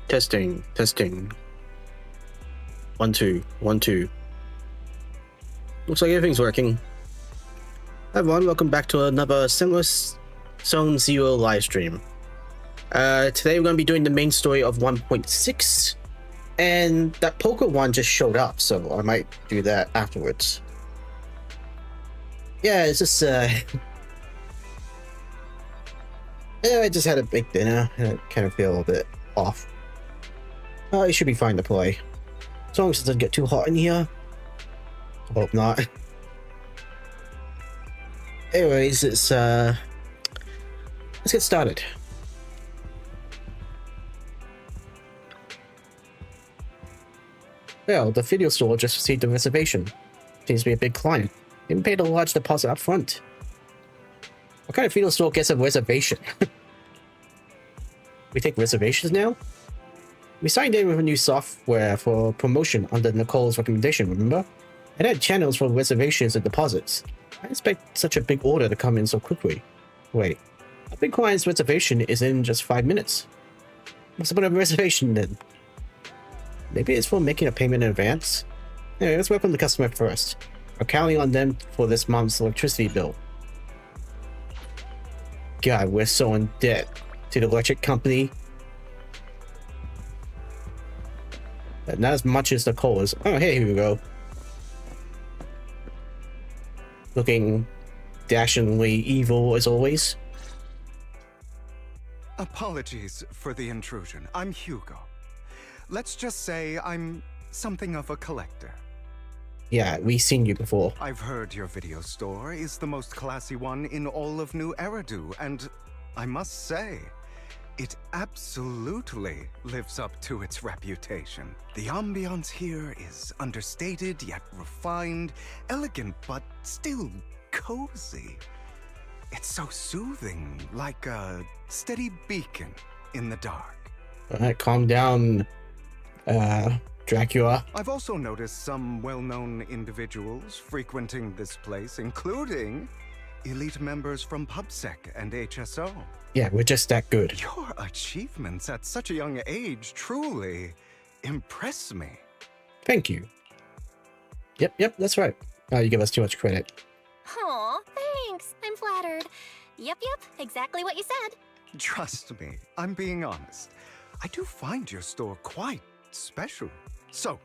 Testing, testing. 1, 2, 1, 2. Looks like everything's working. Hi everyone, welcome back to another Sinless Zone Zero live stream. Today we're going to be doing the main story of 1.6, and that poker one just showed up, so I might do that afterwards. Yeah, it's just yeah, I just had a big dinner and I kind of feel a little bit off. It should be fine to play, as long as it doesn't get too hot in here. I hope not. Anyways, let's get started. Well, the video store just received a reservation. Seems to be a big client. Even paid a large deposit up front. What kind of video store gets a reservation? We take reservations now? We signed in with a new software for promotion under Nicole's recommendation, remember? It had channels for reservations and deposits. I didn't expect such a big order to come in so quickly. Wait, a big client's reservation is in just 5 minutes. Must have been a reservation then. Maybe it's for making a payment in advance? Anyway, let's welcome the customer first. We're counting on them for this month's electricity bill. God, we're so in debt to the electric company. But not as much as Nicole is. Oh, hey, here we go. Looking dashingly evil as always. Apologies for the intrusion. I'm Hugo. Let's just say I'm something of a collector. Yeah, we've seen you before. I've heard your video store is the most classy one in all of New Eridu, and I must say, it absolutely lives up to its reputation. The ambiance here is understated yet refined, elegant but still cozy. It's so soothing, like a steady beacon in the dark. Alright, calm down, Dracula. I've also noticed some well-known individuals frequenting this place, including elite members from PubSec and HSO. Yeah, we're just that good. Your achievements at such a young age truly impress me. Thank you. Yep, that's right. Oh, you give us too much credit. Aw, thanks. I'm flattered. Yep, exactly what you said. Trust me, I'm being honest. I do find your store quite special. So,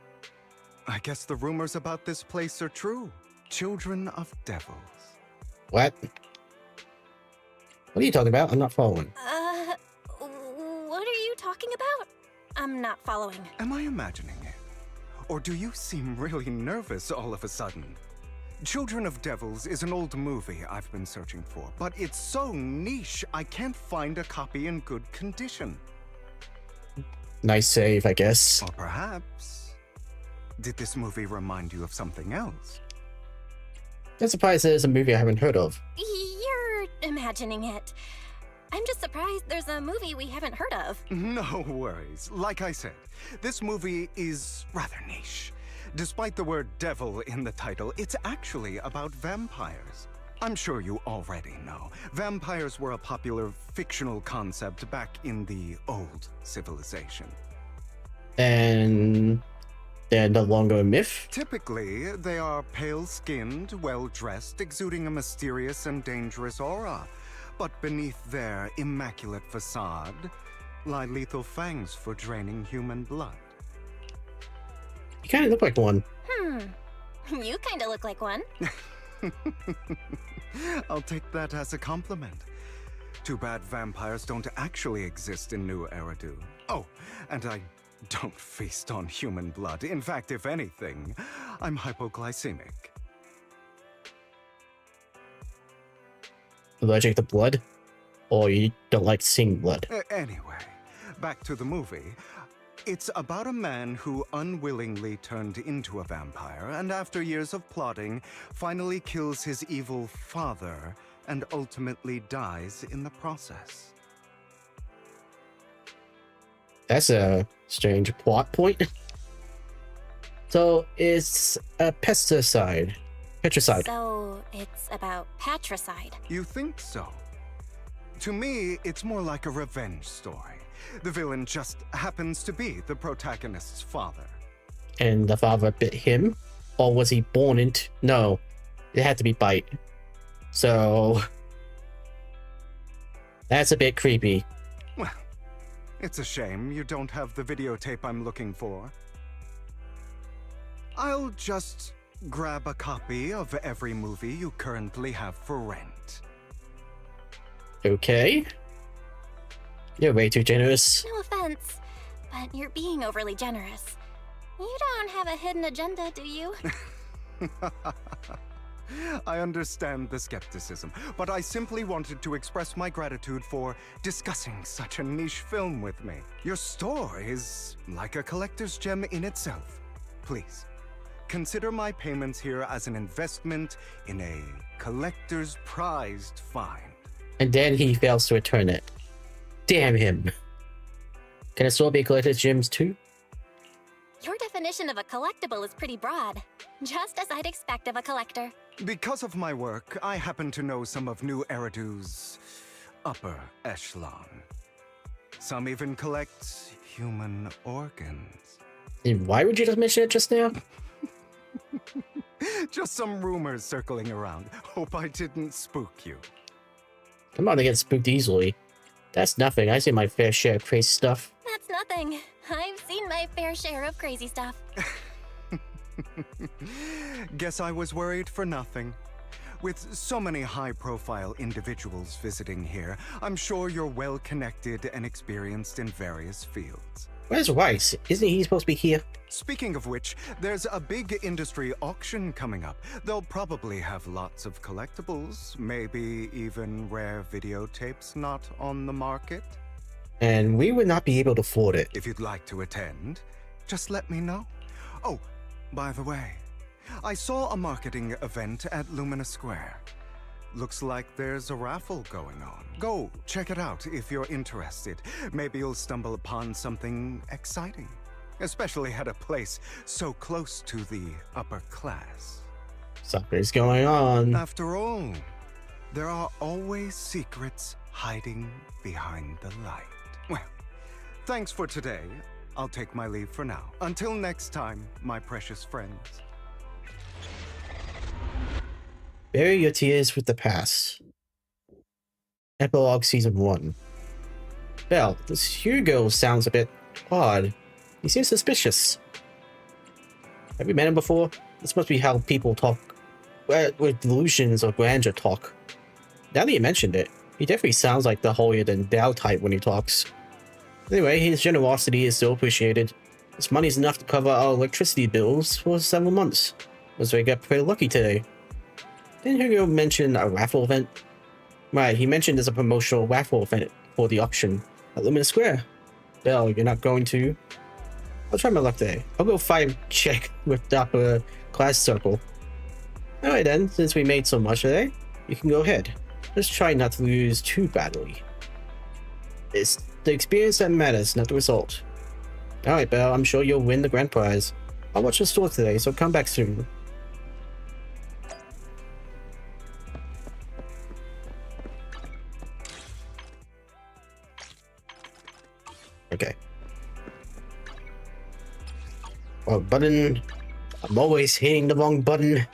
I guess the rumors about this place are true. Children of devils. What? What are you talking about? I'm not following. What are you talking about? I'm not following. Am I imagining it? Or do you seem really nervous all of a sudden? Children of Devils is an old movie I've been searching for, but it's so niche I can't find a copy in good condition. Nice save, I guess. Or perhaps, did this movie remind you of something else? I'm surprised there's a movie I haven't heard of. You're imagining it. I'm just surprised there's a movie we haven't heard of. No worries. Like I said, this movie is rather niche. Despite the word devil in the title, it's actually about vampires. I'm sure you already know. Vampires were a popular fictional concept back in the old civilization. And they're no longer a myth? Typically, they are pale-skinned, well-dressed, exuding a mysterious and dangerous aura. But beneath their immaculate facade lie lethal fangs for draining human blood. You kind of look like one. You kind of look like one. I'll take that as a compliment. Too bad vampires don't actually exist in New Eridu. Oh, and I don't feast on human blood. In fact, if anything, I'm hypoglycemic. Allergic to blood? Or you don't like seeing blood? Anyway, back to the movie. It's about a man who unwillingly turned into a vampire, and after years of plotting, finally kills his evil father and ultimately dies in the process. That's a strange plot point. So it's a pesticide. Petricide. So it's about patricide. You think so? To me, it's more like a revenge story. The villain just happens to be the protagonist's father. And the father bit him? Or was he born into... No, it had to be bite. So... that's a bit creepy. Well, it's a shame you don't have the videotape I'm looking for. I'll just grab a copy of every movie you currently have for rent. Okay. You're way too generous. No offense, but you're being overly generous. You don't have a hidden agenda, do you? I understand the skepticism, but I simply wanted to express my gratitude for discussing such a niche film with me. Your store is like a collector's gem in itself. Please, consider my payments here as an investment in a collector's prized find. And then he fails to return it. Damn him. Can a store be collector's gems too? Your definition of a collectible is pretty broad, just as I'd expect of a collector. Because of my work, I happen to know some of New Eridu's upper echelon. Some even collect human organs. And why would you just mention it just now? Just some rumors circling around. Hope I didn't spook you. Come on, to get spooked easily. That's nothing. I see my fair share of crazy stuff. That's nothing. I've seen my fair share of crazy stuff. Guess I was worried for nothing. With so many high-profile individuals visiting here, I'm sure you're well-connected and experienced in various fields. Where's Rice? Isn't he supposed to be here? Speaking of which, there's a big industry auction coming up. They'll probably have lots of collectibles, maybe even rare videotapes not on the market. And we would not be able to afford it. If you'd like to attend, just let me know. Oh, by the way, I saw a marketing event at Lumina Square. Looks like there's a raffle going on. Go check it out if you're interested. Maybe you'll stumble upon something exciting, especially at a place so close to the upper class. Something's going on. After all, there are always secrets hiding behind the light. Well, thanks for today. I'll take my leave for now. Until next time, my precious friends. Bury your tears with the past. Epilogue Season 1. Belle, this Hugo sounds a bit odd. He seems suspicious. Have you met him before? This must be how people talk with delusions or grandeur talk. Now that you mentioned it, he definitely sounds like the holier than thou type when he talks. Anyway, his generosity is still appreciated. His money's enough to cover our electricity bills for several months. Looks like we got pretty lucky today. Didn't Hugo mention a raffle event? Right, he mentioned there's a promotional raffle event for the auction at Lumina Square. Belle, you're not going to? I'll try my luck there. I'll go find check with the upper class circle. Alright then, since we made so much today, you can go ahead. Let's try not to lose too badly. It's the experience that matters, not the result. Alright, Belle, I'm sure you'll win the grand prize. I'll watch the store today, so come back soon. Okay. Oh, button. I'm always hitting the wrong button.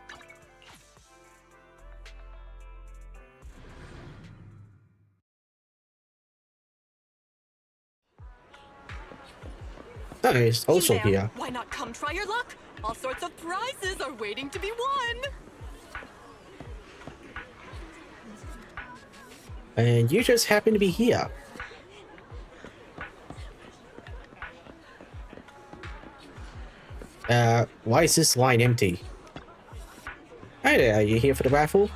Nice, also You there. here. Why not come try your luck? All sorts of prizes are waiting to be won. And you just happen to be here. Why is this line empty? Hi there, are you here for the raffle?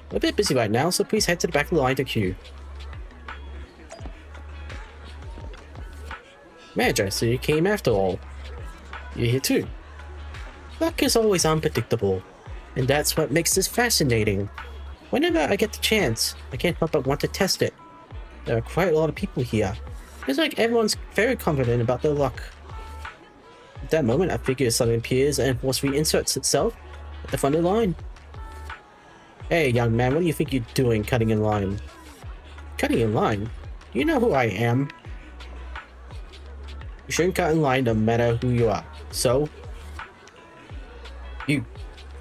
I'm a bit busy right now, so please head to the back of the line to queue. Magi, so you came after all. You're here too. Luck is always unpredictable, and that's what makes this fascinating. Whenever I get the chance, I can't help but want to test it. There are quite a lot of people here. It's like everyone's very confident about their luck. At that moment, I figure something appears and forcefully inserts itself at the front of the line. Hey, young man, what do you think you're doing cutting in line? Cutting in line? Do you know who I am? You shouldn't cut in line no matter who you are. So,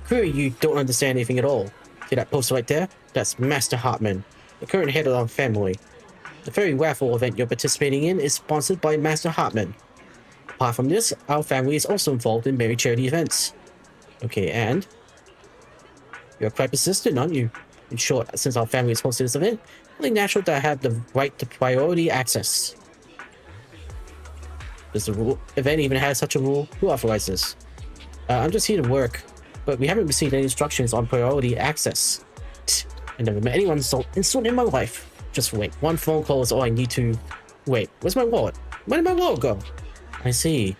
clearly you don't understand anything at all. See that poster right there? That's Master Hartman, the current head of our family. The very raffle event you're participating in is sponsored by Master Hartman. Apart from this, our family is also involved in many charity events. Okay, and you're quite persistent, aren't you? In short, since our family is hosting this event, it's only natural that I have the right to priority access. Does the event even have such a rule? Who authorized this? I'm just here to work, but we haven't received any instructions on priority access. I never met anyone so insolent in my life. Just wait, one phone call is all I need to... Wait, where's my wallet? Where did my wallet go? I see.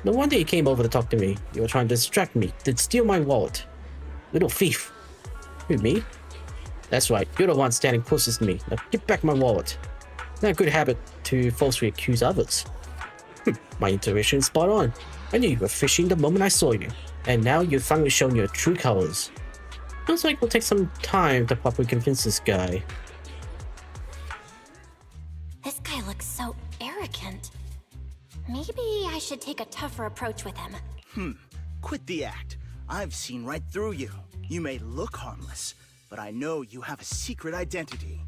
No wonder you came over to talk to me. You were trying to distract me, to steal my wallet. Little thief. Who, me? That's right, you're the one standing closest to me. Now get back my wallet. Not a good habit to falsely accuse others. My intuition is spot on. I knew you were fishing the moment I saw you. And now you've finally shown your true colors. Looks like it'll take some time to properly convince this guy. This guy looks so arrogant. Maybe I should take a tougher approach with him. Quit the act. I've seen right through you. You may look harmless, but I know you have a secret identity.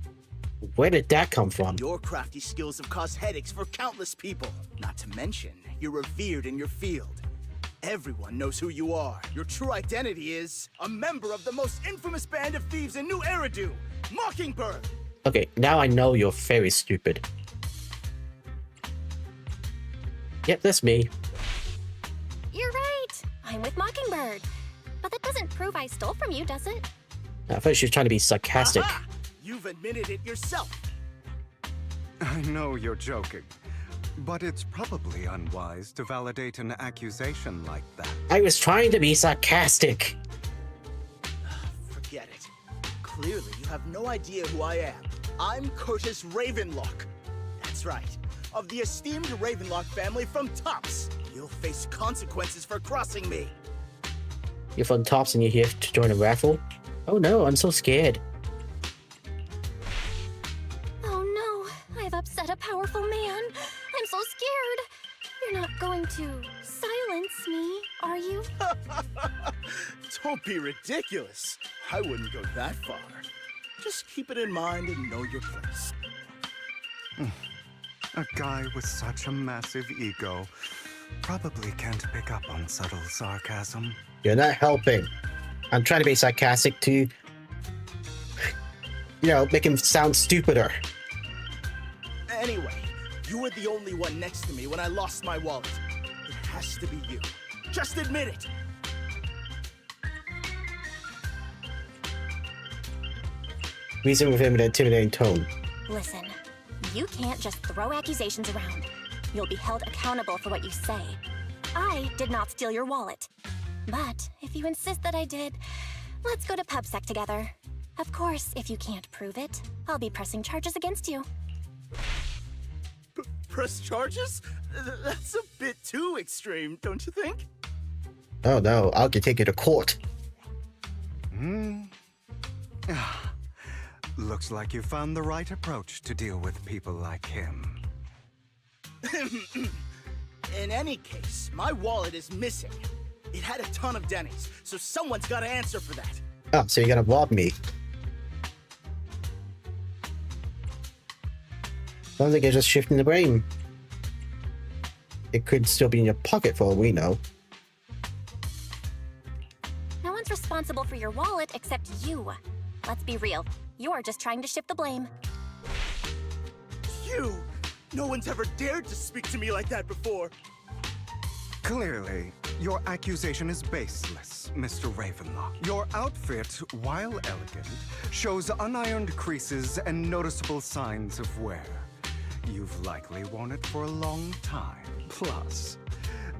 Where did that come from? Your crafty skills have caused headaches for countless people. Not to mention, you're revered in your field. Everyone knows who you are. Your true identity is a member of the most infamous band of thieves in New Eridu, Mockingbird. Okay, now I know you're very stupid. Yep, that's me. You're right. I'm with Mockingbird. But that doesn't prove I stole from you, does it? I thought she was trying to be sarcastic. Aha! You've admitted it yourself. I know you're joking, but it's probably unwise to validate an accusation like that. I was trying to be sarcastic. Forget it. Clearly, you have no idea who I am. I'm Curtis Ravenlock. That's right. Of the esteemed Ravenlock family from Tops. You'll face consequences for crossing me. You're from Tops and you're here to join a raffle? Oh no, I'm so scared. Oh no, I've upset a powerful man. I'm so scared. You're not going to silence me, are you? Don't be ridiculous. I wouldn't go that far. Just keep it in mind and know your place. A guy with such a massive ego probably can't pick up on subtle sarcasm. You're not helping. I'm trying to be sarcastic to, you know, make him sound stupider. Anyway, you were the only one next to me when I lost my wallet. It has to be you. Just admit it. Reason with him in an intimidating tone. Listen, you can't just throw accusations around. You'll be held accountable for what you say. I did not steal your wallet. But if you insist that I did, let's go to PubSec together. Of course, if you can't prove it, I'll be pressing charges against you. Press charges? That's a bit too extreme, don't you think? Oh no, I'll take you to court. Looks like you found the right approach to deal with people like him. In any case, my wallet is missing. It had a ton of Denny's, so someone's got to answer for that. Oh, so you're gonna rob me. Sounds like you're just shifting the blame. It could still be in your pocket for all we know. No one's responsible for your wallet except you. Let's be real. You're just trying to shift the blame. You! No one's ever dared to speak to me like that before. Clearly, your accusation is baseless, Mr. Ravenlock. Your outfit, while elegant, shows unironed creases and noticeable signs of wear. You've likely worn it for a long time. Plus,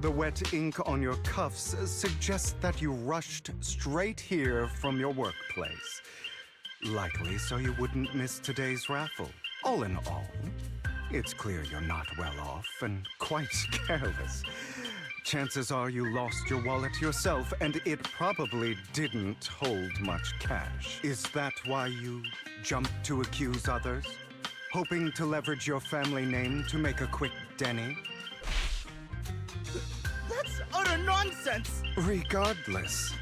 the wet ink on your cuffs suggests that you rushed straight here from your workplace. Likely so you wouldn't miss today's raffle. All in all, it's clear you're not well off and quite careless. Chances are you lost your wallet yourself, and it probably didn't hold much cash. Is that why you jumped to accuse others? Hoping to leverage your family name to make a quick Denny? nonsense! Regardless,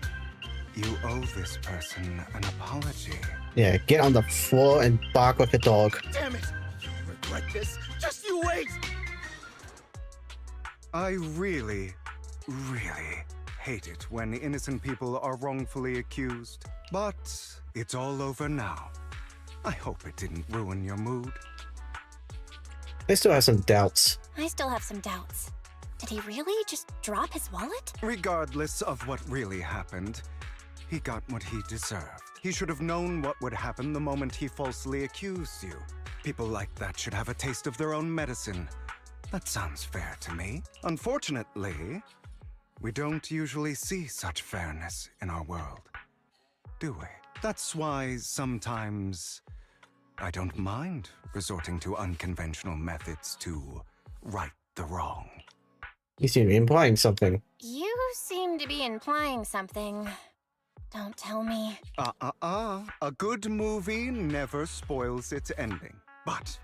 you owe this person an apology. Yeah, get on the floor and bark like a dog. Damn it! You'll regret this. Just you wait! I really hate it when innocent people are wrongfully accused. But it's all over now. I hope it didn't ruin your mood. I still have some doubts. I still have some doubts. Did he really just drop his wallet? Regardless of what really happened, he got what he deserved. He should have known what would happen the moment he falsely accused you. People like that should have a taste of their own medicine. That sounds fair to me. Unfortunately, we don't usually see such fairness in our world, do we? That's why sometimes I don't mind resorting to unconventional methods to right the wrong. You seem to be implying something. You seem to be implying something. Don't tell me. A good movie never spoils its ending. But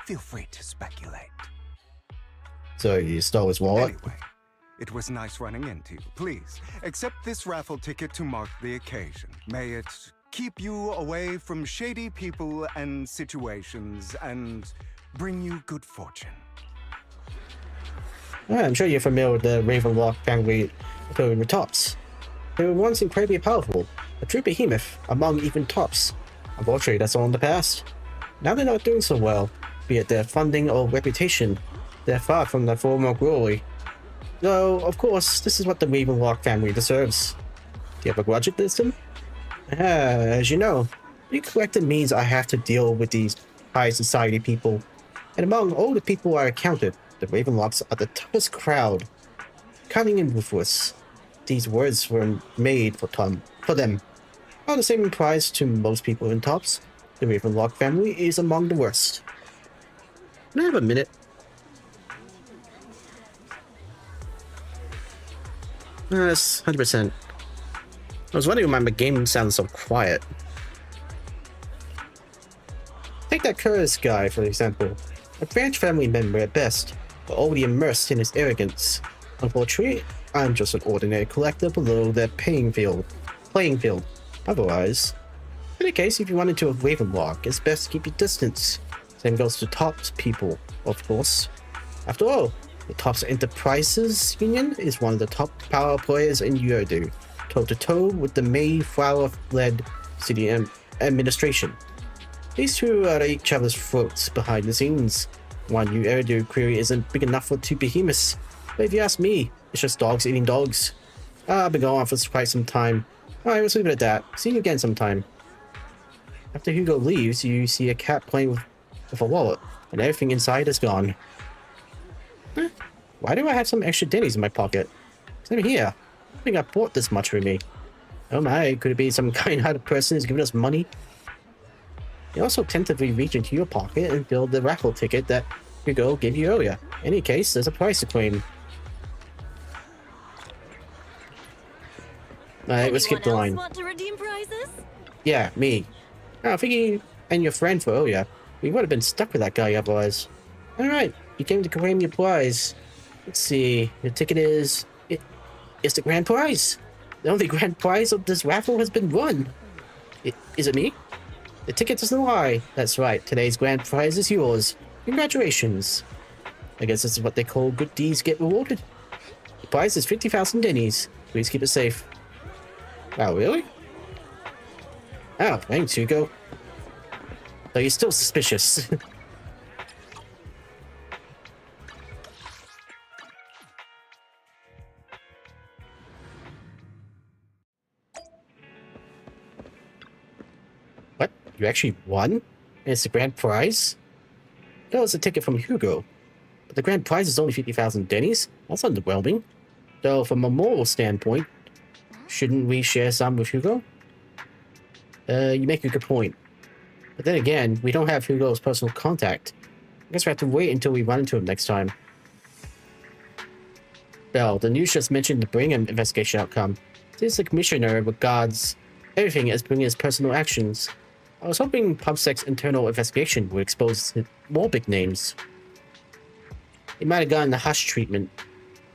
feel free to speculate. So you stole his wallet? Anyway, it was nice running into you. Please, accept this raffle ticket to mark the occasion. May it keep you away from shady people and situations and bring you good fortune. I'm sure you're familiar with the Ravenlock family of the tops. They were once incredibly powerful, a true behemoth among even tops. Unfortunately, that's all in the past. Now they're not doing so well, be it their funding or reputation. They're far from their former glory. Though, of course, this is what the Ravenlock family deserves. Do you have a grudge against them? As you know, being collected means I have to deal with these high society people. And among all the people I counted, the Ravenlocks are the toughest crowd. Cunning and ruthless. These words were made for them. All the same applies to most people in tops. The Ravenlock family is among the worst. Can I have a minute? Yes, 100%. I was wondering why my game sounds so quiet. Take that Curtis guy, for example. A branch family member at best, but already immersed in his arrogance. Unfortunately, I'm just an ordinary collector below that playing field. Otherwise, in any case, if you run into a Ravenlock, it's best to keep your distance. Same goes to Tops people, of course. After all, the Tops Enterprises Union is one of the top power players in Urdu, toe-to-toe with the Mayflower-led city administration. These two are at each other's throats behind the scenes. One new Urdu query isn't big enough for two behemoths, but if you ask me, it's just dogs eating dogs. I've been going on for quite some time. Alright, let's leave it at that. See you again sometime. After Hugo leaves, you see a cat playing with a wallet, and everything inside is gone. Why do I have some extra dennies in my pocket? Same here. I think I bought this much for me. Oh my, could it be some kind-hearted person who's giving us money? You also tentatively reach into your pocket and fill the raffle ticket that Hugo gave you earlier. In any case, there's a price to claim. Alright, let's skip the line. Want to redeem prizes? Yeah, me. I think you and your friend for earlier. We would have been stuck with that guy otherwise. Alright, you came to claim your prize. Let's see, your ticket is... It's the grand prize! The only grand prize of this raffle has been won! Is it me? The ticket doesn't lie. That's right, today's grand prize is yours. Congratulations. I guess this is what they call good deeds get rewarded. The prize is 50,000 dennies. Please keep it safe. Wow, really? Oh, thanks, Hugo. Though you're still suspicious. What? You actually won? And it's the grand prize? That was a ticket from Hugo. But the grand prize is only 50,000 dennies? That's underwhelming. Though, from a moral standpoint, shouldn't we share some with Hugo? You make a good point. But then again, we don't have Hugo's personal contact. I guess we have to wait until we run into him next time. Bell, the news just mentioned the Brigham investigation outcome. Since the commissioner regards everything as Bringham's personal actions, I was hoping PubSec's internal investigation would expose more big names. He might have gotten the hush treatment.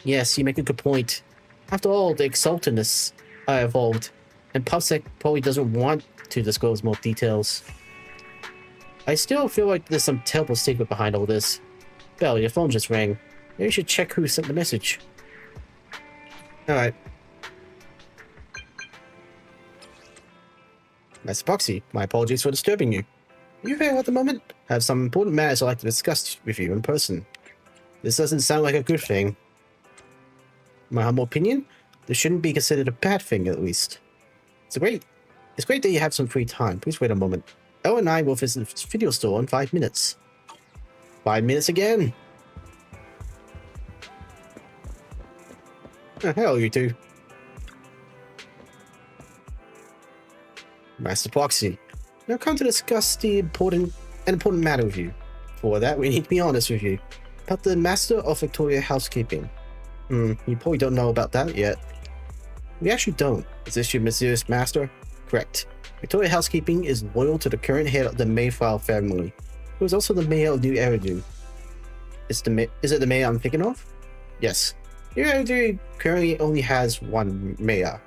Yes, you make a good point. After all, the Exultant is evolved, and PubSec probably doesn't want to disclose more details. I still feel like there's some terrible secret behind all this. Belle, your phone just rang. Maybe you should check who sent the message. Alright. Master Proxy, my apologies for disturbing you. Are you available at the moment? I have some important matters I'd like to discuss with you in person. This doesn't sound like a good thing. In my humble opinion, this shouldn't be considered a bad thing, at least. It's great that you have some free time. Please wait a moment. Elle and I will visit the video store in 5 minutes. 5 minutes again! Oh, hello, you two. Master Proxy, I've come to discuss an important matter with you. For that, we need to be honest with you. About the Master of Victoria Housekeeping. You probably don't know about that yet. We actually don't. Is this your mysterious master? Correct. Victoria Housekeeping is loyal to the current head of the Mayflower family, who is also the mayor of New Eridu. Is it the mayor I'm thinking of? Yes. New Eridu currently only has one mayor,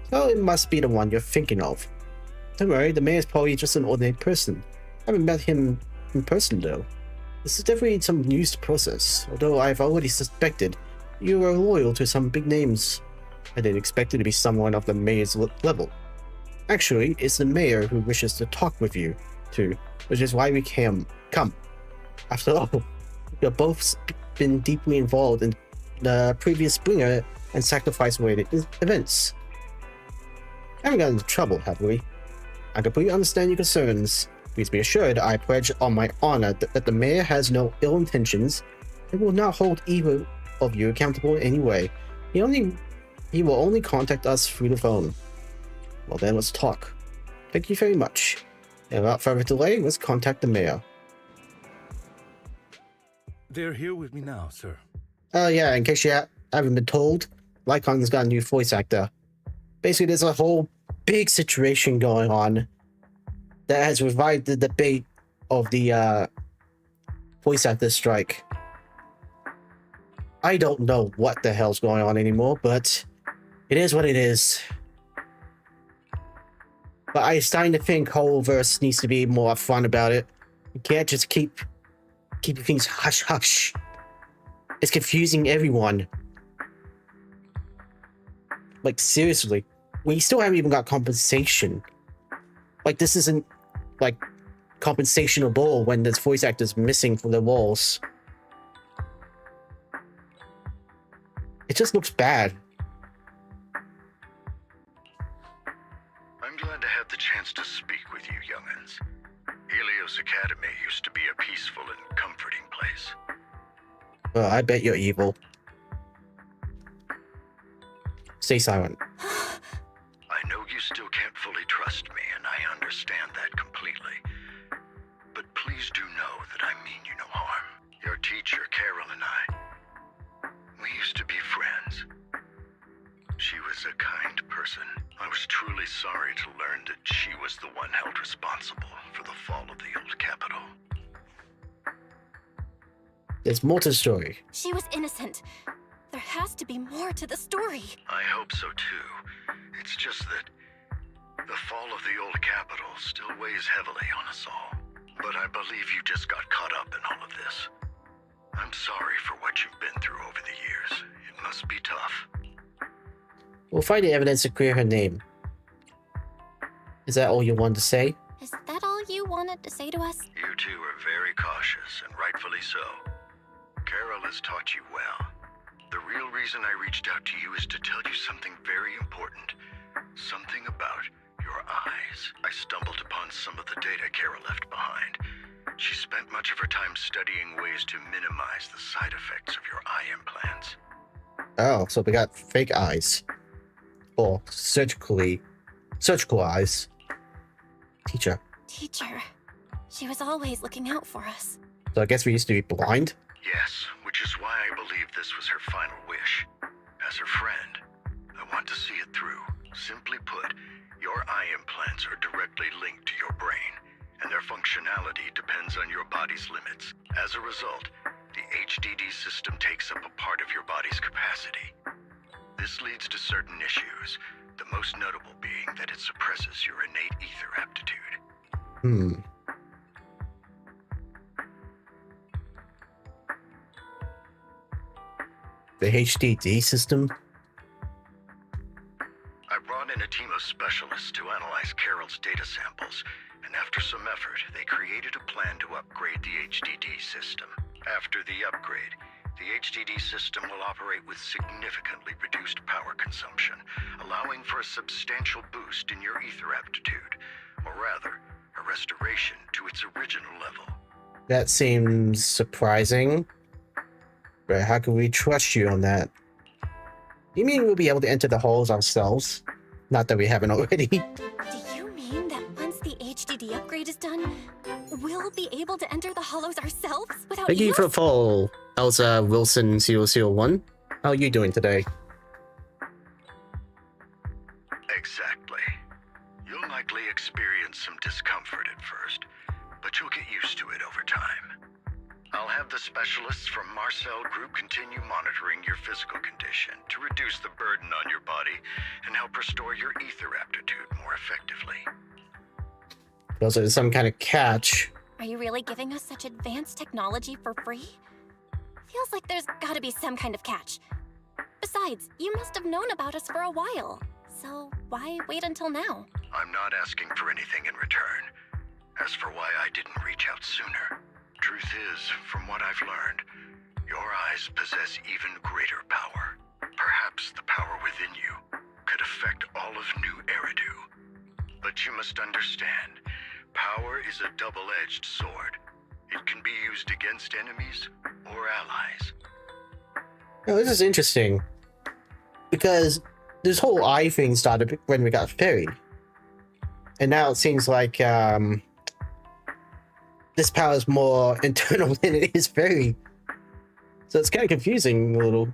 so it must be the one you're thinking of. Don't worry, the mayor is probably just an ordinary person. I haven't met him in person though. This is definitely some news to process, although I've already suspected you are loyal to some big names. I didn't expect it to be someone of the mayor's level. Actually, it's the mayor who wishes to talk with you, too, which is why we come. After all, you've both been deeply involved in the previous Springer and Sacrifice-related events. Haven't gotten into trouble, have we? I completely understand your concerns. Please be assured I pledge on my honor that the mayor has no ill intentions and will not hold either of you accountable in any way. He will only contact us through the phone. Well then, let's talk. Thank you very much. And without further delay, let's contact the mayor. They're here with me now, sir. Yeah, in case you haven't been told, Lycon's got a new voice actor. Basically, there's a whole big situation going on that has revived the debate of the voice actor strike. I don't know what the hell's going on anymore, but it is what it is. But I'm starting to think Wholeverse needs to be more upfront about it. You can't just keep things hush-hush. It's confusing everyone. Like, seriously. We still haven't even got compensation. Like, this isn't, like, compensationable when there's voice actors missing from the walls. It just looks bad. I'm glad to have the chance to speak with you, young'uns. Helios Academy used to be a peaceful and comforting place. Well, I bet you're evil. Stay silent. I know you still can't fully trust me, and I understand that completely. But please do know that I mean you no harm. Your teacher, Carol, and I, we used to be friends. She was a kind person. I was truly sorry to learn that she was the one held responsible for the fall of the old capital. There's more to the story. She was innocent. There has to be more to the story. I hope so too. It's just that the fall of the old capital still weighs heavily on us all. But I believe you just got caught up in all of this. I'm sorry for what you've been through over the years. It must be tough. We'll find the evidence to clear her name. Is that all you wanted to say? Is that all you wanted to say to us? You two are very cautious, and rightfully so. Carol has taught you well. The real reason I reached out to you is to tell you something very important. Something about your eyes. I stumbled upon some of the data Carol left behind. She spent much of her time studying ways to minimize the side effects of your eye implants. Oh, so we got fake eyes. Or surgical eyes. Teacher. Teacher. She was always looking out for us. So I guess we used to be blind? Yes, which is why I believe this was her final wish. As her friend, I want to see it through. Simply put, your eye implants are directly linked to your brain, and their functionality depends on your body's limits. As a result, the HDD system takes up a part of your body's capacity. This leads to certain issues, the most notable being that it suppresses your innate ether aptitude. Hmm. The HDD system? I brought in a team of specialists to analyze Carol's data samples, and after some effort, they created a plan to upgrade the HDD system. After the upgrade, the HDD system will operate with significantly reduced power consumption, allowing for a substantial boost in your ether aptitude, or rather, a restoration to its original level. That seems surprising. But how can we trust you on that? You mean we'll be able to enter the halls ourselves? Not that we haven't already. Do you mean that once the HDD upgrade is done, we'll be able to enter the hollows ourselves without Thank you for the follow, Elsa Wilson 001. How are you doing today? Exactly. You'll likely experience some discomfort at first, but you'll get used to it over time. I'll have the specialists from Marcel Group continue monitoring your physical condition to reduce the burden on your body and help restore your ether aptitude more effectively. Also, there's some kind of catch. Are you really giving us such advanced technology for free? Feels like there's gotta be some kind of catch. Besides, you must have known about us for a while. So why wait until now? I'm not asking for anything in return. As for why I didn't reach out sooner, truth is, from what I've learned, your eyes possess even greater power. Perhaps the power within you could affect all of New Eridu. But you must understand, power is a double-edged sword. It can be used against enemies or allies. Oh, this is interesting. Because this whole eye thing started when we got Fairy. And now it seems like this power is more internal than it is Fairy. So it's kind of confusing a little.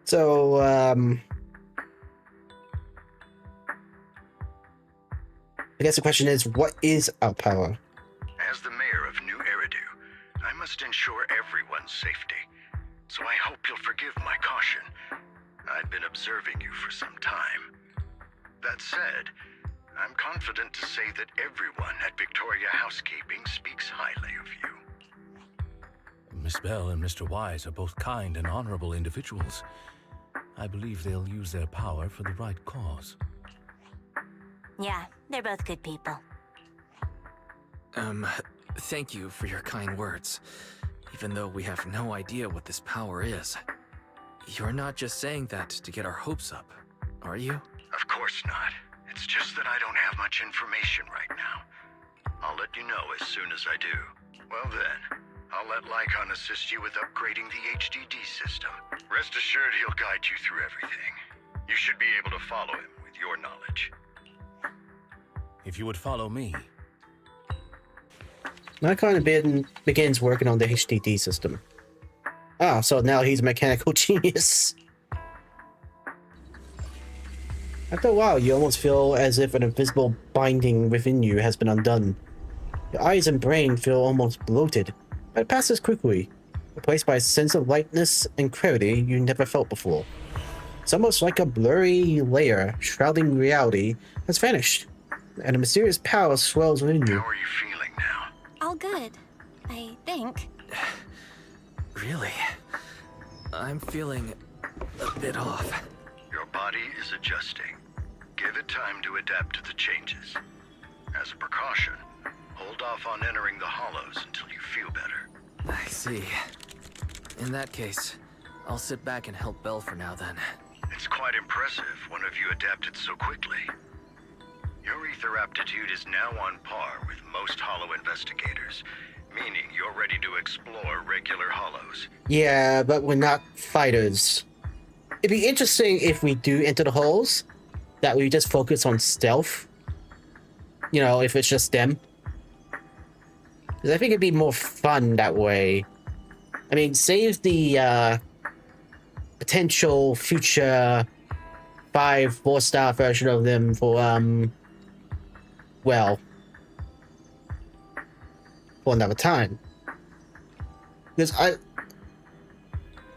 So, I guess the question is, what is our power? As the mayor of New Eridu, I must ensure everyone's safety. So I hope you'll forgive my caution. I've been observing you for some time. That said, I'm confident to say that everyone at Victoria Housekeeping speaks highly of you. Miss Bell and Mr. Wise are both kind and honorable individuals. I believe they'll use their power for the right cause. Yeah, they're both good people. Thank you for your kind words. Even though we have no idea what this power is. You're not just saying that to get our hopes up, are you? Of course not. It's just that I don't have much information right now. I'll let you know as soon as I do. Well then, I'll let Lycon assist you with upgrading the HDD system. Rest assured he'll guide you through everything. You should be able to follow him with your knowledge. If you would follow me. That kind of begins working on the HDD system. Ah, so now he's a mechanical genius. After a while, you almost feel as if an invisible binding within you has been undone. Your eyes and brain feel almost bloated, but it passes quickly, replaced by a sense of lightness and clarity you never felt before. It's almost like a blurry layer shrouding reality has vanished, and a mysterious power swells within you. How are you feeling now? All good, I think. Really? I'm feeling a bit off. Your body is adjusting. Give it time to adapt to the changes. As a precaution, hold off on entering the hollows until you feel better. I see. In that case, I'll sit back and help Belle for now then. It's quite impressive one of you adapted so quickly. Your ether aptitude is now on par with most hollow investigators, meaning you're ready to explore regular hollows. Yeah, but we're not fighters. It'd be interesting if we do enter the halls, that we just focus on stealth. You know, if it's just them. Because I think it'd be more fun that way. I mean, save the potential future 4-star version of them for, well, for another time. Because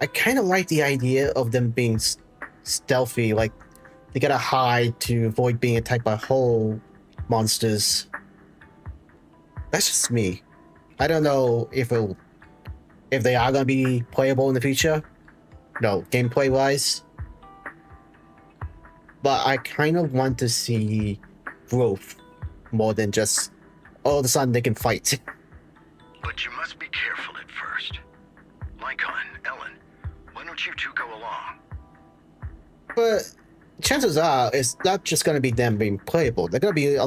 I kind of like the idea of them being stealthy, like they gotta hide to avoid being attacked by whole monsters. That's just me. I don't know if they are gonna be playable in the future. No, gameplay wise. But I kind of want to see growth more than just all of a sudden they can fight. But you must be careful at first. Lycon, Ellen, why don't you two go along? But chances are it's not just gonna be them being playable. They're gonna be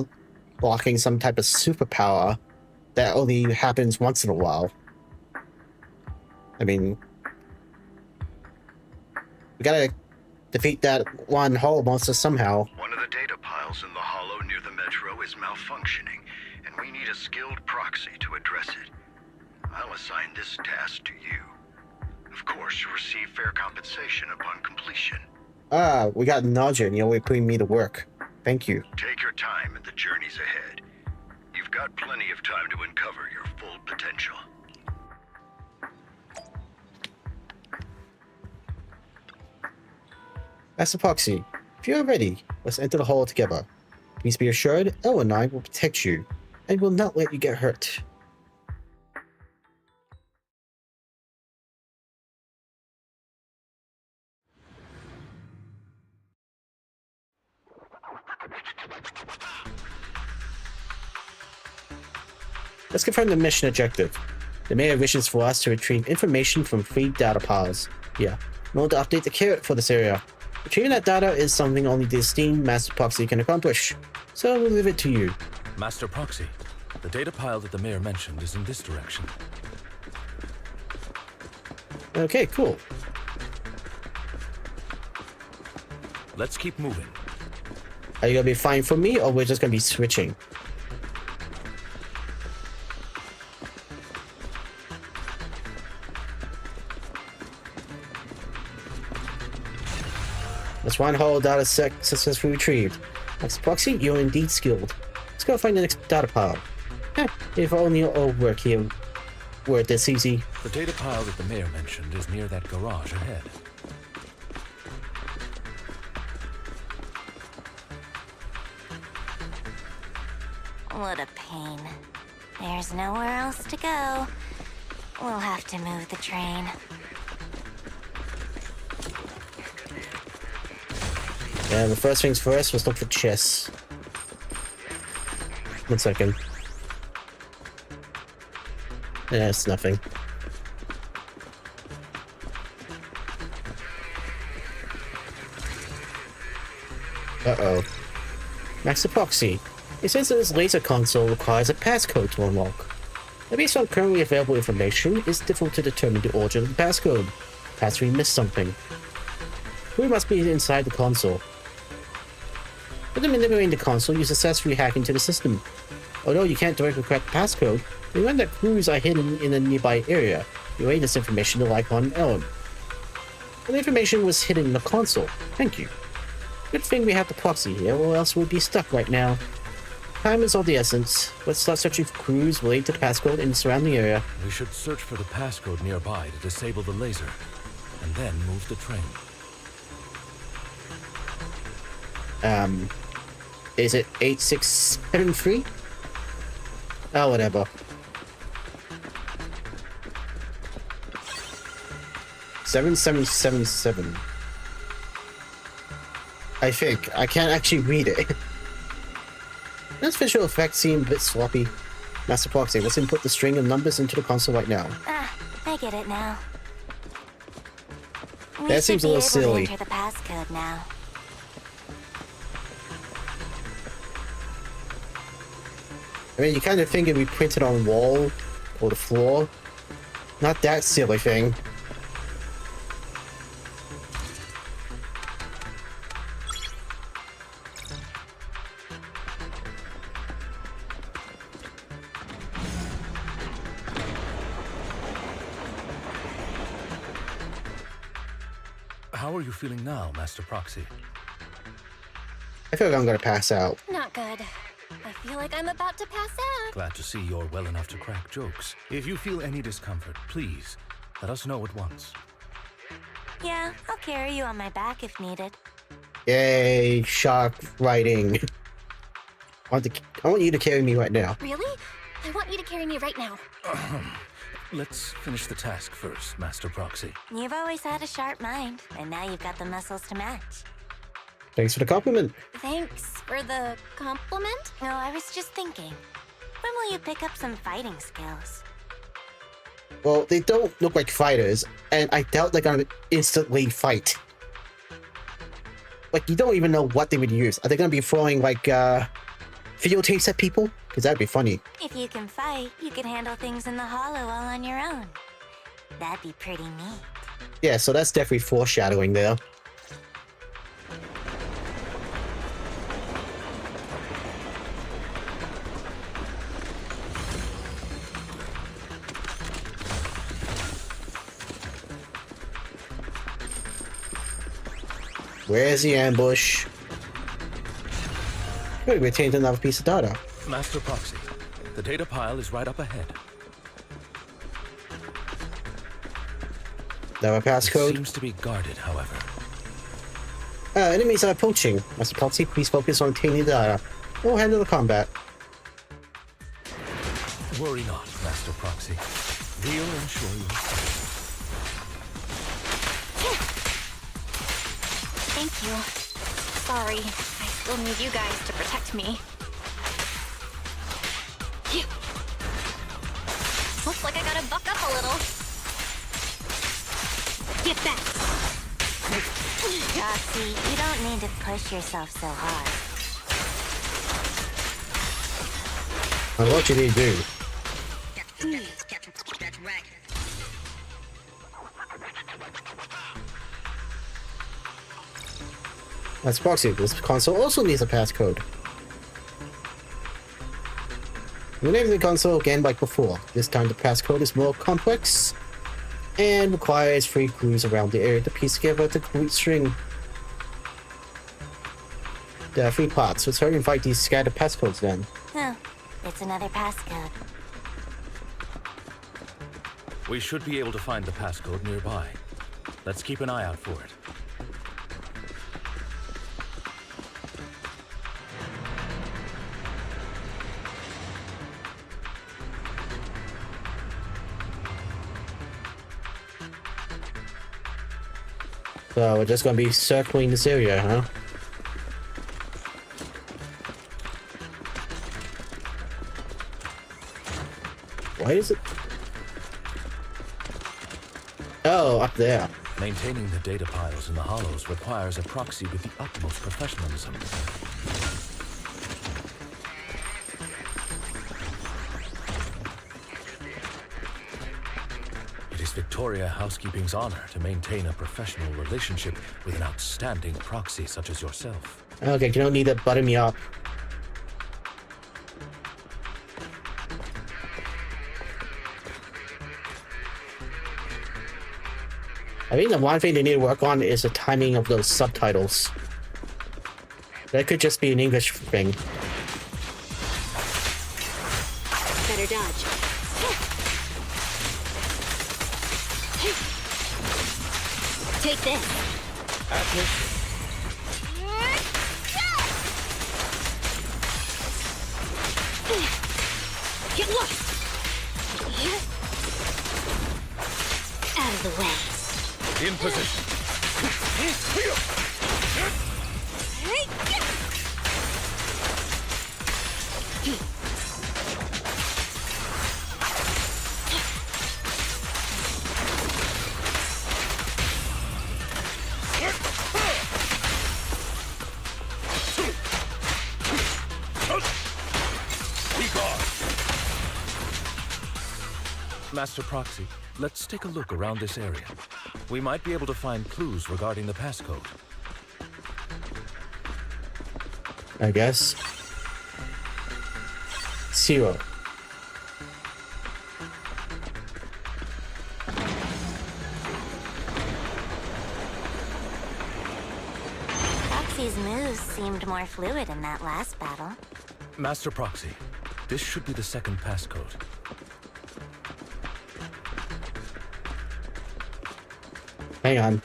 unlocking some type of superpower that only happens once in a while. I mean, we gotta defeat that one hollow monster somehow. One of the data piles in the hollow near the metro is malfunctioning, and we need a skilled proxy to address it. I'll assign this task to you. Of course, you receive fair compensation upon completion. Ah, we got nausea and you're always putting me to work. Thank you. Take your time in the journeys ahead. You've got plenty of time to uncover your full potential. Master Proxy, if you are ready, let's enter the hall together. Please be assured, Elle and I will protect you, and will not let you get hurt. Let's confirm the mission objective. The mayor wishes for us to retrieve information from 3 data piles. Yeah, in order to update the carrot for this area. Retrieving that data is something only the esteemed Master Proxy can accomplish, so we'll leave it to you. Master Proxy, the data pile that the mayor mentioned is in this direction. Okay, cool. Let's keep moving. Are you gonna be fine for me, or we're just gonna be switching? That's one whole data set successfully retrieved. Master Proxy, you're indeed skilled. Let's go find the next data pile. If only all work here were this easy. The data pile that the mayor mentioned is near that garage ahead. What a pain. There's nowhere else to go. We'll have to move the train. Yeah, the first things first, let's look for chests. 1 second. Yeah, it's nothing. Uh-oh. Master Proxy. It says that this laser console requires a passcode to unlock. Now, based on currently available information, it's difficult to determine the origin of the passcode. Perhaps we missed something. Who must be inside the console? With manipulating the console, you successfully hack into the system. Although you can't directly crack the passcode, you learn that clues are hidden in a nearby area. Relay this information to Lycon and Ellen. And the information was hidden in the console. Thank you. Good thing we have the proxy here, or else we'd be stuck right now. Time is of the essence. Let's start searching for clues related to the passcode in the surrounding area. We should search for the passcode nearby to disable the laser, and then move the train. Is it 8673? Oh, whatever. $777. I think. I can't actually read it. This visual effect seemed a bit sloppy. Master Proxy, let's input the string of numbers into the console right now. Ah, I get it now. That seems a little silly. Enter the passcode now. I mean, you kind of think it'd be printed on the wall or the floor. Not that silly thing. How are you feeling now, Master Proxy? I feel like I'm gonna pass out. Not good. I feel like I'm about to pass out. Glad to see you're well enough to crack jokes. If you feel any discomfort, please let us know at once. Yeah, I'll carry you on my back if needed. Yay, shark riding. I want you to carry me right now. Really? I want you to carry me right now. Let's finish the task first, Master Proxy. You've always had a sharp mind, and now you've got the muscles to match. Thanks for the compliment. Thanks for the compliment? No, I was just thinking. When will you pick up some fighting skills? Well, they don't look like fighters, and I doubt they're gonna instantly fight. Like, you don't even know what they would use. Are they gonna be throwing, like, video tapes at people? Because that'd be funny. If you can fight, you can handle things in the hollow all on your own. That'd be pretty neat. Yeah, so that's definitely foreshadowing there. Where's the ambush? Good, we obtained another piece of data. Master Proxy, the data pile is right up ahead. Now a It passcode. seems to be guarded, however. Enemies are approaching. Master Proxy, please focus on obtaining the data. We'll handle the combat. Worry not, Master Proxy. We'll ensure you safe. Thank you. Sorry, I still need you guys to protect me. Phew. Looks like I gotta buck up a little. Get back! Roxy, you don't need to push yourself so hard. And what you need to do? That's Proxy. This console also needs a passcode. We named the console again like before. This time the passcode is more complex and requires 3 clues around the area to piece together the complete string. There are 3 parts. Let's hurry and find these scattered passcodes then. Oh, it's another passcode. We should be able to find the passcode nearby. Let's keep an eye out for it. So we're just gonna be circling this area, huh? Why is it? Oh, up there. Maintaining the data piles in the hollows requires a proxy with the utmost professionalism. It is Victoria Housekeeping's honor to maintain a professional relationship with an outstanding proxy such as yourself. Okay, you don't need to butter me up. I think the one thing they need to work on is the timing of those subtitles. That could just be an English thing. Better dodge. Take this. Get lost. Out of the way. In position. Master Proxy, let's take a look around this area. We might be able to find clues regarding the passcode. I guess. 0. Proxy's moves seemed more fluid in that last battle. Master Proxy, this should be the second passcode. Hang on.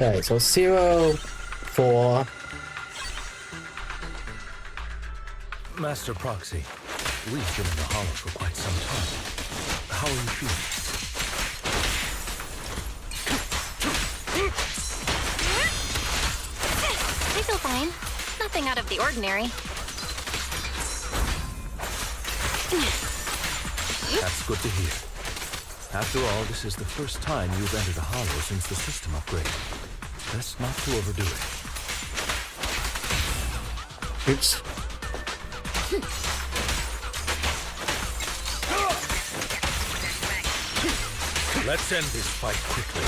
Alright, so 0, 4. Master Proxy, we've been in the Hollow for quite some time. How are you feeling? I feel fine. Nothing out of the ordinary. That's good to hear. After all, this is the first time you've entered a Hollow since the system upgrade. Best not to overdo it. Oops. Let's end this fight quickly.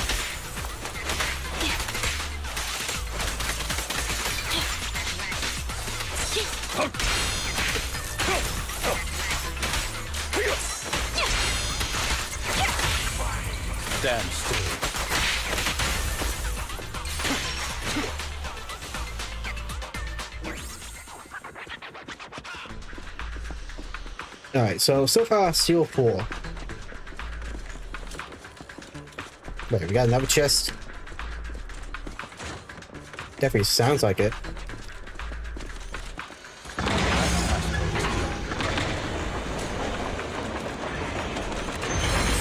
Stand still. Alright, so far, seal 4. Wait, we got another chest? Definitely sounds like it.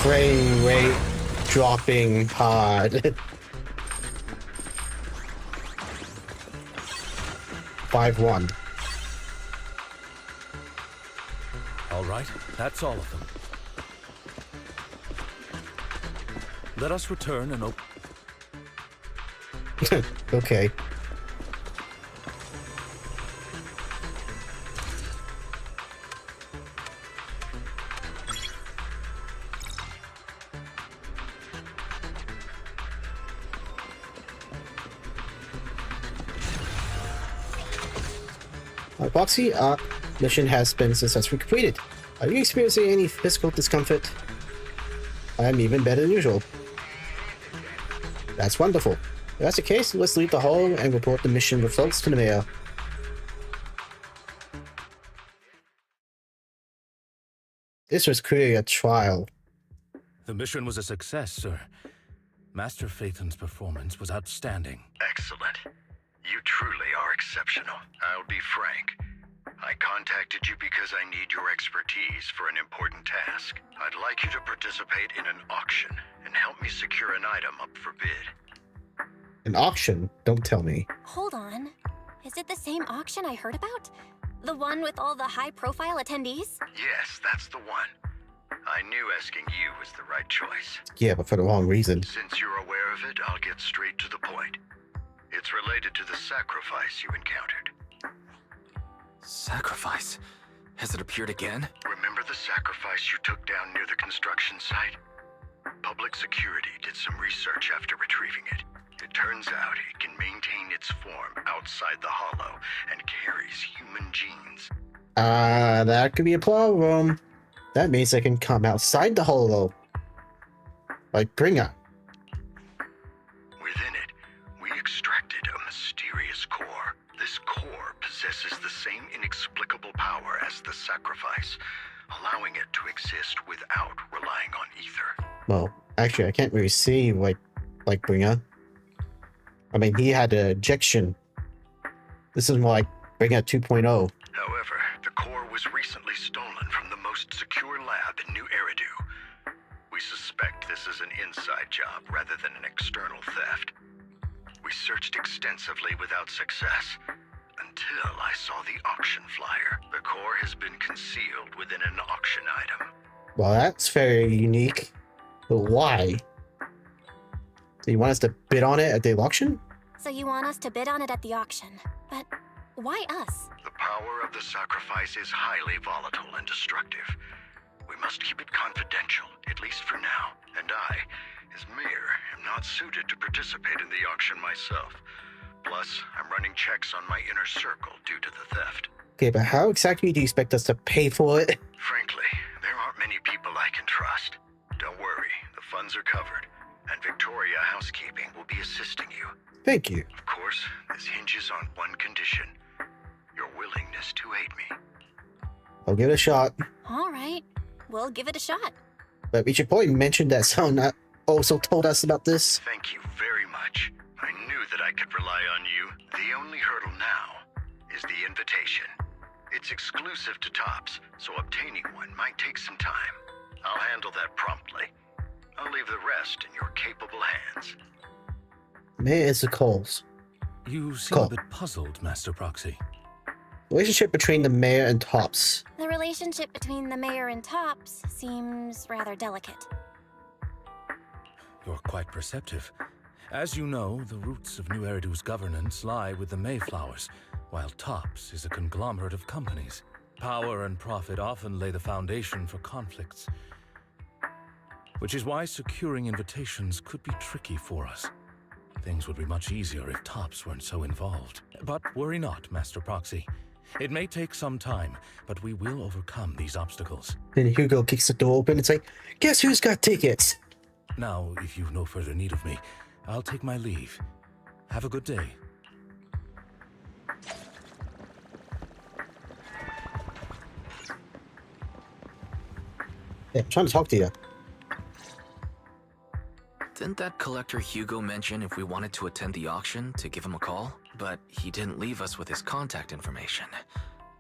Frame rate dropping hard. 5-1. All right, that's all of them. Let us return and open. Okay. Boxy, mission has been successfully completed. Are you experiencing any physical discomfort? I am even better than usual. That's wonderful. If that's the case, let's leave the hall and report the mission results to the mayor. This was clearly a trial. The mission was a success, sir. Master Phaeton's performance was outstanding. Excellent. You truly are exceptional. I'll be frank. I contacted you because I need your expertise for an important task. I'd like you to participate in an auction and help me secure an item up for bid. An auction? Don't tell me. Hold on. Is it the same auction I heard about? The one with all the high-profile attendees? Yes, that's the one. I knew asking you was the right choice. Yeah, but for the wrong reason. Since you're aware of it, I'll get straight to the point. It's related to the sacrifice you encountered. Sacrifice? Has it appeared again? Remember the sacrifice you took down near the construction site? Public security did some research after retrieving it. It turns out it can maintain its form outside the hollow and carries human genes. That could be a problem. That means I can come outside the hollow. Like Bringer. Within it, we extracted a mysterious core. This core possesses the same inexplicable power as the sacrifice, allowing it to exist without relying on ether. Well, actually, I can't really see like Bringer. I mean, he had an ejection. This is more like Bringer 2.0. However, the core was recently stolen from the most secure lab in New Eridu. We suspect this is an inside job rather than an external theft. We searched extensively without success, until I saw the auction flyer. The core has been concealed within an auction item. Well, that's very unique. But why? Do you want us to bid on it at the auction? So you want us to bid on it at the auction. But why us? The power of the sacrifice is highly volatile and destructive. We must keep it confidential, at least for now. And I, as mayor, am not suited to participate in the auction myself. Plus, I'm running checks on my inner circle due to the theft. Okay, but how exactly do you expect us to pay for it? Frankly, there aren't many people I can trust. Don't worry, the funds are covered, and Victoria Housekeeping will be assisting you. Thank you. Of course, this hinges on one condition. Your willingness to aid me. I'll give it a shot. All right. We'll give it a shot. But we should probably mention that someone also told us about this. Thank you very much. I that I could rely on you. The only hurdle now is the invitation. It's exclusive to Tops, so obtaining one might take some time. I'll handle that promptly. I'll leave the rest in your capable hands. Mayor is the calls. You seem Cool. a bit puzzled, Master Proxy. Relationship between the mayor and Tops. The relationship between the mayor and Tops seems rather delicate. You're quite perceptive. As you know, the roots of New Eridu's governance lie with the Mayflowers, while Tops is a conglomerate of companies. Power and profit often lay the foundation for conflicts, which is why securing invitations could be tricky for us. Things would be much easier if Tops weren't so involved. But worry not, Master Proxy. It may take some time, but we will overcome these obstacles. Then Hugo kicks the door open and say, "Guess who's got tickets?" Now, if you've no further need of me, I'll take my leave. Have a good day. Yeah, I'm trying to talk to you. Didn't that collector Hugo mention if we wanted to attend the auction to give him a call? But he didn't leave us with his contact information.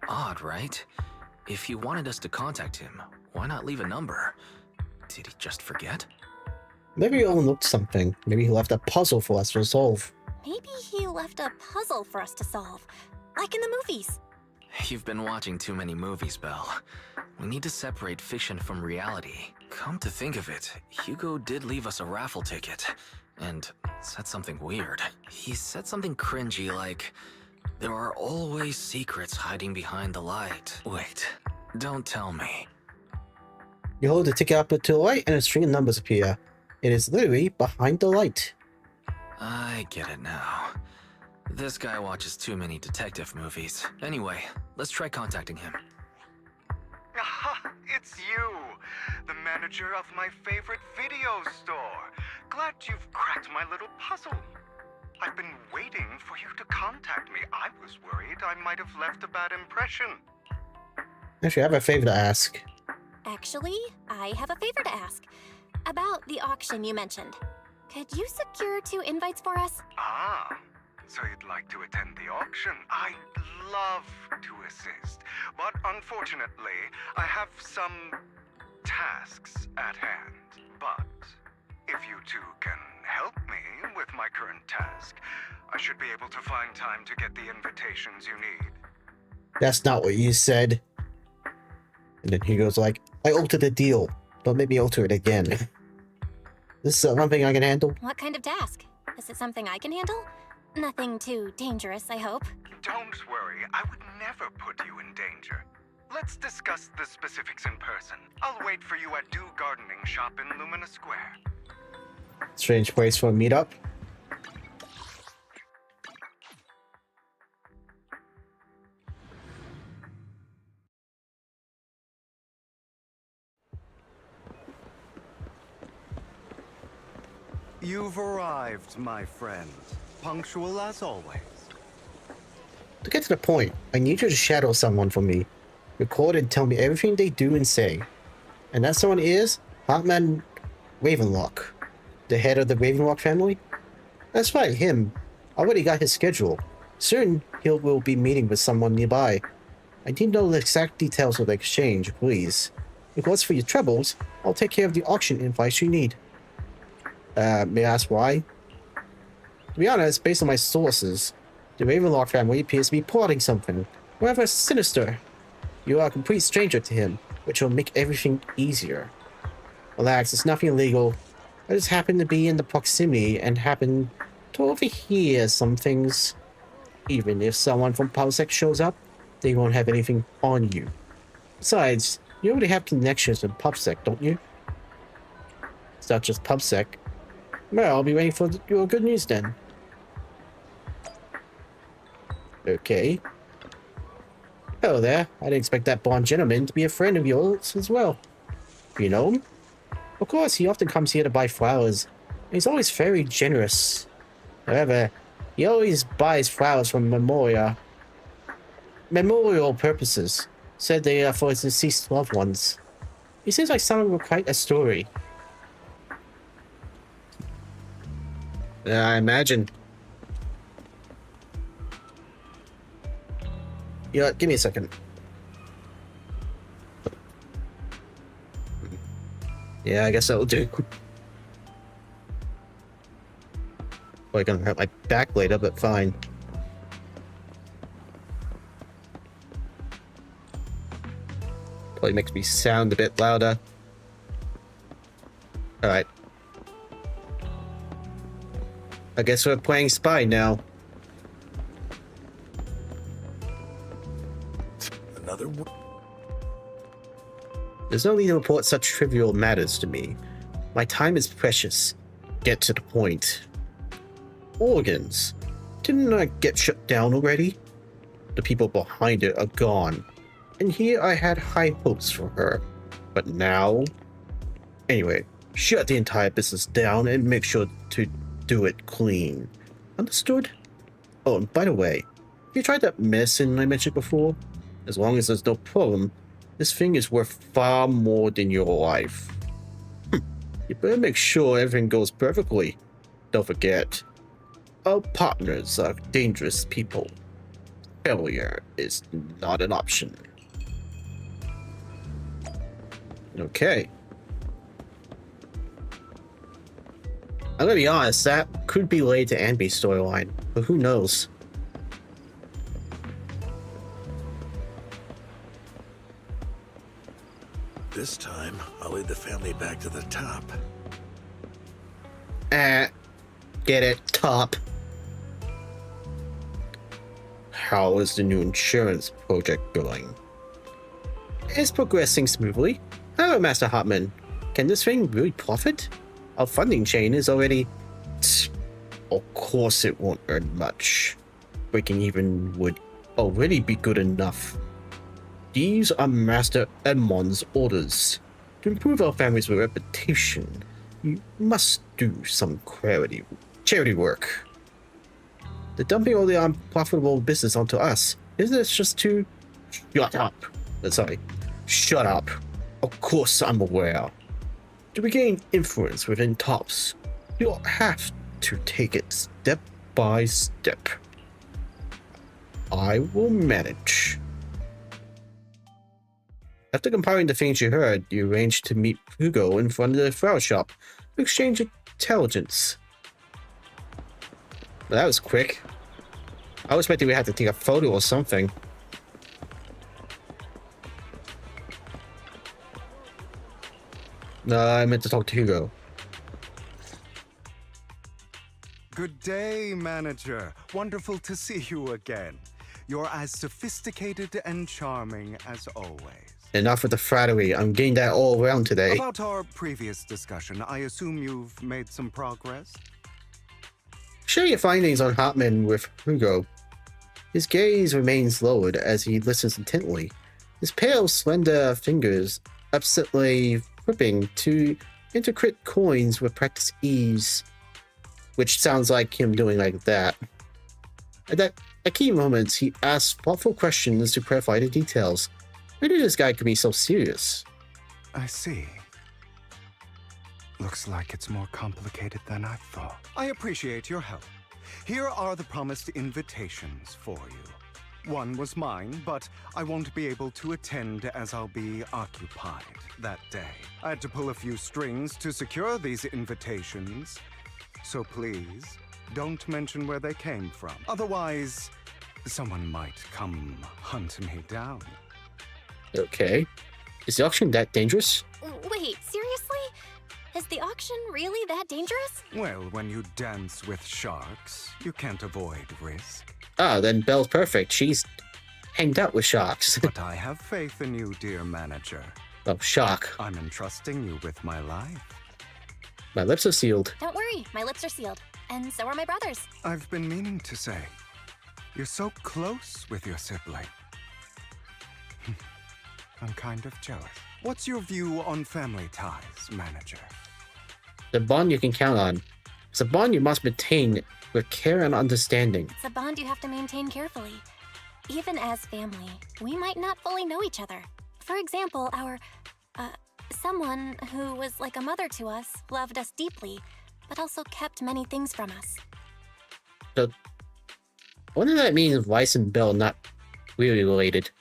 Odd, right? If he wanted us to contact him, why not leave a number? Did he just forget? Maybe he overlooked something. Maybe he left a puzzle for us to solve. Maybe he left a puzzle for us to solve, like in the movies. You've been watching too many movies, Belle. We need to separate fiction from reality. Come to think of it, Hugo did leave us a raffle ticket, and said something weird. He said something cringy like, "There are always secrets hiding behind the light." Wait, don't tell me. You hold the ticket up to the light and a string of numbers appear. It is literally behind the light. I get it now. This guy watches too many detective movies. Anyway, let's try contacting him. Aha, it's you, the manager of my favorite video store. Glad you've cracked my little puzzle. I've been waiting for you to contact me. I was worried I might have left a bad impression. Actually, I have a favor to ask. Actually, I have a favor to ask. About the auction you mentioned. Could you secure 2 invites for us? Ah, so you'd like to attend the auction? I'd love to assist, but unfortunately, I have some tasks at hand. But if you two can help me with my current task, I should be able to find time to get the invitations you need. That's not what you said. And then he goes like, "I altered the deal. Don't make me alter it again." This is one thing I can handle. What kind of task? Is it something I can handle? Nothing too dangerous, I hope. Don't worry, I would never put you in danger. Let's discuss the specifics in person. I'll wait for you at Dew Gardening Shop in Lumina Square. Strange place for a meetup. You've arrived, my friend. Punctual as always. To get to the point, I need you to shadow someone for me. Record and tell me everything they do and say. And that someone is Hartman Ravenlock, the head of the Ravenlock family. That's right, him. I already got his schedule. Soon, he will be meeting with someone nearby. I need to know the exact details of the exchange, please. Because for your troubles, I'll take care of the auction invites you need. May I ask why? To be honest, based on my sources, the Ravenlock family appears to be plotting something, rather sinister. You are a complete stranger to him, which will make everything easier. Relax, it's nothing illegal. I just happen to be in the proximity and happen to overhear some things. Even if someone from PubSec shows up, they won't have anything on you. Besides, you already have connections with PubSec, don't you? It's not just PubSec. Well, I'll be waiting for your good news then. Okay. Hello there. I didn't expect that blonde gentleman to be a friend of yours as well. You know him? Of course, he often comes here to buy flowers. He's always very generous. However, he always buys flowers from memorial purposes. Said they are for his deceased loved ones. He seems like someone with quite a story. I imagine. Yeah, give me a second. Yeah, I guess that'll do. Probably gonna hurt my back later, but fine. Probably makes me sound a bit louder. Alright. I guess we're playing spy now. Another one. There's no need to report such trivial matters to me. My time is precious. Get to the point. Organs. Didn't I get shut down already? The people behind it are gone. And here I had high hopes for her. But now? Anyway, shut the entire business down and make sure to do it clean. Understood? Oh, and by the way, have you tried that medicine I mentioned before? As long as there's no problem, this thing is worth far more than your life. You better make sure everything goes perfectly. Don't forget, our partners are dangerous people. Failure is not an option. Okay. I'm gonna be honest, that could be related to Anby's storyline, but who knows? This time, I'll lead the family back to the top. Get it, top. How is the new insurance project going? It's progressing smoothly. However, Master Hartman, can this thing really profit? Our funding chain is already... Of course it won't earn much. Breaking even would already be good enough. These are Master Edmond's orders. To improve our family's reputation, you must do some charity work. They're dumping all the unprofitable business onto us. Isn't this just to... Shut up. Sorry. Shut up. Of course I'm aware. To regain influence within TOPS, you'll have to take it step by step. I will manage. After compiling the things you heard, you arranged to meet Hugo in front of the flower shop to exchange intelligence. Well, that was quick. I was expecting we had to take a photo or something. No, I meant to talk to Hugo. Good day, manager. Wonderful to see you again. You're as sophisticated and charming as always. Enough with the flattery. I'm getting that all around today. About our previous discussion, I assume you've made some progress? Share your findings on Hartman with Hugo. His gaze remains lowered as he listens intently. His pale, slender fingers upsetly flipping to intricate coins with practiced ease. Which sounds like him doing like that. At key moments, he asks thoughtful questions to clarify the details. Why did this guy could be so serious? I see. Looks like it's more complicated than I thought. I appreciate your help. Here are the promised invitations for you. One was mine, but I won't be able to attend as I'll be occupied that day. I had to pull a few strings to secure these invitations. So please, don't mention where they came from. Otherwise, someone might come hunt me down. Okay. Is the auction that dangerous? Wait, seriously? Is the auction really that dangerous? Well, when you dance with sharks, you can't avoid risk. Ah, then Belle's perfect. She's hanged out with sharks. But I have faith in you, dear manager. Oh, shark. I'm entrusting you with my life. My lips are sealed. Don't worry, my lips are sealed. And so are my brother's. I've been meaning to say, you're so close with your sibling. I'm kind of jealous. What's your view on family ties, manager? The bond you can count on. It's a bond you must maintain with care and understanding. It's a bond you have to maintain carefully. Even as family, we might not fully know each other. For example, someone who was like a mother to us loved us deeply, but also kept many things from us. So, what does that mean if Weiss and Belle not Really related.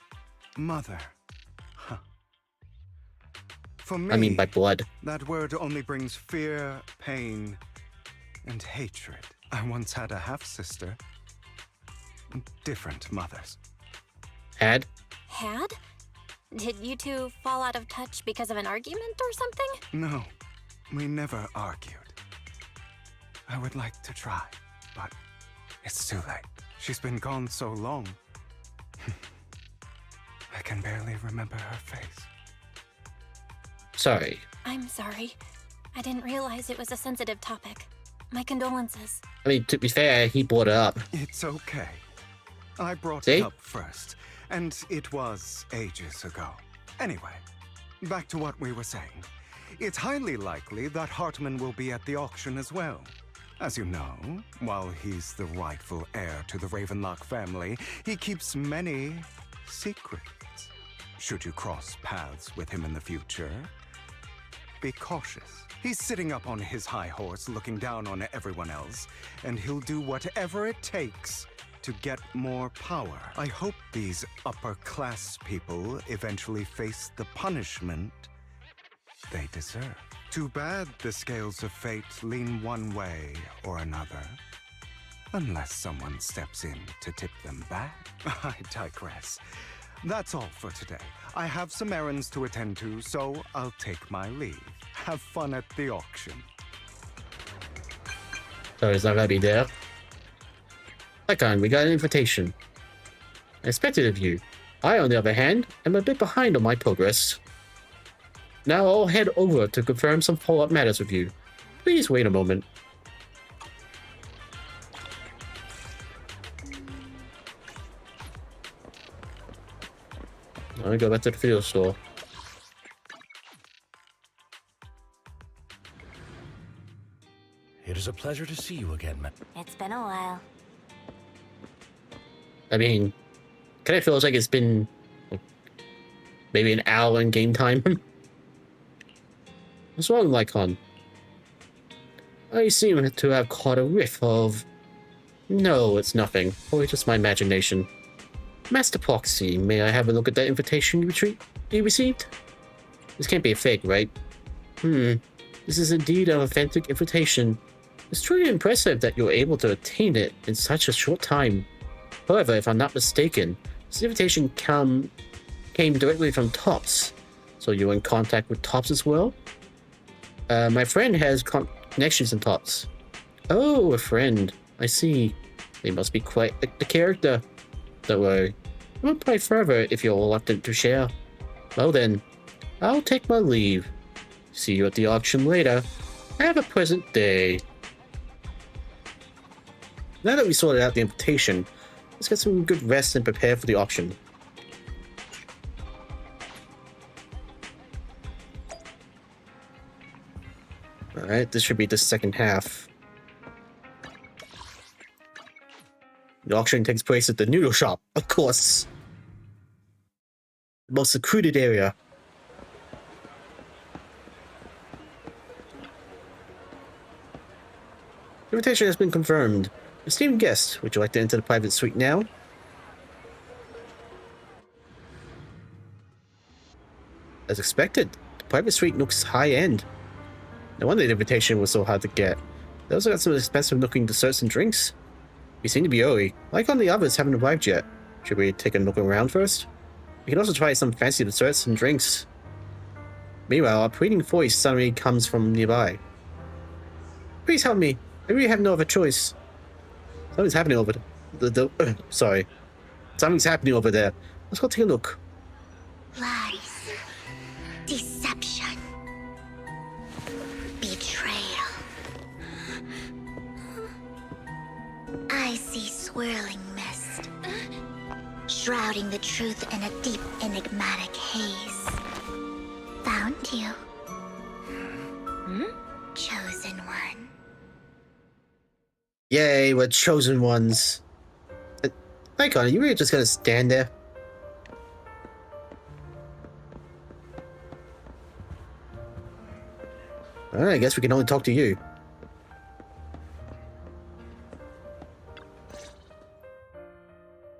Mother. Huh. For me, I mean by blood. that word only brings fear, pain, and hatred. I once had a half-sister. Different mothers. Had? Had? Did you two fall out of touch because of an argument or something? No, we never argued. I would like to try, but it's too late. She's been gone so long. I can barely remember her face. Sorry. I'm sorry. I didn't realize it was a sensitive topic. My condolences. I mean, to be fair, he brought it up. It's okay. I brought See? it up first, and it was ages ago. Anyway, back to what we were saying. It's highly likely that Hartman will be at the auction as well. As you know, while he's the rightful heir to the Ravenlock family, he keeps many secrets. Should you cross paths with him in the future, be cautious. He's sitting up on his high horse looking down on everyone else, and he'll do whatever it takes to get more power. I hope these upper-class people eventually face the punishment they deserve. Too bad the scales of fate lean one way or another. Unless someone steps in to tip them back. I digress. That's all for today. I have some errands to attend to, so I'll take my leave. Have fun at the auction. So he's not gonna be there. Icon, we got an invitation. I expected of you. I, on the other hand, am a bit behind on my progress. Now I'll head over to confirm some follow-up matters with you. Please wait a moment. I'll go back to the video store. It is a pleasure to see you again, man. It's been a while. I mean, kind of feels like it's been like, maybe an hour in game time. What's wrong, Lycon? I seem to have caught a whiff of... No, it's nothing. Probably just my imagination. Master Proxy, may I have a look at that invitation you received? This can't be a fake, right? This is indeed an authentic invitation. It's truly impressive that you were able to attain it in such a short time. However, if I'm not mistaken, this invitation came directly from Tops. So you're in contact with Tops as well? My friend has connections in Tops. Oh, a friend. I see. They must be quite the character. Don't worry. I won't pry further if you're reluctant to share. Well then, I'll take my leave. See you at the auction later. Have a pleasant day. Now that we sorted out the invitation, let's get some good rest and prepare for the auction. Alright, this should be the second half. The auction takes place at the noodle shop, of course. The most secluded area. The invitation has been confirmed. Esteemed guest, would you like to enter the private suite now? As expected, the private suite looks high-end. No wonder the invitation was so hard to get. They also got some expensive-looking desserts and drinks. We seem to be early. Like on the others haven't arrived yet. Should we take a look around first? We can also try some fancy desserts and drinks. Meanwhile, a pleading voice suddenly comes from nearby. Please help me. I really have no other choice. Something's happening over there. Sorry. Something's happening over there. Let's go take a look. Lies. Deception. Betrayal. I see swirling mist, shrouding the truth in a deep, enigmatic haze. Found you. Chosen one. Yay, we're chosen ones. Icon, are you really just gonna stand there? Alright, I guess we can only talk to you.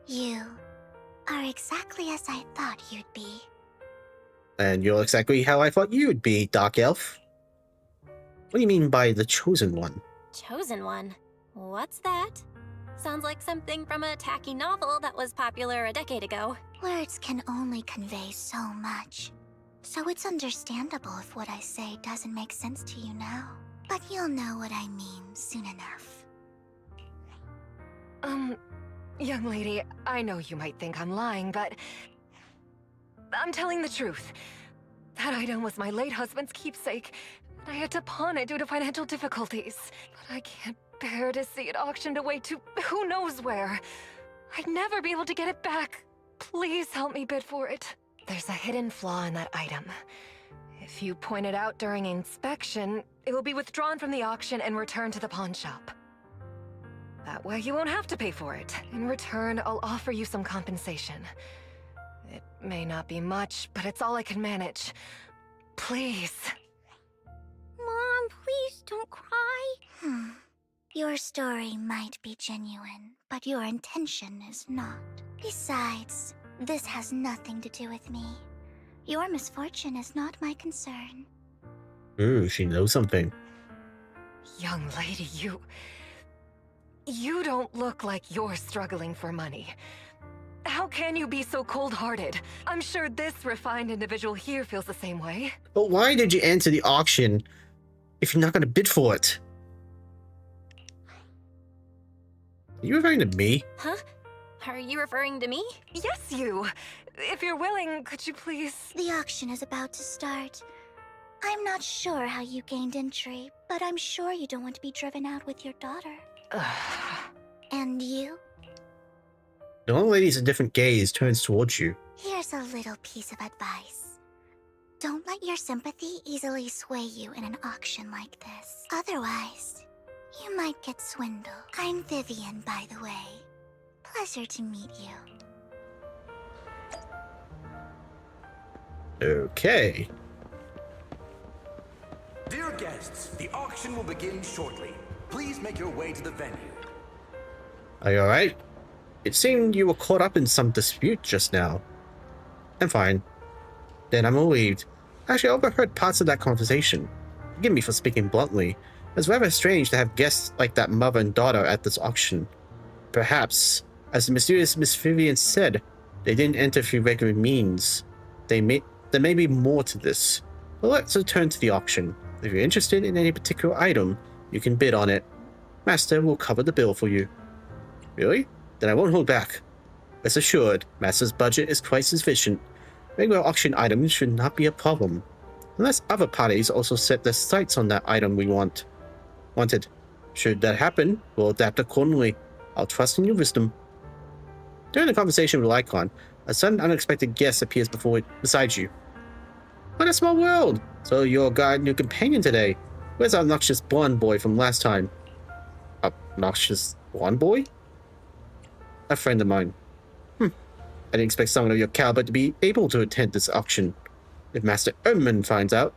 You are exactly as I thought you'd be. And you're exactly how I thought you'd be, Dark Elf. What do you mean by the chosen one? Chosen one? What's that? Sounds like something from a tacky novel that was popular a decade ago. Words can only convey so much. So it's understandable if what I say doesn't make sense to you now. But you'll know what I mean soon enough. Young lady, I know you might think I'm lying, but I'm telling the truth. That item was my late husband's keepsake, and I had to pawn it due to financial difficulties. But I can't bear to see it auctioned away to who knows where. I'd never be able to get it back. Please help me bid for it. There's a hidden flaw in that item. If you point it out during inspection, it will be withdrawn from the auction and returned to the pawn shop. That way you won't have to pay for it. In return, I'll offer you some compensation. It may not be much, but it's all I can manage. Please. Mom, please don't cry. Your story might be genuine, but your intention is not. Besides, this has nothing to do with me. Your misfortune is not my concern. Ooh, she knows something. Young lady, you don't look like you're struggling for money. How can you be so cold-hearted? I'm sure this refined individual here feels the same way. But why did you enter the auction if you're not going to bid for it? Are you referring to me? Huh? Are you referring to me? Yes, you. If you're willing, could you please... The auction is about to start. I'm not sure how you gained entry, but I'm sure you don't want to be driven out with your daughter. And you? The old lady's a different gaze turns towards you. Here's a little piece of advice. Don't let your sympathy easily sway you in an auction like this. Otherwise, you might get swindled. I'm Vivian, by the way. Pleasure to meet you. Okay. Dear guests, the auction will begin shortly. Please make your way to the venue. Are you alright? It seemed you were caught up in some dispute just now. I'm fine. Then I'm relieved. Actually, I overheard parts of that conversation. Forgive me for speaking bluntly. It's rather strange to have guests like that mother and daughter at this auction. Perhaps, as the mysterious Miss Vivian said, they didn't enter through regular means. There may be more to this. But let's return to the auction. If you're interested in any particular item, you can bid on it. Master will cover the bill for you. Really? Then I won't hold back. Rest assured, Master's budget is quite sufficient. Regular auction items should not be a problem. Unless other parties also set their sights on that item we wanted. Should that happen, we'll adapt accordingly. I'll trust in your wisdom. During the conversation with Lycon, a sudden unexpected guest appears beside you. What a small world! So you're a new companion today. Where's our obnoxious blonde boy from last time? Obnoxious blonde boy? A friend of mine. I didn't expect someone of your caliber to be able to attend this auction. If Master Edmund finds out,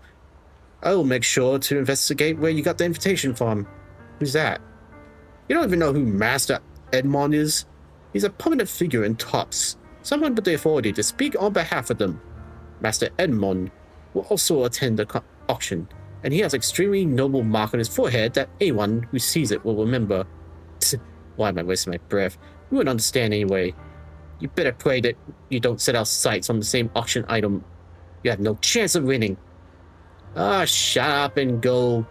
I'll make sure to investigate where you got the invitation from. Who's that? You don't even know who Master Edmond is? He's a prominent figure in Tops, someone with the authority to speak on behalf of them. Master Edmond will also attend the auction, and he has extremely noble mark on his forehead that anyone who sees it will remember. Why am I wasting my breath? You wouldn't understand anyway. You better pray that you don't set our sights on the same auction item. You have no chance of winning. Shut up and go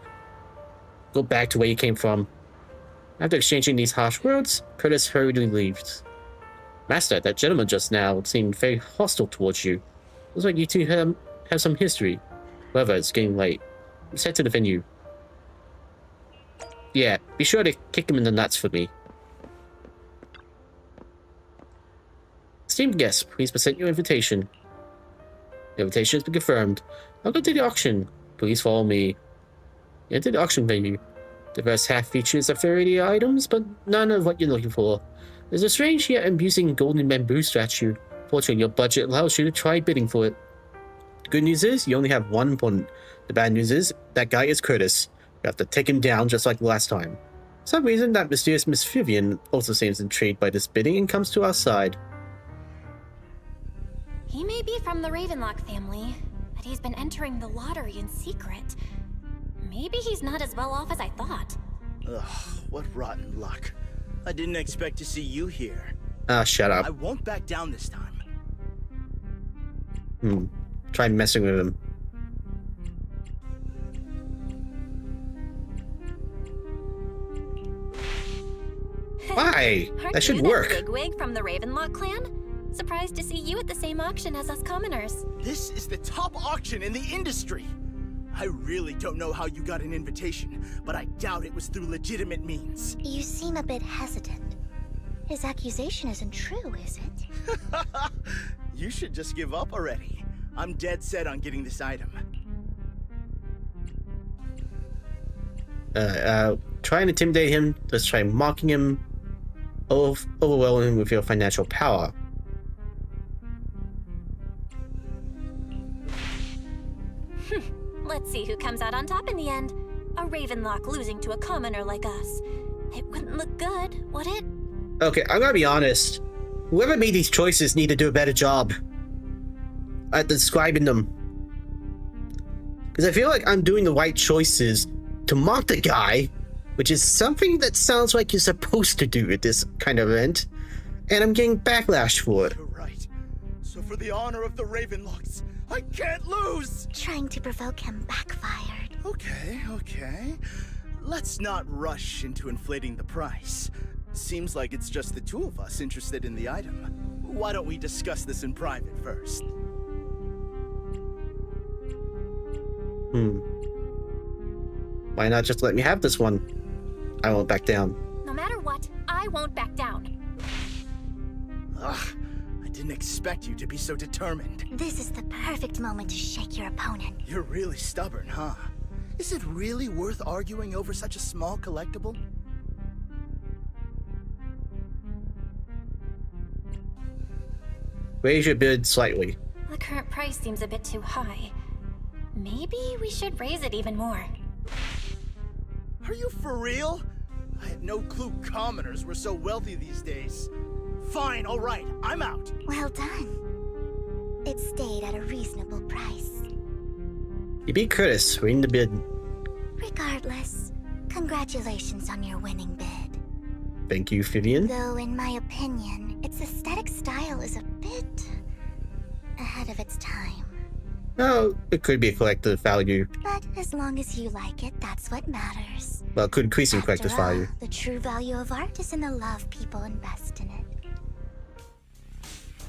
back to where you came from. After exchanging these harsh words, Curtis hurriedly leaves. Master, that gentleman just now seemed very hostile towards you. Looks like you two have some history. However, it's getting late. Let's head to the venue. Yeah, be sure to kick him in the nuts for me. Esteemed guests, please present your invitation. The invitation has been confirmed. I'll go to the auction. Please follow me. Enter the auction venue. The first half features a variety of items, but none of what you're looking for. There's a strange yet amusing golden bamboo statue. Fortunately, your budget allows you to try bidding for it. The good news is, you only have one opponent. The bad news is, that guy is Curtis. You have to take him down just like last time. For some reason, that mysterious Miss Vivian also seems intrigued by this bidding and comes to our side. He may be from the Ravenlock family, but he's been entering the lottery in secret. Maybe he's not as well off as I thought. Ugh, what rotten luck. I didn't expect to see you here. Ah, shut up. I won't back down this time. Try messing with him. Why? Aren't That should you work. that bigwig from the Ravenlock clan? Surprised to see you at the same auction as us commoners. This is the top auction in the industry. I really don't know how you got an invitation, but I doubt it was through legitimate means. You seem a bit hesitant. His accusation isn't true, is it? You should just give up already. I'm dead set on getting this item. Try and intimidate him. Let's try mocking him. Overwhelm him with your financial power. Let's see who comes out on top in the end. A Ravenlock losing to a commoner like us. It wouldn't look good, would it? Okay, I'm gonna be honest. Whoever made these choices need to do a better job at describing them. Because I feel like I'm doing the right choices to mock the guy, which is something that sounds like you're supposed to do at this kind of event, and I'm getting backlash for it. You're right. So for the honor of the Ravenlocks, I can't lose! Trying to provoke him backfired. Okay. Let's not rush into inflating the price. Seems like it's just the two of us interested in the item. Why don't we discuss this in private first? Why not just let me have this one? I won't back down. No matter what, I won't back down. Ugh, I didn't expect you to be so determined. This is the perfect moment to shake your opponent. You're really stubborn, huh? Is it really worth arguing over such a small collectible? Raise your bid slightly. The current price seems a bit too high. Maybe we should raise it even more. Are you for real? I had no clue commoners were so wealthy these days. Fine, all right, I'm out. Well done. It stayed at a reasonable price. You beat Curtis, ring the bid. Regardless, congratulations on your winning bid. Thank you, Vivian. Though, in my opinion, its aesthetic style is a bit ahead of its time. Oh, it could be a collector's value. But as long as you like it, that's what matters. Well, it could increase in After collector's all, value. the true value of art is in the love people invest in it.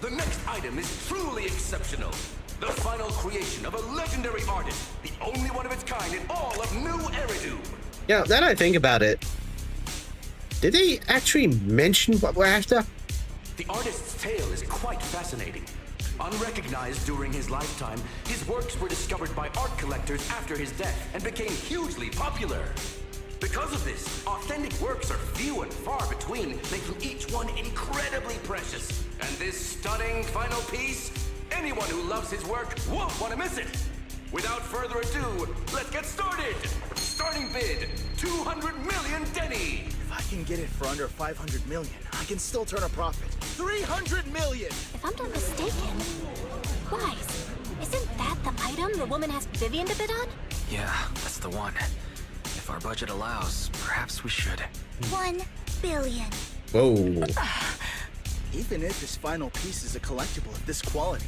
The next item is truly exceptional. The final creation of a legendary artist, the only one of its kind in all of New Eridu. Yeah, now that I think about it, did they actually mention what we're after? The artist's tale is quite fascinating. Unrecognized during his lifetime, his works were discovered by art collectors after his death and became hugely popular. Because of this, authentic works are few and far between, making each one incredibly precious. And this stunning final piece, anyone who loves his work won't want to miss it. Without further ado, let's get started! Starting bid, 200 million Denny! If I can get it for under 500 million, I can still turn a profit. 300 million! If I'm not mistaken, Wise, isn't that the item the woman asked Vivian to bid on? Yeah, that's the one. If our budget allows, perhaps we should. 1 billion. Whoa. Even if this final piece is a collectible of this quality,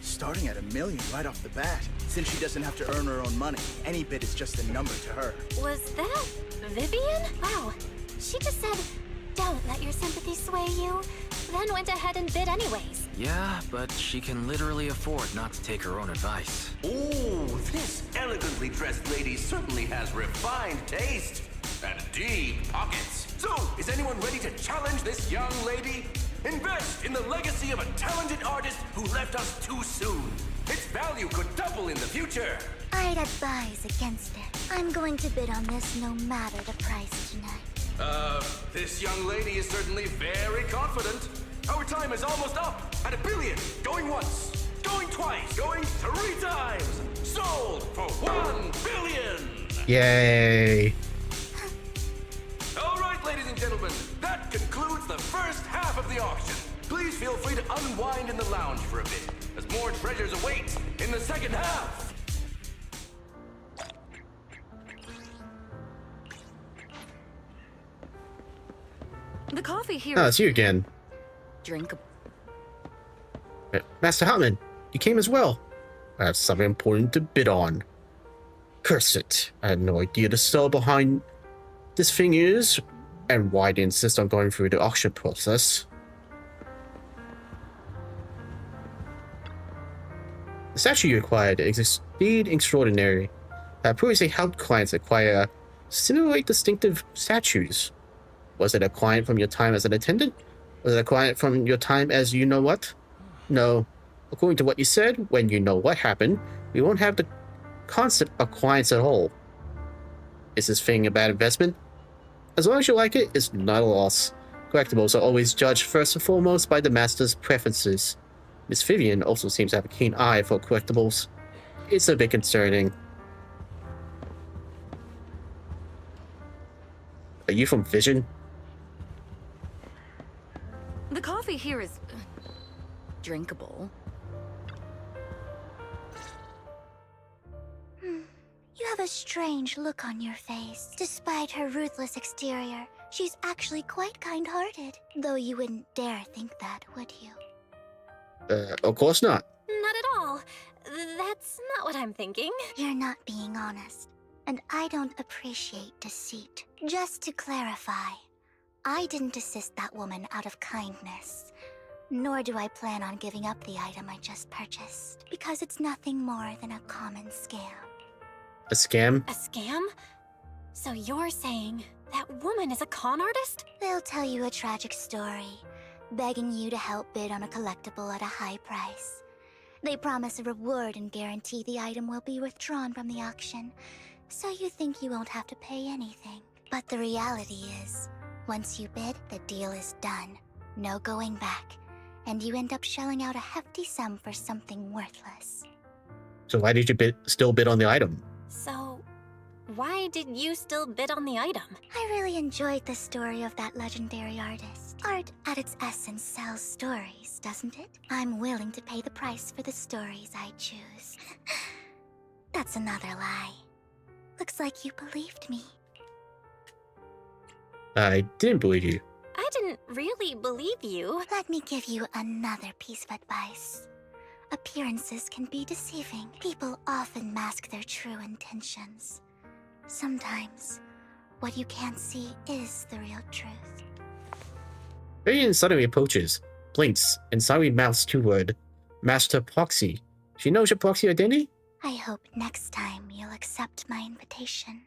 starting at $1 million right off the bat, since she doesn't have to earn her own money, any bid is just a number to her. Was that Vivian? Wow. She just said, don't let your sympathy sway you, then went ahead and bid anyways. Yeah, but she can literally afford not to take her own advice. Ooh, this elegantly dressed lady certainly has refined taste and deep pockets. So, is anyone ready to challenge this young lady? Invest in the legacy of a talented artist who left us too soon. Its value could double in the future. I'd advise against it. I'm going to bid on this no matter the price tonight. This young lady is certainly very confident. Our time is almost up at $1 billion. Going once, going twice, going 3 times. Sold for $1 billion. Yay. All right, ladies and gentlemen, that concludes the first half of the auction. Please feel free to unwind in the lounge for a bit, as more treasures await in the second half. The coffee here Ah, it's you again. drinkable. Master Hartman, you came as well. I have something important to bid on. Curse it. I had no idea the soul behind this thing is, and why they insist on going through the auction process. The statue you acquired is indeed extraordinary. I previously helped clients acquire similarly distinctive statues. Was it a client from your time as an attendant? Was it a client from your time as you know what? No. According to what you said, when you know what happened, we won't have the concept of clients at all. Is this thing a bad investment? As long as you like it, it's not a loss. Collectibles are always judged first and foremost by the master's preferences. Miss Vivian also seems to have a keen eye for collectibles. It's a bit concerning. Are you from Vision? The coffee here is drinkable. You have a strange look on your face. Despite her ruthless exterior, she's actually quite kind-hearted. Though you wouldn't dare think that, would you? Of course not. Not at all. That's not what I'm thinking. You're not being honest, and I don't appreciate deceit. Just to clarify, I didn't assist that woman out of kindness, nor do I plan on giving up the item I just purchased, because it's nothing more than a common scam. A scam? A scam? So you're saying that woman is a con artist? They'll tell you a tragic story, begging you to help bid on a collectible at a high price. They promise a reward and guarantee the item will be withdrawn from the auction, so you think you won't have to pay anything. But the reality is, once you bid, the deal is done. No going back, and you end up shelling out a hefty sum for something worthless. So why did you still bid on the item? So, why did you still bid on the item? I really enjoyed the story of that legendary artist. Art, at its essence, sells stories, doesn't it? I'm willing to pay the price for the stories I choose. That's another lie. Looks like you believed me. I didn't believe you. I didn't really believe you. Let me give you another piece of advice. Appearances can be deceiving. People often mask their true intentions. Sometimes, what you can't see is the real truth. Vivian suddenly approaches, blinks, and suddenly mouths two-word, Master Proxy. She knows your proxy identity? I hope next time you'll accept my invitation,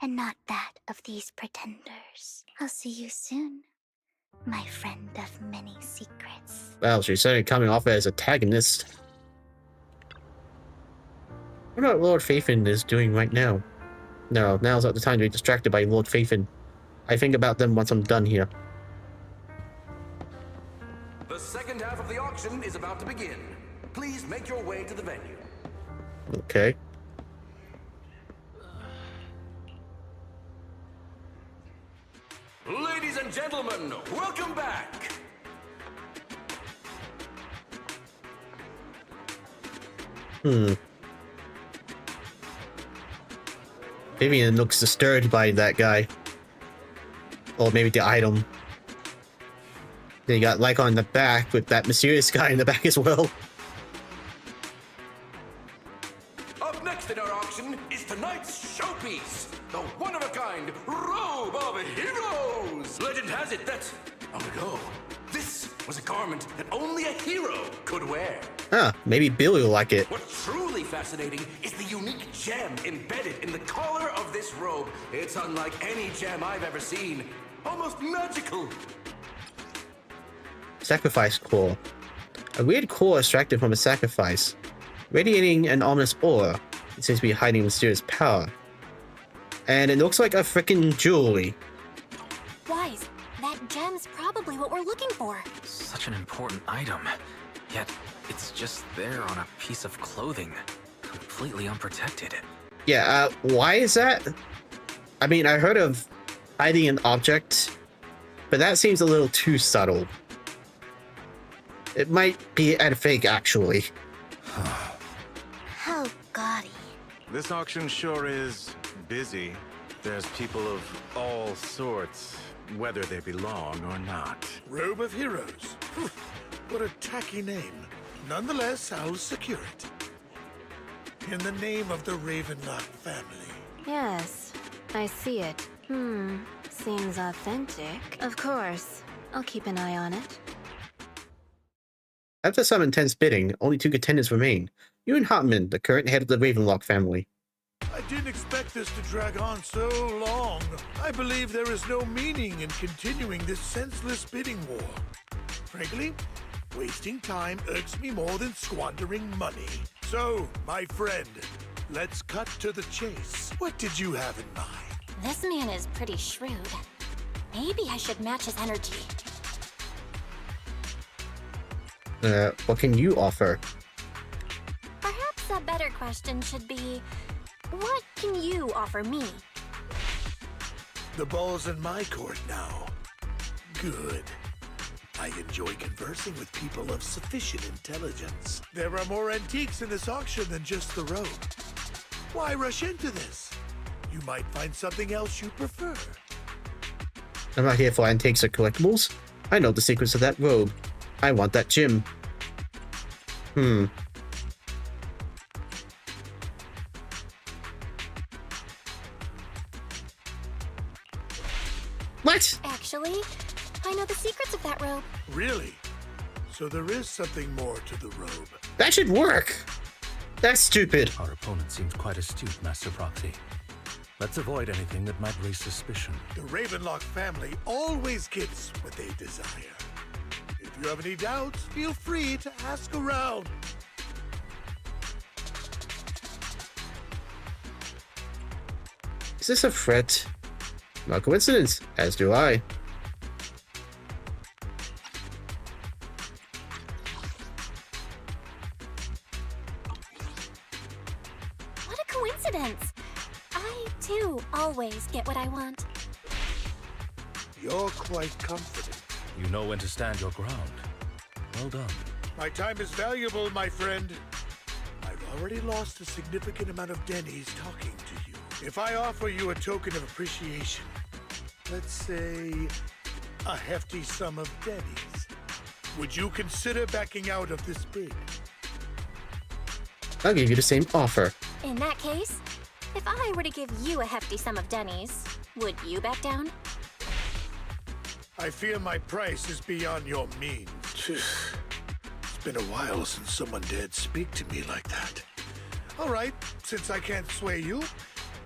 and not that of these pretenders. I'll see you soon, my friend of many secrets. Well, she's certainly coming off as antagonist. What about Lord Phaethon is doing right now? No, now's not the time to be distracted by Lord Phaethon. I think about them once I'm done here. The second half of the auction is about to begin. Please make your way to the venue. Okay. Ladies and gentlemen, welcome back! Vivian looks disturbed by that guy. Or maybe the item. They got like on the back with that mysterious guy in the back as well. Up next in our auction is tonight's showpiece, the one-of-a-kind Robe of Heroes! Legend has it that, long ago, this was a garment that only a hero could wear. Huh, maybe Billy will like it. What's truly fascinating is the unique gem embedded in the collar of this robe. It's unlike any gem I've ever seen. Almost magical. Sacrifice core. A weird core extracted from a sacrifice. Radiating an ominous aura. It seems to be hiding mysterious power. And it looks like a frickin' jewelry. Wise, that gem's probably what we're looking for. Such an important item. Yet, it's just there on a piece of clothing. Completely unprotected. Yeah, why is that? I mean, I heard of hiding an object, but that seems a little too subtle. It might be a fake, actually. How gaudy. This auction sure is busy. There's people of all sorts, whether they belong or not. Robe of Heroes. What a tacky name. Nonetheless, I'll secure it. In the name of the Ravenlock family. Yes, I see it. Seems authentic. Of course. I'll keep an eye on it. After some intense bidding, only 2 contenders remain. You and Hartman, the current head of the Ravenlock family. I didn't expect this to drag on so long. I believe there is no meaning in continuing this senseless bidding war. Frankly, wasting time irks me more than squandering money. So, my friend, let's cut to the chase. What did you have in mind? This man is pretty shrewd. Maybe I should match his energy. What can you offer? Perhaps a better question should be, what can you offer me? The ball's in my court now. Good. I enjoy conversing with people of sufficient intelligence. There are more antiques in this auction than just the robe. Why rush into this? You might find something else you prefer. I'm not here for antiques or collectibles. I know the secrets of that robe. I want that gem. What? Actually, I know the secrets of that robe. Really? So there is something more to the robe. That should work. That's stupid. Our opponent seems quite astute, Master Proxy. Let's avoid anything that might raise suspicion. The Ravenlock family always gets what they desire. If you have any doubts, feel free to ask around. Is this a threat? No coincidence, as do I. What a coincidence! I, too, always get what I want. You're quite confident. You know when to stand your ground. Well done. My time is valuable, my friend. I've already lost a significant amount of Denny's talking to you. If I offer you a token of appreciation, let's say a hefty sum of Denny's, would you consider backing out of this bid? I'll give you the same offer. In that case, if I were to give you a hefty sum of Denny's, would you back down? I fear my price is beyond your means. It's been a while since someone dared speak to me like that. All right, since I can't sway you,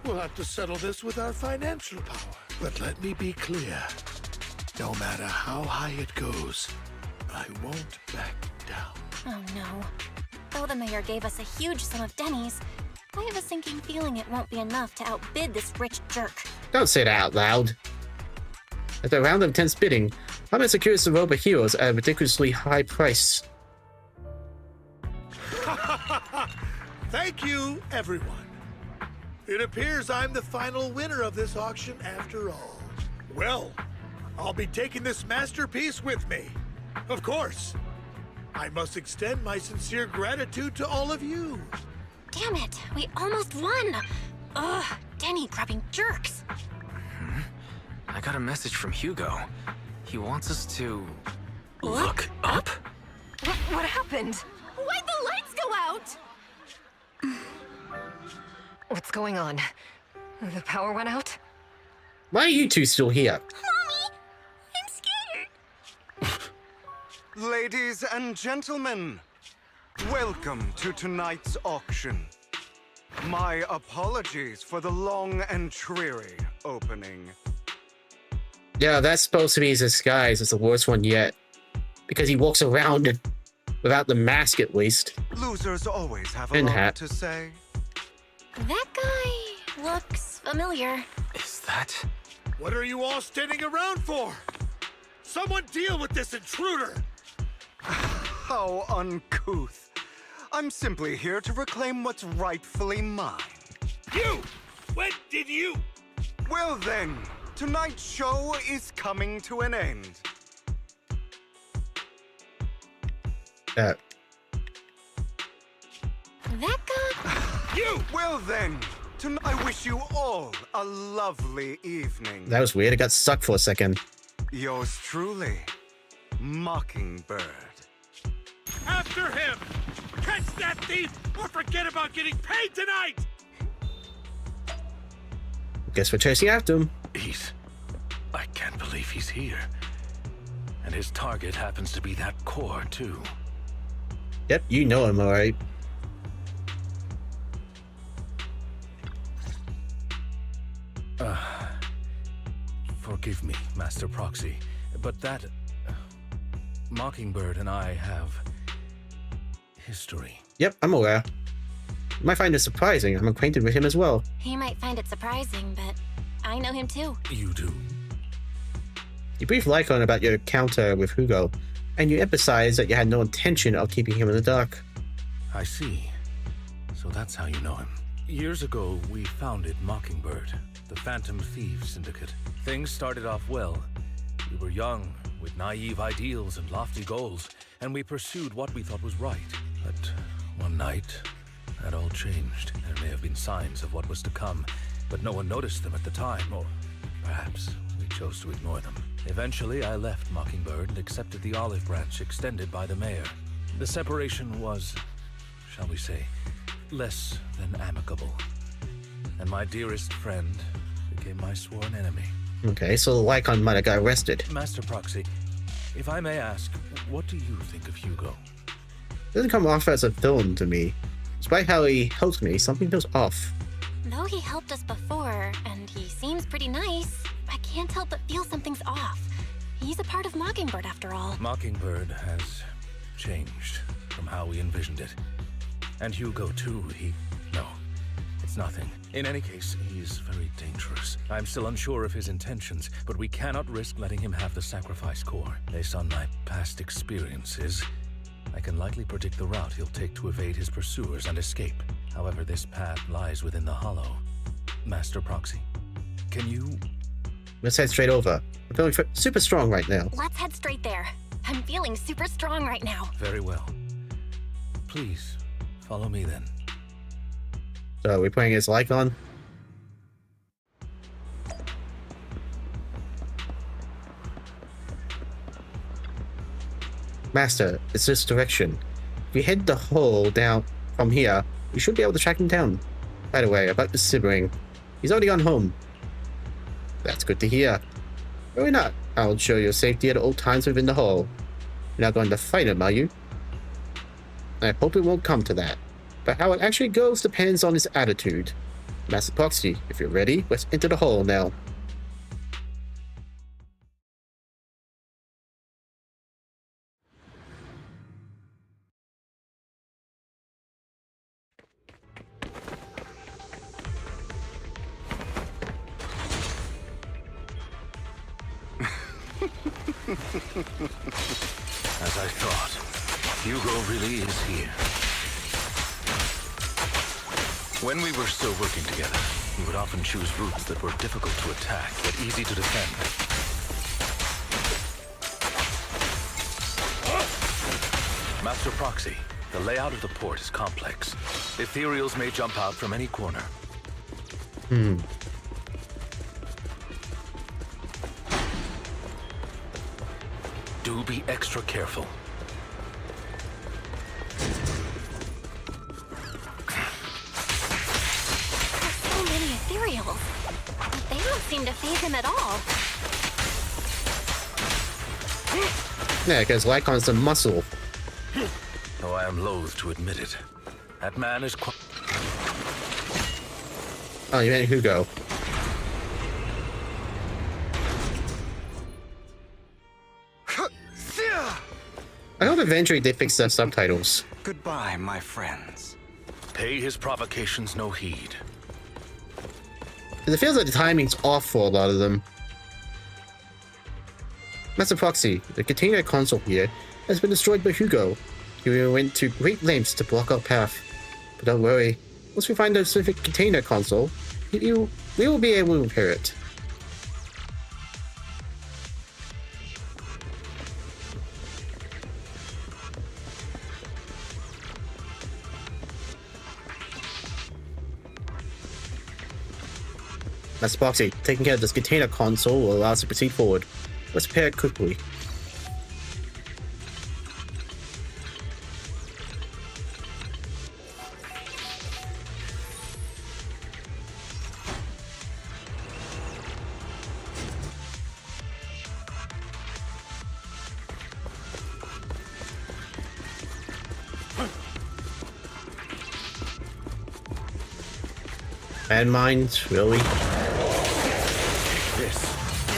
we'll have to settle this with our financial power. But let me be clear. No matter how high it goes, I won't back down. Oh no. Though the mayor gave us a huge sum of Denny's, I have a sinking feeling it won't be enough to outbid this rich jerk. Don't say that out loud. After a round of intense bidding, Hartman secures the robe of heroes at a ridiculously high price. Thank you, everyone. It appears I'm the final winner of this auction after all. Well, I'll be taking this masterpiece with me. Of course. I must extend my sincere gratitude to all of you. Damn it, we almost won! Ugh, Denny grabbing jerks. I got a message from Hugo. He wants us to look up? What happened? Why'd the lights go out? What's going on? The power went out? Why are you two still here? Mommy, I'm scared. Ladies and gentlemen, welcome to tonight's auction. My apologies for the long and dreary opening. Yeah, that's supposed to be his disguise. It's the worst one yet. Because he walks around without the mask, at least. Losers always have a And lot hat. to say. That guy looks familiar. Is that? What are you all standing around for? Someone deal with this intruder! How uncouth. I'm simply here to reclaim what's rightfully mine. You! When did you? Well then, tonight's show is coming to an end. That guy? You! Well then, I wish you all a lovely evening. That was weird. It got stuck for a second. Yours truly, Mockingbird. After him! Catch that thief or forget about getting paid tonight! Guess we're chasing after him. I can't believe he's here. And his target happens to be that core, too. Yep, you know him, alright. Forgive me, Master Proxy, but that... Mockingbird and I have... history. Yep, I'm aware. You might find it surprising. I'm acquainted with him as well. He might find it surprising, but I know him too. You do? You briefed Lycon about your encounter with Hugo, and you emphasized that you had no intention of keeping him in the dark. I see. So that's how you know him. Years ago, we founded Mockingbird, the Phantom Thieves Syndicate. Things started off well. We were young, with naive ideals and lofty goals, and we pursued what we thought was right. But one night, that all changed. There may have been signs of what was to come, but no one noticed them at the time, or perhaps we chose to ignore them. Eventually, I left Mockingbird and accepted the olive branch extended by the mayor. The separation was, shall we say, less than amicable. And my dearest friend became my sworn enemy. Okay, so Lycon might have got arrested. Master Proxy, if I may ask, what do you think of Hugo? Doesn't come off as a villain to me. Despite how he helped me, something feels off. Though he helped us before, and he seems pretty nice, I can't help but feel something's off. He's a part of Mockingbird after all. Mockingbird has changed from how we envisioned it. And Hugo too, no, it's nothing. In any case, he's very dangerous. I'm still unsure of his intentions, but we cannot risk letting him have the sacrifice core. Based on my past experiences, I can likely predict the route he'll take to evade his pursuers and escape. However, this path lies within the Hollow. Master Proxy, can you... Let's head straight over. I'm feeling super strong right now. Let's head straight there. I'm feeling super strong right now. Very well. Please, follow me then. So we're playing as Lycon. Master, it's this direction. If we head the hole down from here, we should be able to track him down. By the way, about the sibling. He's already gone home. That's good to hear. Worry not. I'll ensure your safety at all times within the hole. You're not going to fight him, are you? I hope it won't come to that. But how it actually goes depends on his attitude. Master Proxy, if you're ready, let's enter the hole now. As I thought, Hugo really is here. When we were still working together, he would often choose routes that were difficult to attack, but easy to defend. Master Proxy, the layout of the port is complex. Ethereals may jump out from any corner. Do be extra careful. So many ethereals. But they don't seem to faze him at all. Yeah, because Lycon's a muscle. Though I am loath to admit it. That man is Oh, you meant Hugo. I hope eventually they fix their subtitles. Goodbye, my friends. Pay his provocations no heed. Because it feels like the timing's off for a lot of them. Master Proxy, the container console here has been destroyed by Hugo. He went to great lengths to block our path. But don't worry, once we find the specific container console, we will be able to repair it. That's Boxy. Taking care of this container console will allow us to proceed forward. Let's repair it quickly. Landmines, really? This.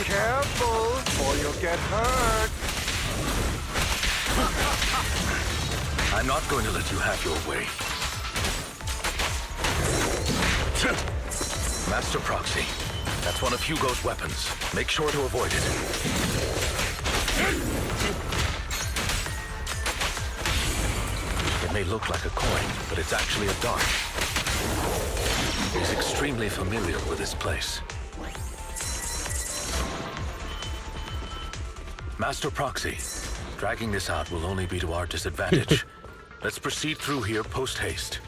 Careful, or you'll get hurt. I'm not going to let you have your way. Master Proxy. That's one of Hugo's weapons. Make sure to avoid it. It may look like a coin, but it's actually a dart. He's extremely familiar with this place. Master Proxy, dragging this out will only be to our disadvantage. Let's proceed through here post-haste.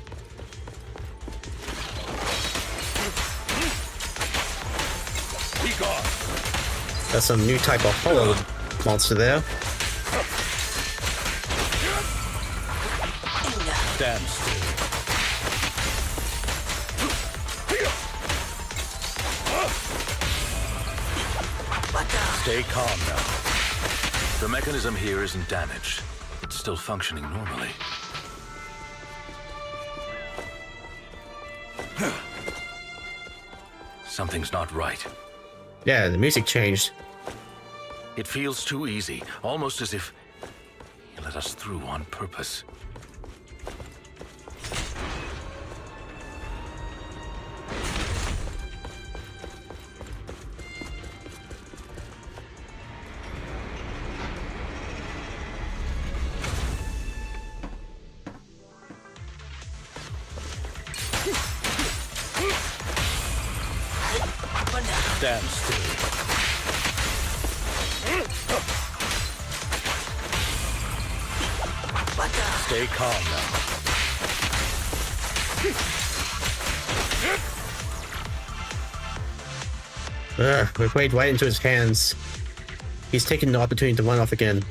Be gone. That's some new type of hollow monster there. Stand still. Stay calm now. The mechanism here isn't damaged. It's still functioning normally. Something's not right. Yeah, the music changed. It feels too easy, almost as if he let us through on purpose. Stand still. Stay calm now. We played right into his hands. He's taking the opportunity to run off again.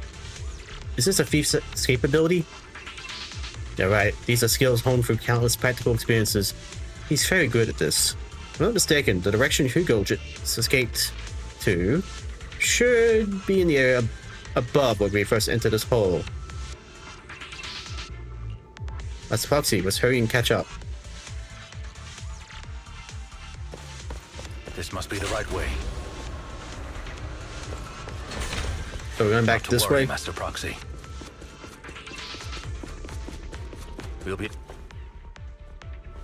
Is this a thief's escape ability? Yeah, right. These are skills honed through countless practical experiences. He's very good at this. If I'm not mistaken, the direction Hugo just escaped to should be in the area above when we first entered this hole. That's Foxy. Let's hurry and catch up. This must be the right way. So we're going back this way? Master Proxy. We'll be...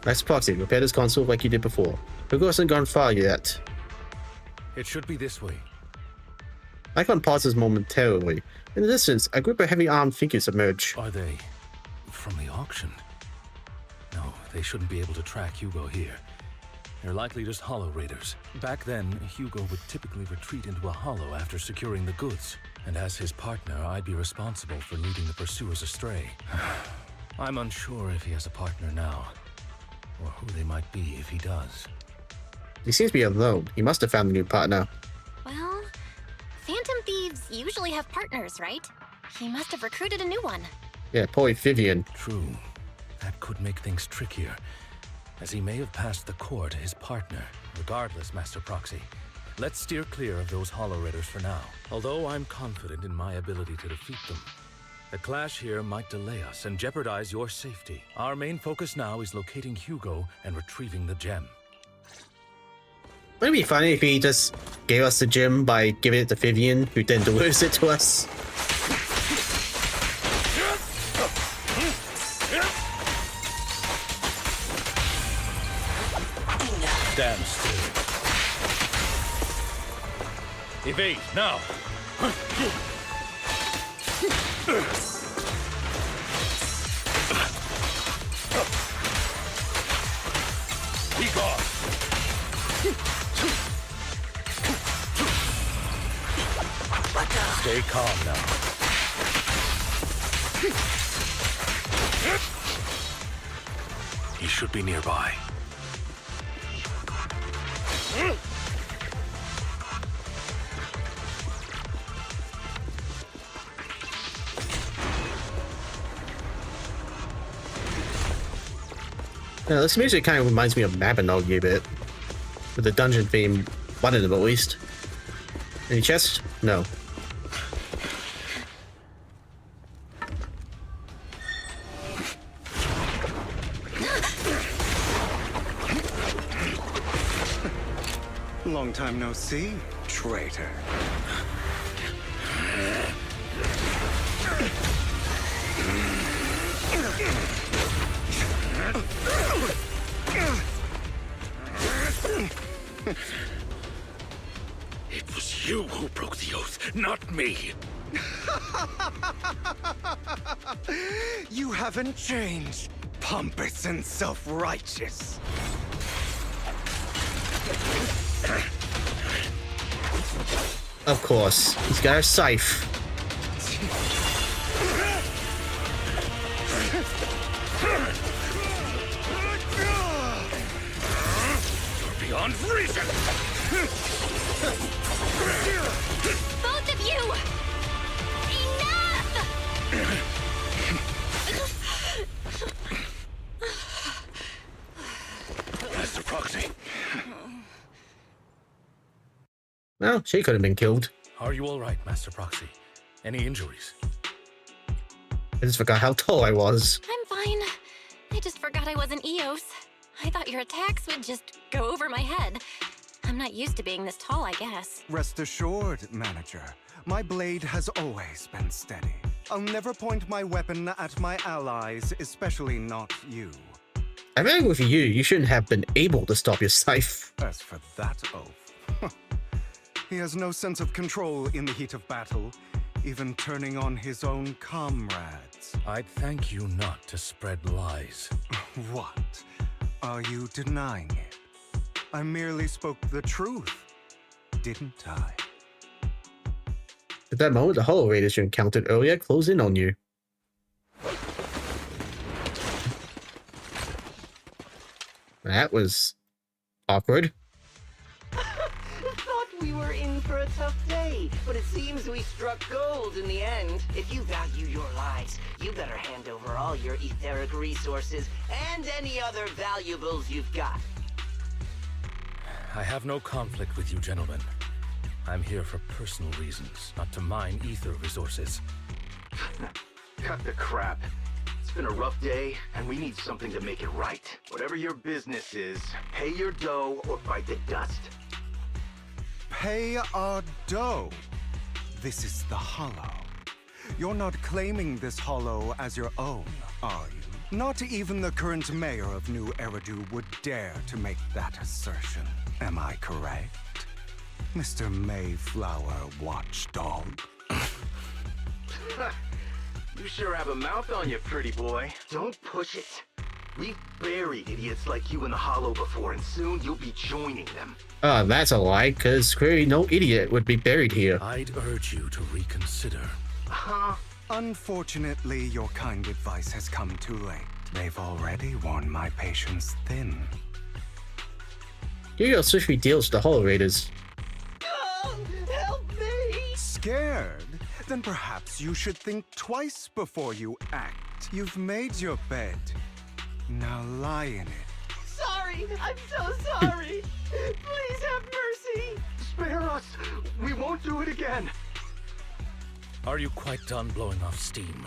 Nice Proxy. Repair this console like you did before. Hugo hasn't gone far yet. It should be this way. Icon pauses momentarily. In the distance, a group of heavy armed figures emerge. Are they from the auction? No, they shouldn't be able to track Hugo here. They're likely just hollow raiders. Back then, Hugo would typically retreat into a hollow after securing the goods. And as his partner, I'd be responsible for leading the pursuers astray. I'm unsure if he has a partner now, or who they might be if he does. He seems to be alone. He must have found a new partner. Well, Phantom Thieves usually have partners, right? He must have recruited a new one. Yeah, poor Vivian. True. That could make things trickier, as he may have passed the core to his partner. Regardless, Master Proxy, let's steer clear of those hollow raiders for now. Although I'm confident in my ability to defeat them, the clash here might delay us and jeopardize your safety. Our main focus now is locating Hugo and retrieving the gem. Wouldn't it be funny if he just gave us the gem by giving it to Vivian, who then delivers it to us? Stand still. Evade, now! Be gone! Stay calm now. He should be nearby. Now, this music kind of reminds me of Mabinogi a bit. With the dungeon theme, one of them at least. Any chest? No. Long time no see, traitor. It was you who broke the oath, not me. You haven't changed, pompous and self-righteous. Of course. He's got a scythe. You're beyond reason. Both of you! Enough! Master Proxy. Well, she could have been killed. Are you all right, Master Proxy? Any injuries? I just forgot how tall I was. I'm fine. I just forgot I wasn't Eos. I thought your attacks would just go over my head. I'm not used to being this tall, I guess. Rest assured, manager. My blade has always been steady. I'll never point my weapon at my allies, especially not you. I think with you, you shouldn't have been able to stop your scythe. As for that oath, he has no sense of control in the heat of battle, even turning on his own comrades. I'd thank you not to spread lies. What? Are you denying it? I merely spoke the truth, didn't I? At that moment, the Hollow Raiders you encountered earlier close in on you. That was awkward. Thought we were in for a tough day, but it seems we struck gold in the end. If you value your lives, you better hand over all your etheric resources and any other valuables you've got. I have no conflict with you, gentlemen. I'm here for personal reasons, not to mine ether resources. Cut the crap. It's been a rough day, and we need something to make it right. Whatever your business is, pay your dough or bite the dust. Pay our dough. This is the Hollow. You're not claiming this Hollow as your own, are you? Not even the current mayor of New Eridu would dare to make that assertion. Am I correct? Mr. Mayflower Watchdog. You sure have a mouth on you, pretty boy. Don't push it. We've buried idiots like you in the Hollow before, and soon you'll be joining them. That's a lie, because clearly no idiot would be buried here. I'd urge you to reconsider. Unfortunately, your kind advice has come too late. They've already worn my patience thin. Here are swiftly deals with the Hollow Raiders. Help me! Scared? Then perhaps you should think twice before you act. You've made your bed. Now lie in it. Sorry! I'm so sorry! Please have mercy! Spare us! We won't do it again! Are you quite done blowing off steam?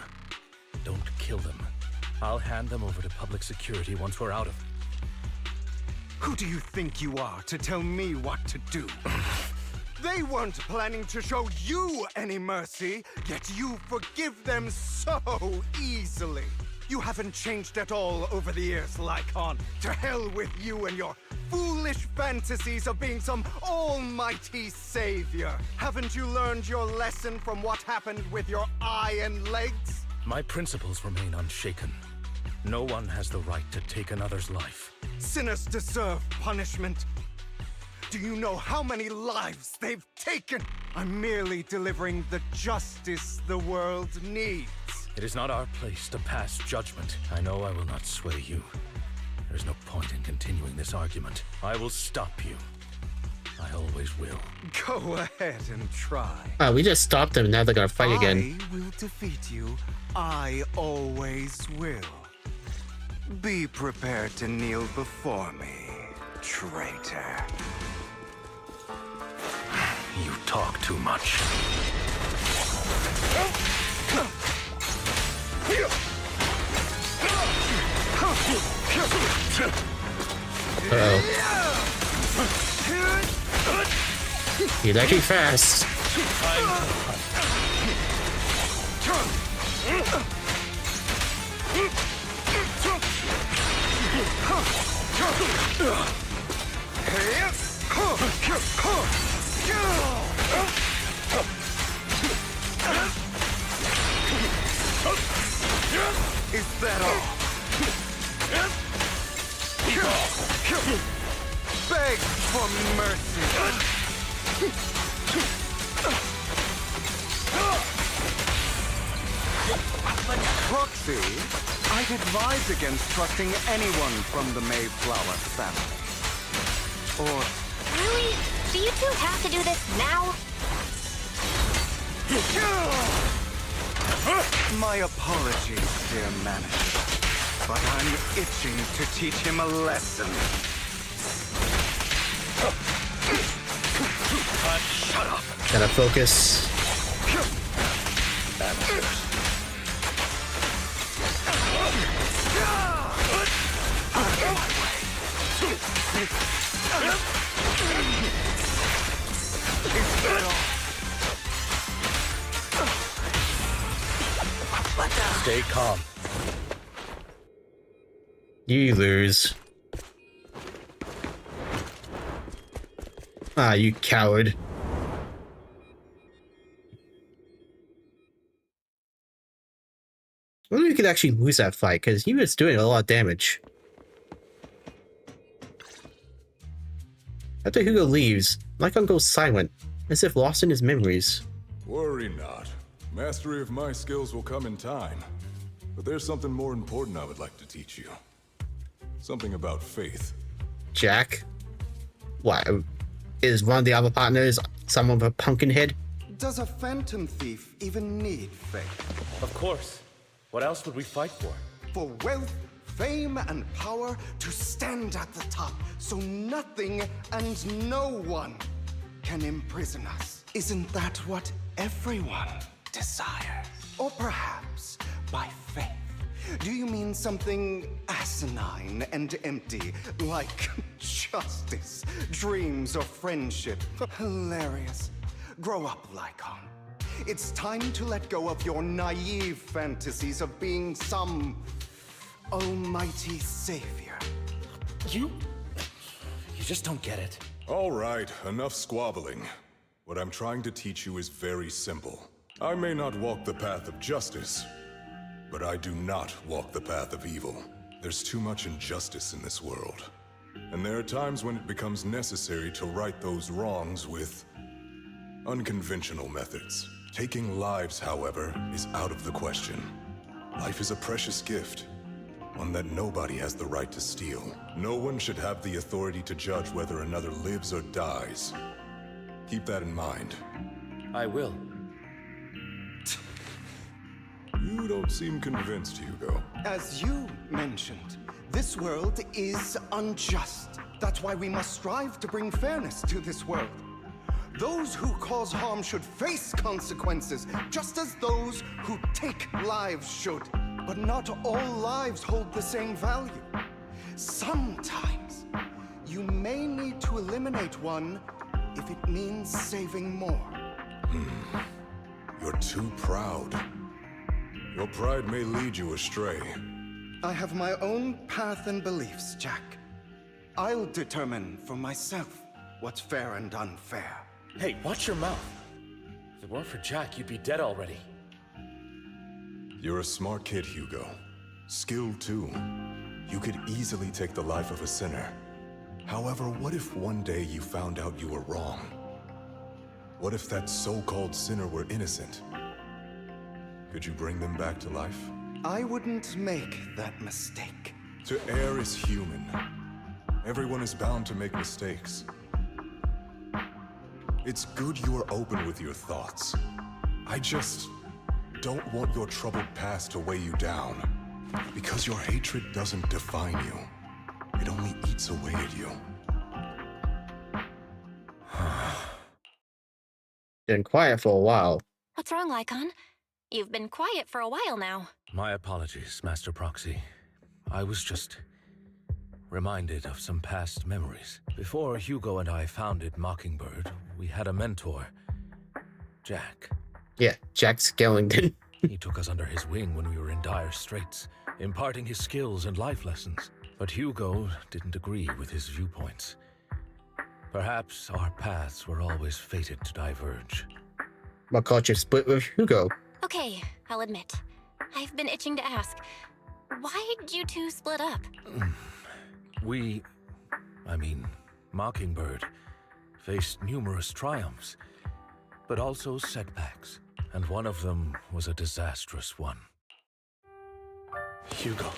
Don't kill them. I'll hand them over to public security once we're out of... Who do you think you are to tell me what to do? They weren't planning to show you any mercy, yet you forgive them so easily. You haven't changed at all over the years, Lycon. To hell with you and your foolish fantasies of being some almighty savior. Haven't you learned your lesson from what happened with your eye and legs? My principles remain unshaken. No one has the right to take another's life. Sinners deserve punishment. Do you know how many lives they've taken? I'm merely delivering the justice the world needs. It is not our place to pass judgment. I know I will not sway you. There's no point in continuing this argument. I will stop you. I always will. Go ahead and try. We just stopped them, now they're gonna fight again. I will defeat you. I always will. Be prepared to kneel before me, traitor. You talk too much. He's actually fast. Is that all? Beg for mercy. Proxy, I'd advise against trusting anyone from the Mayflower family. Or... Really? Do you two have to do this now? My apologies, dear manager, but I'm itching to teach him a lesson. Shut up. Gotta focus. Stay calm. You lose. Ah, you coward. I wonder if we could actually lose that fight, because he was doing a lot of damage. After Hugo leaves, Lycon goes silent, as if lost in his memories. Worry not. Mastery of my skills will come in time. But there's something more important I would like to teach you. Something about faith. Jack? What? Is one of the other partners someone with a pumpkin head? Does a phantom thief even need faith? Of course. What else would we fight for? For wealth, fame, and power to stand at the top, so nothing and no one can imprison us. Isn't that what everyone desires? Or perhaps by faith? Do you mean something asinine and empty, like justice, dreams, or friendship? Hilarious. Grow up, Lycon. It's time to let go of your naive fantasies of being some almighty savior. You just don't get it. All right, enough squabbling. What I'm trying to teach you is very simple. I may not walk the path of justice, but I do not walk the path of evil. There's too much injustice in this world. And there are times when it becomes necessary to right those wrongs with unconventional methods. Taking lives, however, is out of the question. Life is a precious gift, one that nobody has the right to steal. No one should have the authority to judge whether another lives or dies. Keep that in mind. I will. You don't seem convinced, Hugo. As you mentioned, this world is unjust. That's why we must strive to bring fairness to this world. Those who cause harm should face consequences, just as those who take lives should. But not all lives hold the same value. Sometimes, you may need to eliminate one if it means saving more. You're too proud. Your pride may lead you astray. I have my own path and beliefs, Jack. I'll determine for myself what's fair and unfair. Hey, watch your mouth. If it weren't for Jack, you'd be dead already. You're a smart kid, Hugo. Skilled too. You could easily take the life of a sinner. However, what if one day you found out you were wrong? What if that so-called sinner were innocent? Could you bring them back to life? I wouldn't make that mistake. To err is human. Everyone is bound to make mistakes. It's good you are open with your thoughts. I just don't want your troubled past to weigh you down. Because your hatred doesn't define you. It only eats away at you. Been quiet for a while. What's wrong, Lycon? You've been quiet for a while now. My apologies, Master Proxy. I was just reminded of some past memories. Before Hugo and I founded Mockingbird, we had a mentor, Jack. Yeah, Jack Skellington. He took us under his wing when we were in dire straits, imparting his skills and life lessons. But Hugo didn't agree with his viewpoints. Perhaps our paths were always fated to diverge. What caused you split with Hugo? Okay, I'll admit. I've been itching to ask. Why did you two split up? Mockingbird faced numerous triumphs, but also setbacks, and one of them was a disastrous one. Hugo.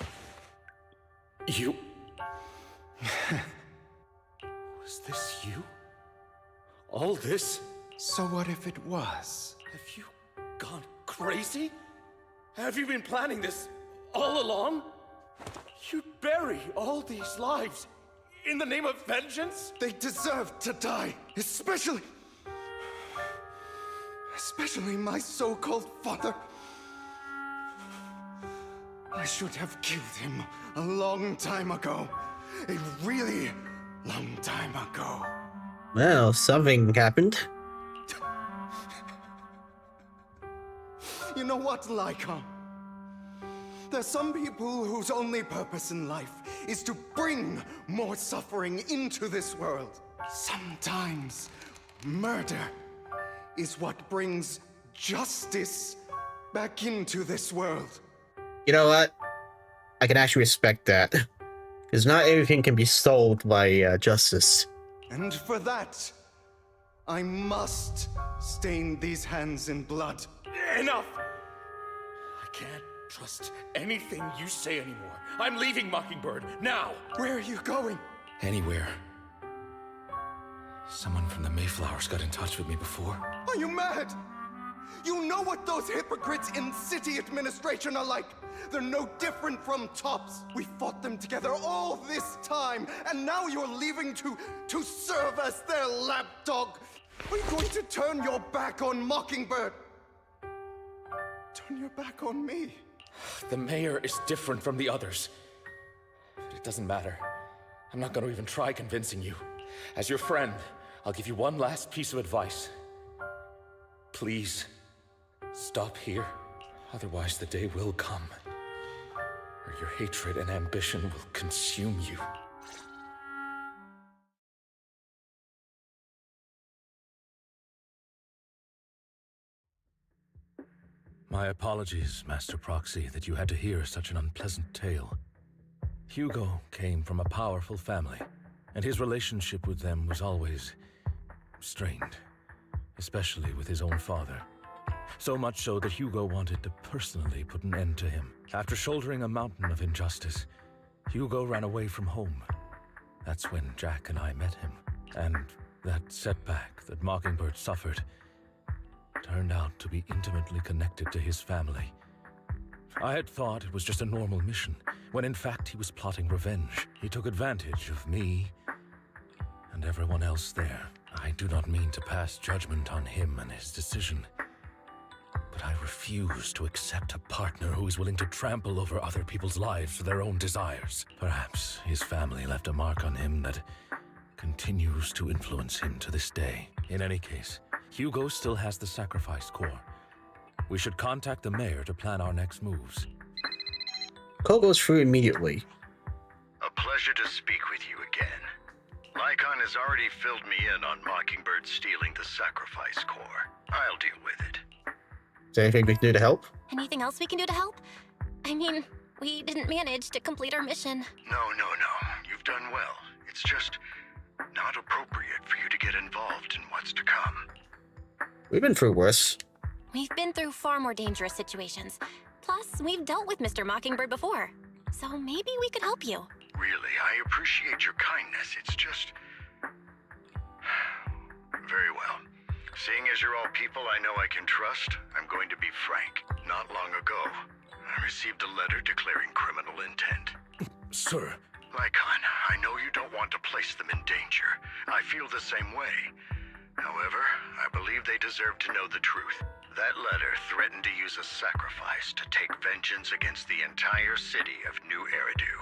You... Was this you? All this? So what if it was? Have you gone crazy? Have you been planning this all along? You bury all these lives in the name of vengeance? They deserve to die, especially my so-called father. I should have killed him a long time ago. A really long time ago. Well, something happened. You know what, Lycon? There's some people whose only purpose in life is to bring more suffering into this world. Sometimes murder is what brings justice back into this world. You know what? I can actually respect that. Because not everything can be solved by justice. And for that, I must stain these hands in blood. Enough! I can't trust anything you say anymore. I'm leaving Mockingbird, now! Where are you going? Anywhere. Someone from the Mayflowers got in touch with me before. Are you mad? You know what those hypocrites in city administration are like. They're no different from tops. We fought them together all this time, and now you're leaving to serve as their lapdog. Are you going to turn your back on Mockingbird? Turn your back on me? The mayor is different from the others. But it doesn't matter. I'm not going to even try convincing you. As your friend, I'll give you one last piece of advice. Please, stop here. Otherwise, the day will come where your hatred and ambition will consume you. My apologies, Master Proxy, that you had to hear such an unpleasant tale. Hugo came from a powerful family, and his relationship with them was always strained, especially with his own father. So much so that Hugo wanted to personally put an end to him. After shouldering a mountain of injustice, Hugo ran away from home. That's when Jack and I met him, and that setback that Mockingbird suffered turned out to be intimately connected to his family. I had thought it was just a normal mission, when in fact he was plotting revenge. He took advantage of me and everyone else there. I do not mean to pass judgment on him and his decision, but I refuse to accept a partner who is willing to trample over other people's lives for their own desires. Perhaps his family left a mark on him that continues to influence him to this day. In any case, Hugo still has the sacrifice core. We should contact the mayor to plan our next moves. Call goes through immediately. A pleasure to speak with you again. Lycon has already filled me in on Mockingbird stealing the sacrifice core. I'll deal with it. Is there anything we can do to help? Anything else we can do to help? I mean, we didn't manage to complete our mission. No. You've done well. It's just not appropriate for you to get involved in what's to come. We've been through worse. We've been through far more dangerous situations. Plus, we've dealt with Mr. Mockingbird before. So maybe we could help you. Really, I appreciate your kindness. It's just... Very well. Seeing as you're all people I know I can trust, I'm going to be frank. Not long ago, I received a letter declaring criminal intent. Sir. Lycon, I know you don't want to place them in danger. I feel the same way. However, I believe they deserve to know the truth. That letter threatened to use a sacrifice to take vengeance against the entire city of New Eridu.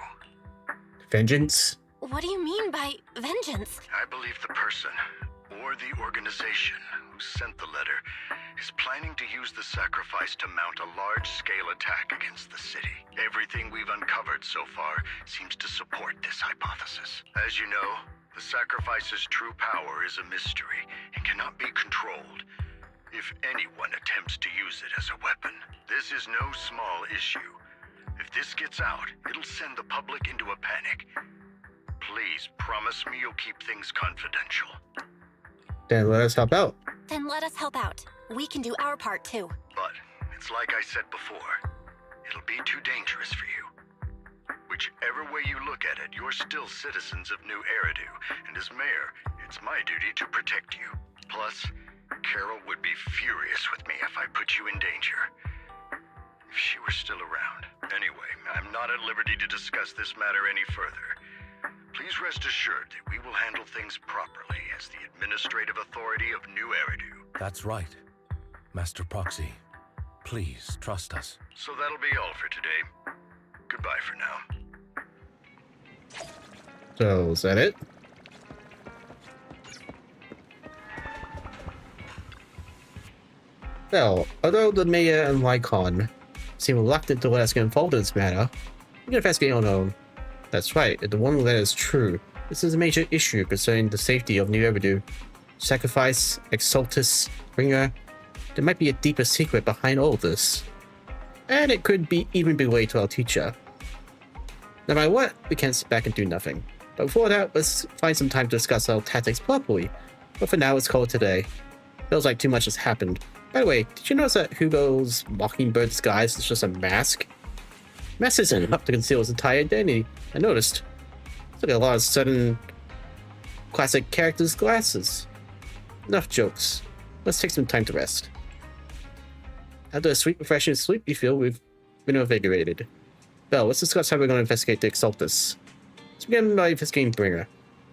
Vengeance? What do you mean by vengeance? I believe the person, or the organization, who sent the letter is planning to use the sacrifice to mount a large-scale attack against the city. Everything we've uncovered so far seems to support this hypothesis. As you know, the sacrifice's true power is a mystery and cannot be controlled. If anyone attempts to use it as a weapon, this is no small issue. If this gets out, it'll send the public into a panic. Please promise me you'll keep things confidential. Then let us help out. Then let us help out. We can do our part too. But it's like I said before, it'll be too dangerous for you. Whichever way you look at it, you're still citizens of New Eridu, and as mayor, it's my duty to protect you. Plus, Carol would be furious with me if I put you in danger. If she were still around. Anyway, I'm not at liberty to discuss this matter any further. Please rest assured that we will handle things properly as the administrative authority of New Eridu. That's right. Master Proxy, please trust us. So that'll be all for today. Goodbye for now. So, is that it? Well, although the mayor and Lycon seem reluctant to let us get involved in this matter, we can investigate on our own. That's right, if the one letter is true, this is a major issue concerning the safety of New Eridu. Sacrifice, Exaltus, Bringer, there might be a deeper secret behind all of this. And it could be even be related to our teacher. No matter what, we can't sit back and do nothing. But before that, let's find some time to discuss our tactics properly. But for now, it's called today. Feels like too much has happened. By the way, did you notice that Hugo's mockingbird disguise is just a mask? Mask isn't enough to conceal his entire identity. I noticed. It's like a lot of sudden classic characters' glasses. Enough jokes. Let's take some time to rest. After a sweet, refreshing sleep, we feel we've been invigorated. Belle, let's discuss how we're going to investigate the Exaltus. Let's begin by investigating Bringer.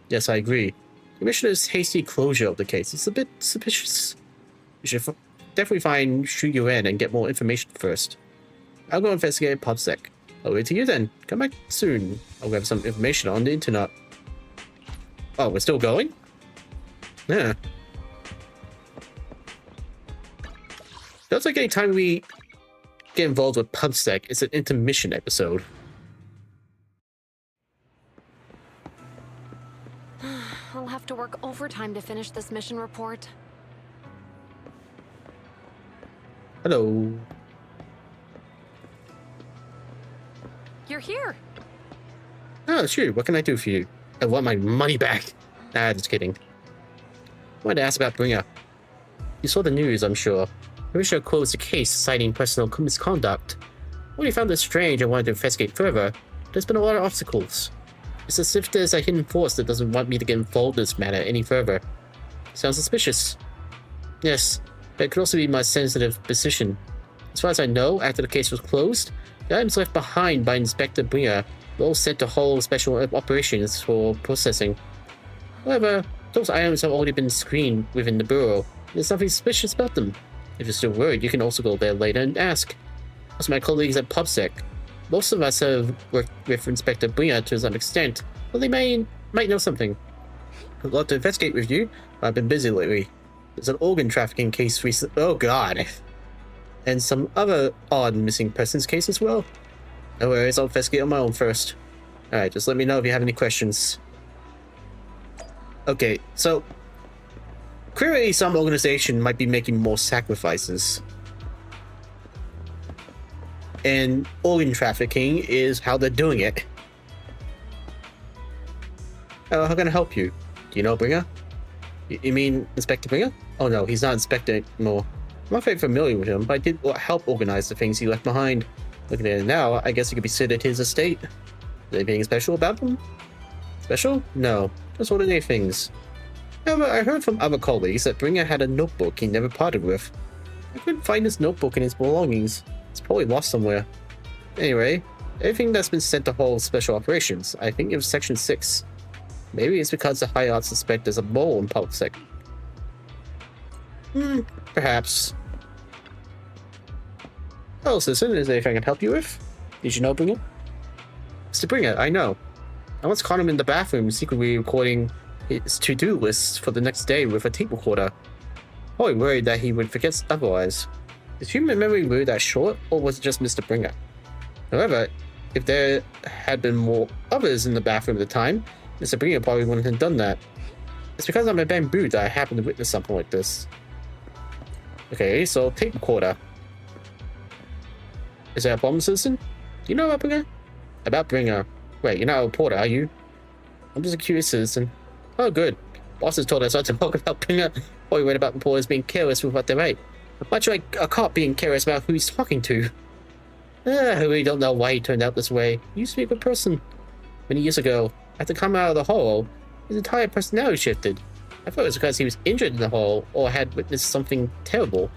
Yes, I agree. Commissioner's hasty closure of the case is a bit suspicious. We should definitely find Shu Yuan and get more information first. I'll go investigate PubSec. I'll wait to you then. Come back soon. I'll grab some information on the internet. Oh, we're still going? Yeah. Feels like any time we get involved with PubSec, it's an intermission episode. I'll have to work overtime to finish this mission report. Hello. You're here. Oh, sure. What can I do for you? I want my money back. Ah, just kidding. I wanted to ask about Bringer. You saw the news, I'm sure. Commissioner closed the case citing personal misconduct. When he found this strange and wanted to investigate further, there's been a lot of obstacles. It's as if there's a hidden force that doesn't want me to get involved in this matter any further. Sounds suspicious. Yes, but it could also be my sensitive position. As far as I know, after the case was closed, the items left behind by Inspector Bringer were all sent to Hull Special Operations for processing. However, those items have already been screened within the Bureau. There's nothing suspicious about them. If you're still worried, you can also go there later and ask. Also, my colleagues at PubSec. Most of us have worked with Inspector Bringer to some extent, but they might know something. I'd love to investigate with you, but I've been busy lately. There's an organ trafficking case recently. Oh god. And some other odd missing persons case as well. No worries, I'll investigate on my own first. Alright, just let me know if you have any questions. Okay, so clearly some organization might be making more sacrifices. And organ trafficking is how they're doing it. How can I help you? Do you know Bringer? You mean Inspector Bringer? Oh no, he's not Inspector anymore. I'm not very familiar with him, but I did help organize the things he left behind. Looking at it now, I guess he could be considered his estate. Is there anything special about them? Special? No, just ordinary things. However, I heard from other colleagues that Bringer had a notebook he never parted with. I couldn't find his notebook and his belongings. It's probably lost somewhere. Anyway, everything that's been sent to hold special operations, I think it was Section 6. Maybe it's because the High Arts suspect there's a mole in Public Sec. Perhaps. Oh, citizen, is there anything I can help you with? Did you know Bringer? Mr. Bringer, I know. I once caught him in the bathroom secretly recording his to-do list for the next day with a tape recorder. Probably worried that he would forget otherwise. Is human memory really that short, or was it just Mr. Bringer? However, if there had been more others in the bathroom at the time, Mr. Bringer probably wouldn't have done that. It's because I'm a bamboo that I happen to witness something like this. Okay, so tape recorder. Is there a problem, citizen? Do you know about Bringer? About Bringer. Wait, you're not a reporter, are you? I'm just a curious citizen. Oh, good. Bosses told us not to talk about Bringer. Or we read about reporters being careless with what they write. Much like a cop being careless about who he's talking to. I really don't know why he turned out this way. He used to be a good person. Many years ago, after coming out of the hole, his entire personality shifted. I thought it was because he was injured in the hole or had witnessed something terrible.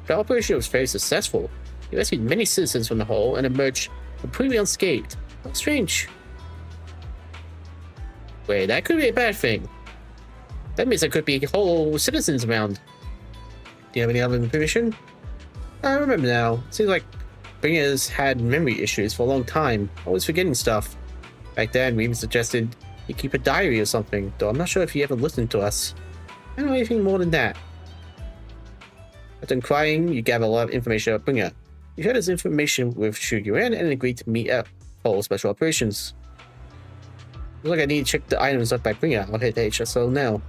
The operation was very successful. He rescued many citizens from the hole and emerged completely unscathed. How strange. Wait, that could be a bad thing. That means there could be whole citizens around. Do you have any other information? I remember now. Seems like Bringer's had memory issues for a long time, always forgetting stuff. Back then, we even suggested he keep a diary or something, though I'm not sure if he ever listened to us. I don't know anything more than that. After inquiring, you gather a lot of information about Bringer. You shared his information with Shu Yuan and agreed to meet up for special operations. Looks like I need to check the items left by Bringer. I'll hit the HSO now.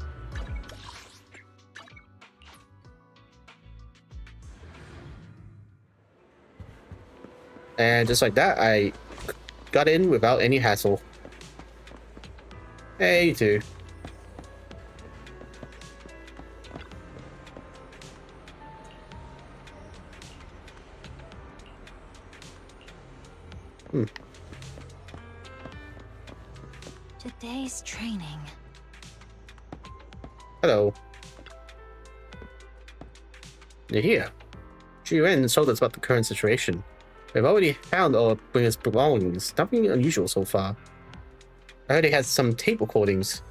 And just like that, I got in without any hassle. Hey, you too. Today's training. Hello. You're here. Yuan told us about the current situation. We've already found all of Bringer's belongings. Nothing unusual so far. I heard he had some tape recordings.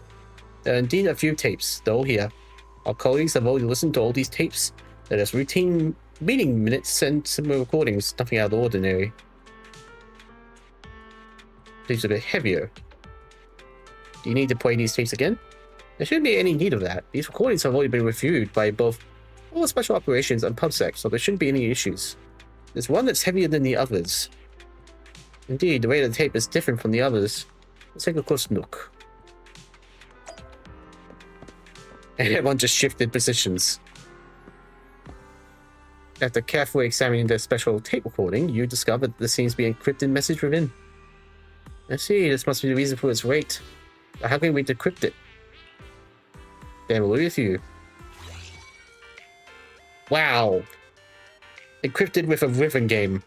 There are indeed a few tapes, though here. Our colleagues have already listened to all these tapes. There's routine meeting minutes and similar recordings, nothing out of the ordinary. These are a bit heavier. Do you need to play these tapes again? There shouldn't be any need of that. These recordings have already been reviewed by both all the special operations and PubSec, so there shouldn't be any issues. There's one that's heavier than the others. Indeed, the weight of the tape is different from the others. Let's take a close look. And everyone just shifted positions. After carefully examining the special tape recording, you discover that there seems to be an encrypted message within. I see, this must be the reason for its weight. But how can we decrypt it? Then we'll leave it with you. Wow. Encrypted with a rhythm game.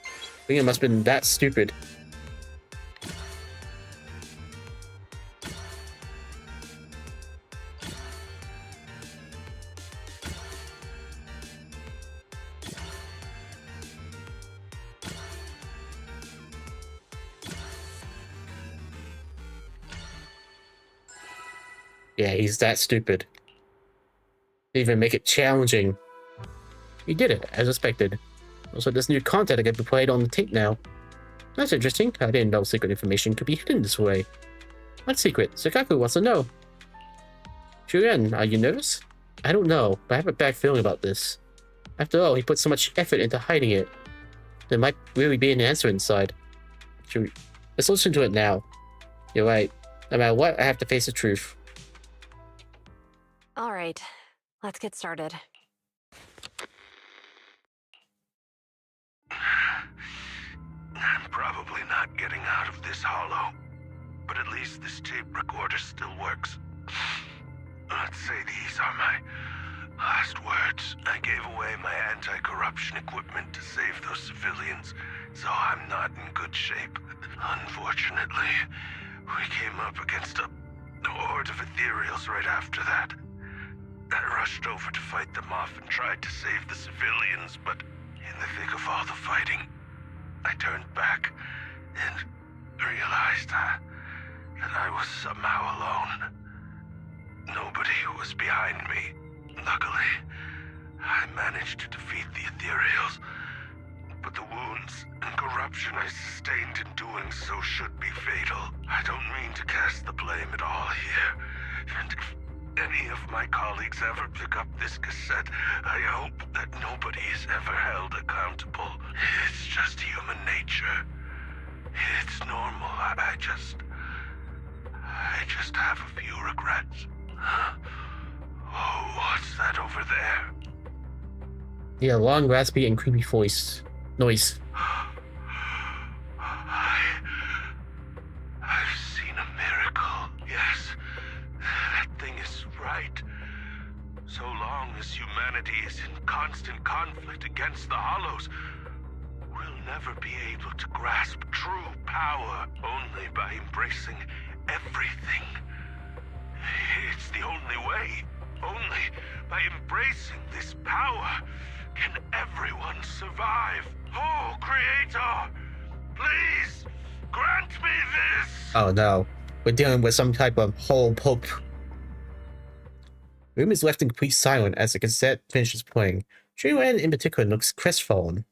I think it must have been that stupid. Yeah, he's that stupid. Even make it challenging. You did it, as expected. Also, there's new content that can be played on the tape now. That's interesting. I didn't know secret information could be hidden this way. What secret? Sakaku wants to know. Shuren, are you nervous? I don't know, but I have a bad feeling about this. After all, he put so much effort into hiding it. There might really be an answer inside. Let's listen to it now. You're right. No matter what, I have to face the truth. All right, let's get started. I'm probably not getting out of this hollow, but at least this tape recorder still works. Let's say these are my last words. I gave away my anti-corruption equipment to save those civilians, so I'm not in good shape. Unfortunately, we came up against a horde of ethereals right after that. I rushed over to fight them off and tried to save the civilians, but in the thick of all the fighting, I turned back and realized that I was somehow alone. Nobody was behind me. Luckily, I managed to defeat the Ethereals, but the wounds and corruption I sustained in doing so should be fatal. I don't mean to cast the blame at all here, and if any of my colleagues ever pick up this cassette, I hope that nobody is ever held accountable. It's just human nature. It's normal. I just have a few regrets. Oh, what's that over there? Yeah, long, raspy, and creepy voice. Noise. I've seen a miracle. Yes, that thing is right. So long as humanity is in constant conflict against the Hollows, we'll never be able to grasp true power. Only by embracing everything. It's the only way. Only by embracing this power can everyone survive. Oh, Creator, please grant me this. Oh no, we're dealing with some type of whole pope. The room is left in complete silence as the cassette finishes playing. Juan in particular looks crestfallen.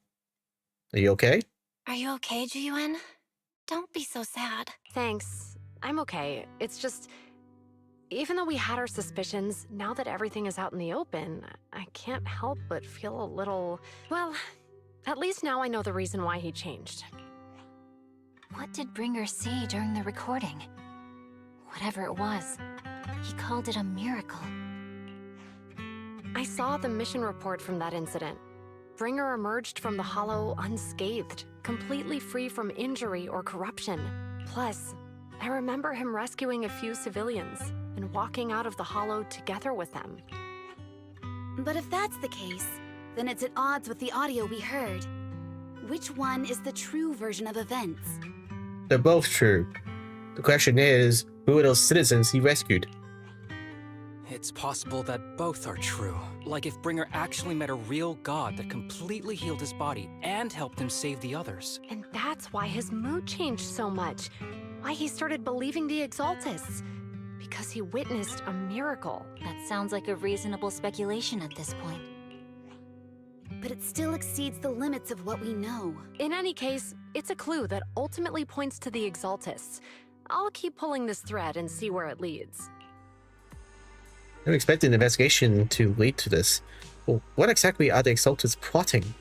Are you okay? Are you okay, Jiyuan? Don't be so sad. Thanks. I'm okay. It's just... even though we had our suspicions, now that everything is out in the open, I can't help but feel a little... well, at least now I know the reason why he changed. What did Bringer see during the recording? Whatever it was, he called it a miracle. I saw the mission report from that incident. Bringer emerged from the Hollow unscathed, completely free from injury or corruption. Plus, I remember him rescuing a few civilians and walking out of the Hollow together with them. But if that's the case, then it's at odds with the audio we heard. Which one is the true version of events? They're both true. The question is, who are those citizens he rescued? It's possible that both are true. Like if Bringer actually met a real god that completely healed his body and helped him save the others. And that's why his mood changed so much. Why he started believing the Exaltists. Because he witnessed a miracle. That sounds like a reasonable speculation at this point. But it still exceeds the limits of what we know. In any case, it's a clue that ultimately points to the Exaltists. I'll keep pulling this thread and see where it leads. I'm expecting the investigation to lead to this. Well, what exactly are the Exaltists plotting?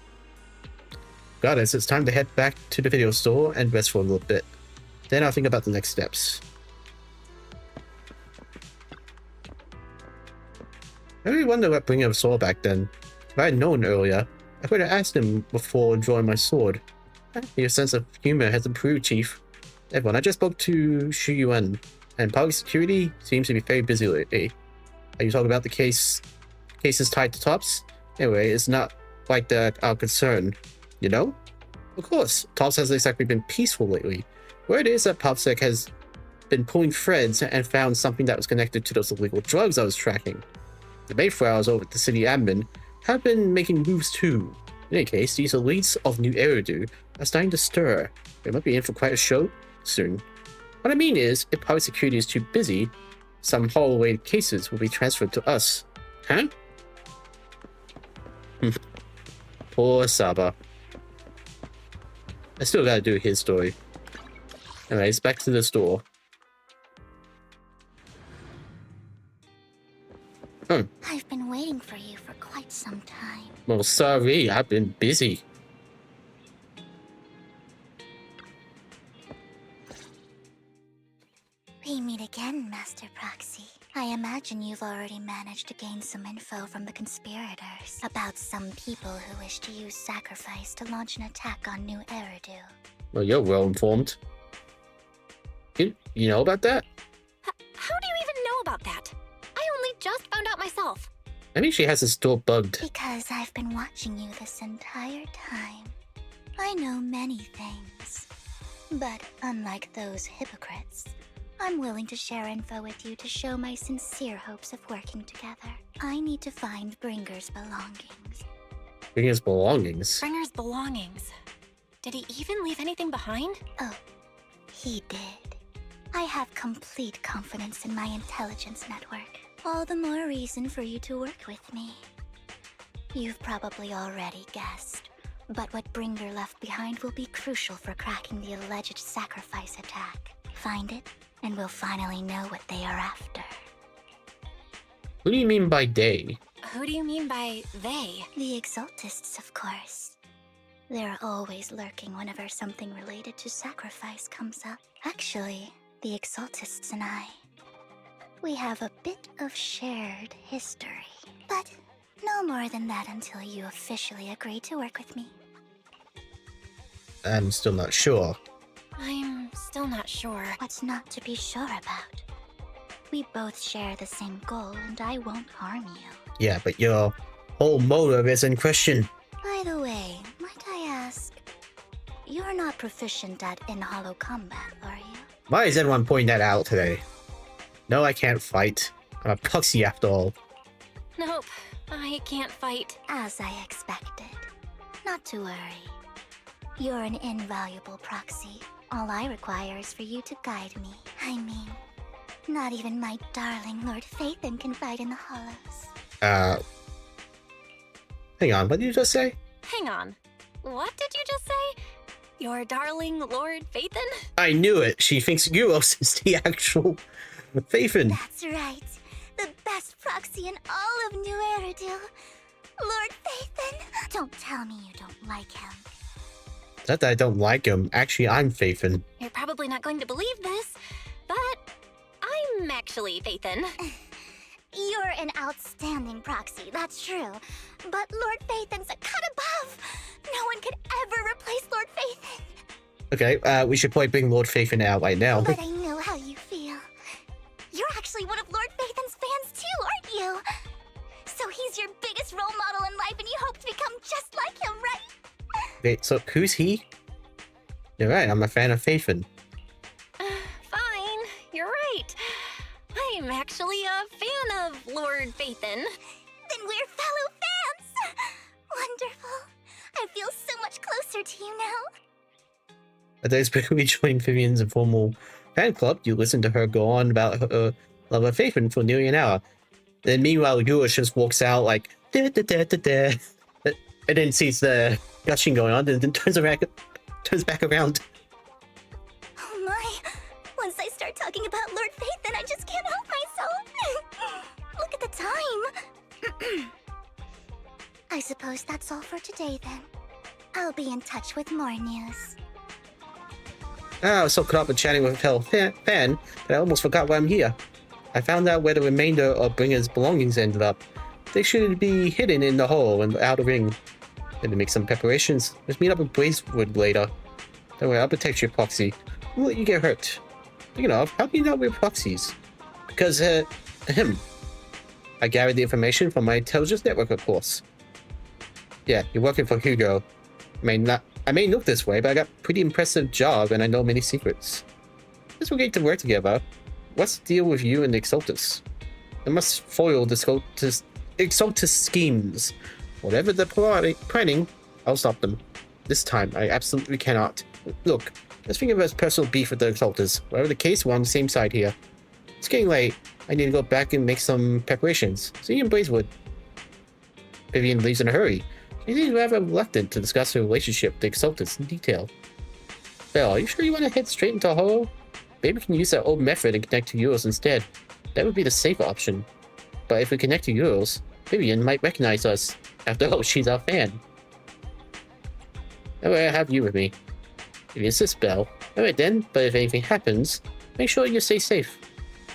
Regardless, it's time to head back to the video store and rest for a little bit. Then I'll think about the next steps. I really wonder what Bringer saw back then. If I had known earlier, I could have asked him before drawing my sword. Your sense of humor has improved, Chief. Everyone, I just spoke to Shi Yuan, and public security seems to be very busy lately. Are you talking about the cases tied to Tops? Anyway, it's not like that our concern, you know? Of course, Tops hasn't exactly been peaceful lately. Word is that PopSec has been pulling threads and found something that was connected to those illegal drugs I was tracking. The Mayflowers over at the city admin have been making moves too. In any case, these elites of New Eridu are starting to stir. They might be in for quite a show soon. What I mean is, if public security is too busy, some Hollow-related cases will be transferred to us. Huh? Poor Saba. I still gotta do his story. Anyways, back to the store. I've been waiting for you for quite some time. Well, sorry, I've been busy. We meet again, Master Proxy. I imagine you've already managed to gain some info from the conspirators about some people who wish to use sacrifice to launch an attack on New Eridu. Well, you're well informed. You know about that? How do you even know about that? I only just found out myself. I think she has the store bugged. Because I've been watching you this entire time. I know many things. But unlike those hypocrites, I'm willing to share info with you to show my sincere hopes of working together. I need to find Bringer's belongings. Bringer's belongings? Bringer's belongings. Did he even leave anything behind? Oh, he did. I have complete confidence in my intelligence network. All the more reason for you to work with me. You've probably already guessed, but what Bringer left behind will be crucial for cracking the alleged sacrifice attack. Find it, and we'll finally know what they are after. What do you mean by they? Who do you mean by they? The Exaltists, of course. They're always lurking whenever something related to sacrifice comes up. Actually, the Exaltists and I, we have a bit of shared history. But no more than that until you officially agree to work with me. I'm still not sure. I'm still not sure. What's not to be sure about? We both share the same goal, and I won't harm you. Yeah, but your whole motive is in question. By the way, might I ask, you're not proficient at in-hollow combat, are you? Why is everyone pointing that out today? No, I can't fight. I'm a proxy after all. Nope, I can't fight. As I expected. Not to worry. You're an invaluable proxy. All I require is for you to guide me. I mean, not even my darling Lord Phaethon can fight in the hollows. Hang on, what did you just say? Hang on. What did you just say? Your darling Lord Phaethon? I knew it. She thinks Euros is the actual Phaethon. That's right. The best proxy in all of New Eridu. Lord Phaethon. Don't tell me you don't like him. It's not that I don't like him. Actually, I'm Phaethon. You're probably not going to believe this, but I'm actually Phaethon. You're an outstanding proxy, that's true. But Lord Phaethon's a cut above. No one could ever replace Lord Phaethon. Okay, we should probably bring Lord Phaethon out right now. But I know how you feel. You're actually one of Lord Phaethon's fans too, aren't you? So he's your biggest role model in life and you hope to become just like him, right? Wait, so who's he? You're right, I'm a fan of Phaethon. Fine, you're right. I'm actually a fan of Lord Phaethon. Then we're fellow fans! Wonderful. I feel so much closer to you now. At those people we joined Vivian's informal fan club, you listen to her go on about her love of Phaethon for nearly an hour. Then meanwhile, Euros just walks out like, da da da da da, and then sees the gushing going on, and then turns back around. Oh my. Once I start talking about Lord Phaethon, I just can't help myself. Look at the time. I suppose that's all for today then. I'll be in touch with more news. I was so caught up in chatting with a fellow fan that I almost forgot why I'm here. I found out where the remainder of Bringer's belongings ended up. They should be hidden in the hole and out of ring. Then to make some preparations. Let's meet up with Bracewood later. Don't worry, I'll protect your proxy. Won't let you get hurt. Speaking of, how do you know we're proxies? Because, him. I gathered the information from my intelligence network, of course. Yeah, you're working for Hugo. I may look this way, but I got a pretty impressive job and I know many secrets. Guess we're getting to work together. What's the deal with you and the Exaltus? I must foil the Exaltus schemes. Whatever they're planning, I'll stop them. This time, I absolutely cannot. Look, let's think of it as personal beef with the Exaltus. Whatever the case, we're on the same side here. It's getting late. I need to go back and make some preparations. See you in Bracewood. Vivian leaves in a hurry. She seems rather reluctant to discuss her relationship with the Exaltus in detail. Belle, are you sure you want to head straight into a hole? Maybe we can use that old method and connect to Euros instead. That would be the safer option. But if we connect to Euros, Vivian might recognize us. After all, she's our fan. That way I have you with me. If you insist, Belle. Alright then, but if anything happens, make sure you stay safe.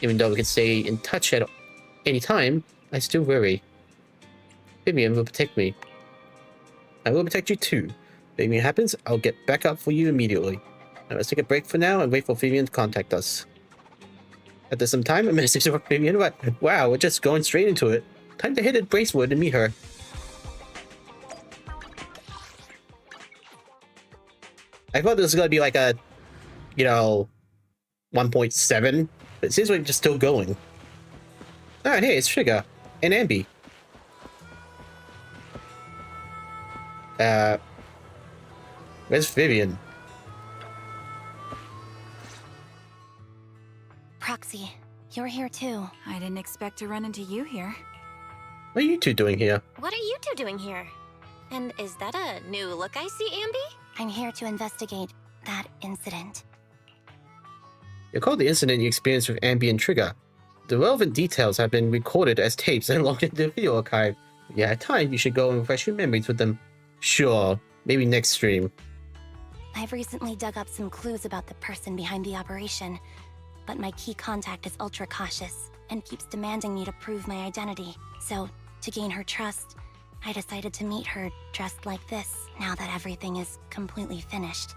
Even though we can stay in touch at any time, I still worry. Vivian will protect me. I will protect you too. If anything happens, I'll get back up for you immediately. Now let's take a break for now and wait for Vivian to contact us. After some time, a message from Vivian. Wow, we're just going straight into it. Time to hit at Bracewood and meet her. I thought this was gonna be like a, 1.7, but it seems like it's just still going. Alright, hey, it's Sugar and Ambi. Where's Vivian? Proxy, you're here too. I didn't expect to run into you here. What are you two doing here? What are you two doing here? And is that a new look I see, Ambi? I'm here to investigate that incident. Recall the incident you experienced with Ambi and Trigger. The relevant details have been recorded as tapes and logged into the video archive. If you had time, you should go and refresh your memories with them. Sure, maybe next stream. I've recently dug up some clues about the person behind the operation, but my key contact is ultra cautious and keeps demanding me to prove my identity. So, to gain her trust, I decided to meet her dressed like this, now that everything is completely finished.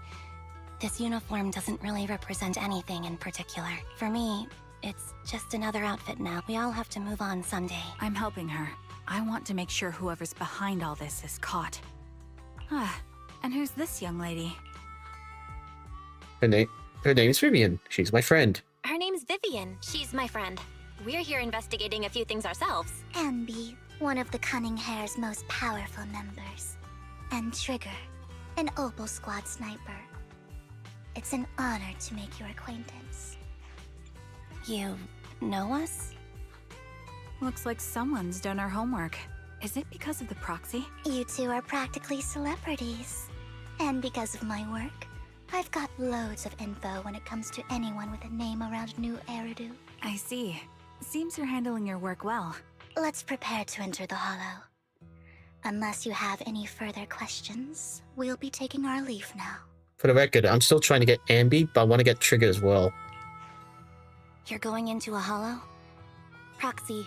This uniform doesn't really represent anything in particular. For me, it's just another outfit now. We all have to move on someday. I'm helping her. I want to make sure whoever's behind all this is caught. And who's this young lady? Her name's Vivian. She's my friend. Her name's Vivian. She's my friend. We're here investigating a few things ourselves. Ambi, one of the Cunning Hair's most powerful members. And Trigger, an Opal Squad sniper. It's an honor to make your acquaintance. You know us? Looks like someone's done our homework. Is it because of the proxy? You two are practically celebrities. And because of my work, I've got loads of info when it comes to anyone with a name around New Eridu. I see. Seems you're handling your work well. Let's prepare to enter the Hollow. Unless you have any further questions, we'll be taking our leave now. For the record, I'm still trying to get Ambi, but I want to get Trigger as well. You're going into a hollow? Proxy,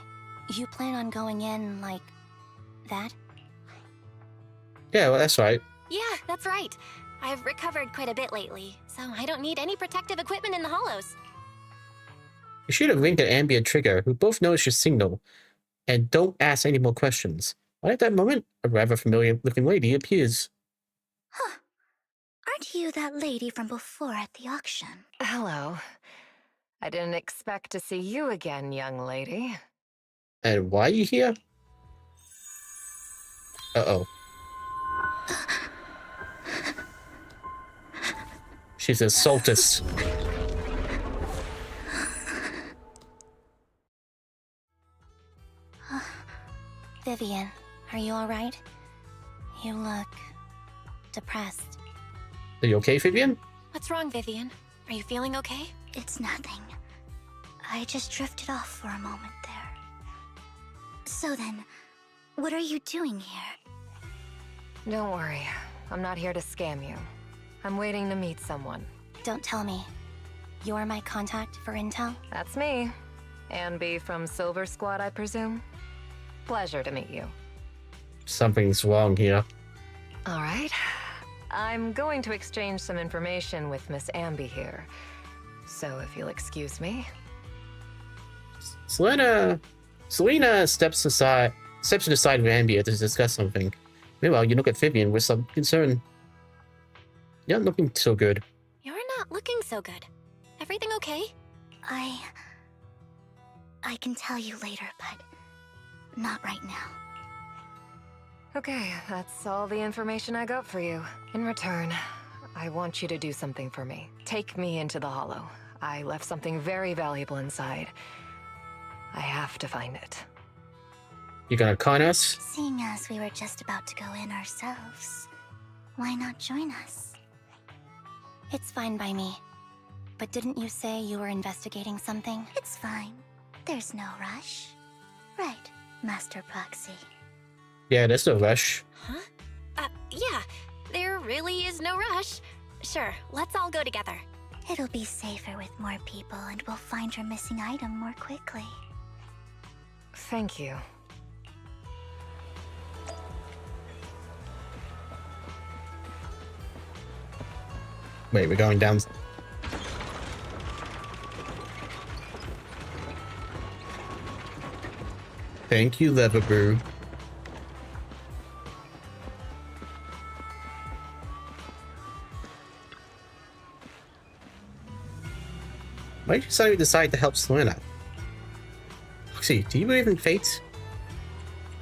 you plan on going in like that? Yeah, well, that's right. Yeah, that's right. I've recovered quite a bit lately, so I don't need any protective equipment in the hollows. You should have winked at Ambi and Trigger, who both noticed your signal, and don't ask any more questions. Right at that moment, a rather familiar-looking lady appears. Huh. Aren't you that lady from before at the auction? Hello. I didn't expect to see you again, young lady. And why are you here? Uh-oh. She's a Soltis. Vivian, are you alright? You look depressed. Are you okay, Vivian? What's wrong, Vivian? Are you feeling okay? It's nothing. I just drifted off for a moment there. So then, what are you doing here? Don't worry. I'm not here to scam you. I'm waiting to meet someone. Don't tell me. You're my contact for intel? That's me. Ambi from Silver Squad, I presume? Pleasure to meet you. Something's wrong here. All right. I'm going to exchange some information with Miss Ambi here. So if you'll excuse me. Selena steps to the side of Ambi to discuss something. Meanwhile, you look at Vivian with some concern. You're not looking so good. You're not looking so good. Everything okay? I can tell you later, but not right now. Okay, that's all the information I got for you. In return, I want you to do something for me. Take me into the Hollow. I left something very valuable inside. I have to find it. You gonna con us? Seeing as we were just about to go in ourselves, why not join us? It's fine by me. But didn't you say you were investigating something? It's fine. There's no rush. Right, Master Proxy. Yeah, there's no rush. Huh? Yeah. There really is no rush. Sure, let's all go together. It'll be safer with more people, and we'll find her missing item more quickly. Thank you. Wait, we're going down. Thank you, Leverbrew. Why did you suddenly decide to help Selena? Roxy, do you believe in fate?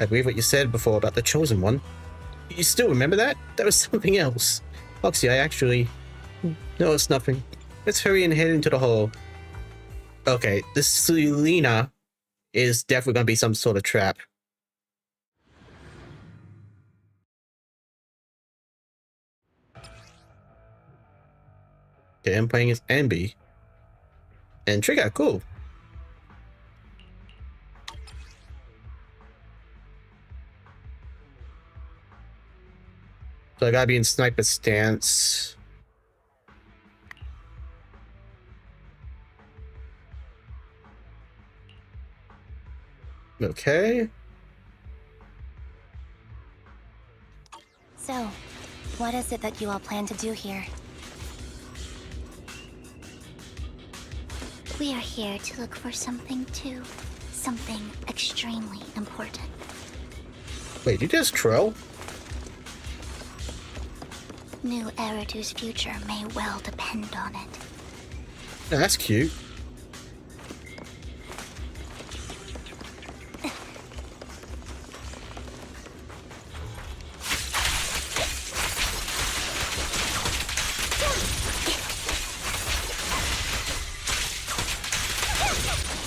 I believe what you said before about the Chosen One. You still remember that? That was something else. Foxy, I actually... No, it's nothing. Let's hurry and head into the hole. Okay, this Selena is definitely gonna be some sort of trap. Okay, I'm playing as Ambi. And Trigger, cool. So I gotta be in sniper stance. Okay. So, what is it that you all plan to do here? We are here to look for something too. Something extremely important. Wait, you just troll? New Eridu's future may well depend on it. Yeah, that's cute.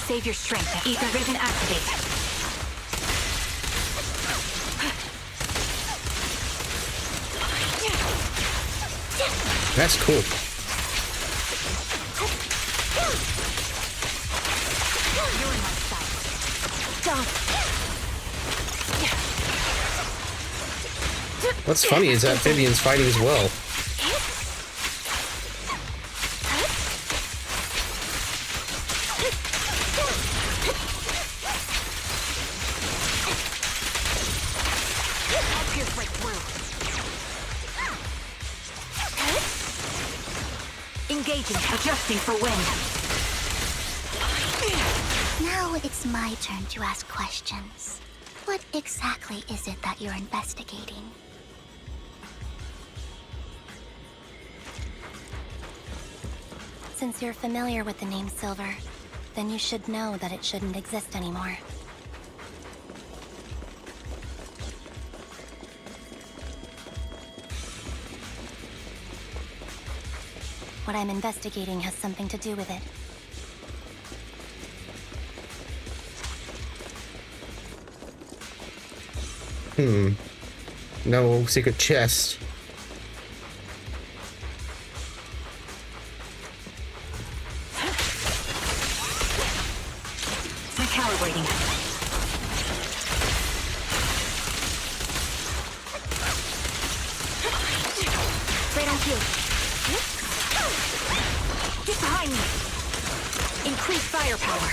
Save your strength. Ether vision activate. That's cool. You're in my sight. What's funny is that Vivian's fighting as well. Engaging, adjusting for wind. Now it's my turn to ask questions. What exactly is it that you're investigating? Since you're familiar with the name Silver, then you should know that it shouldn't exist anymore. What I'm investigating has something to do with it. No secret chest. Recalibrating. Right on cue. Get behind me. Increase firepower.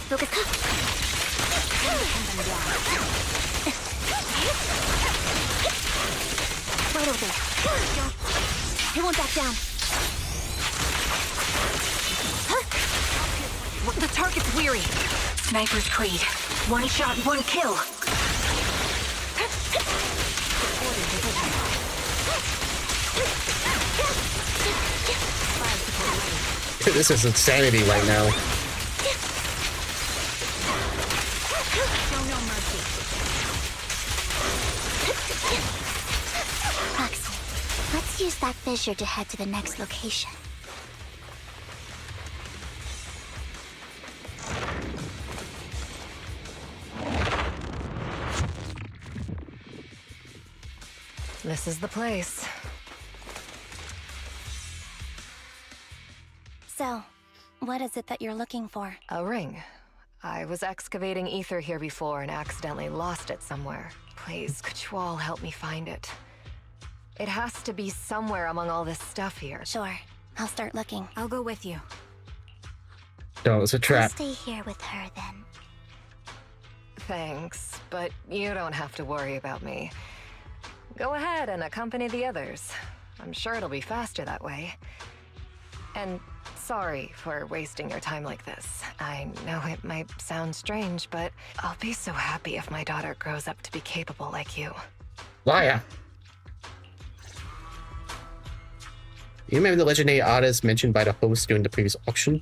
Focus. Right over there. It won't back down. The target's weary. Sniper's Creed. One shot, one kill. This is insanity right now. Show no mercy. Roxy, let's use that fissure to head to the next location. This is the place. So, what is it that you're looking for? A ring. I was excavating ether here before and accidentally lost it somewhere. Please, could you all help me find it? It has to be somewhere among all this stuff here. Sure. I'll start looking. I'll go with you. No, it's a I'll trap. stay here with her then. Thanks, but you don't have to worry about me. Go ahead and accompany the others. I'm sure it'll be faster that way. And sorry for wasting your time like this. I know it might sound strange, but I'll be so happy if my daughter grows up to be capable like you. Liar. You remember the legendary artist mentioned by the host during the previous auction?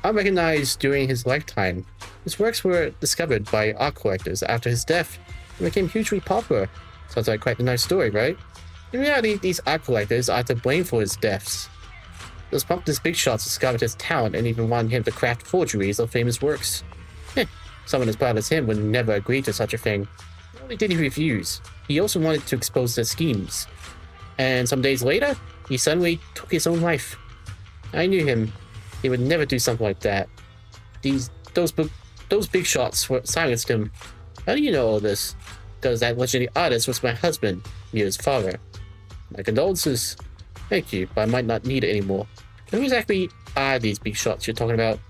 Unrecognized during his lifetime, his works were discovered by art collectors after his death and became hugely popular. Sounds like quite a nice story, right? In reality, these art collectors are to blame for his deaths. Those Pumpkin's big shots discovered his talent and even wanted him to craft forgeries of famous works. Someone as proud as him would never agree to such a thing. Not only did he refuse, he also wanted to expose their schemes. And some days later, he suddenly took his own life. I knew him. He would never do something like that. Those big shots silenced him. How do you know all this? Because that legendary artist was my husband, Mia's father. My condolences. Thank you, but I might not need it anymore. Who exactly are these big shots you're talking about?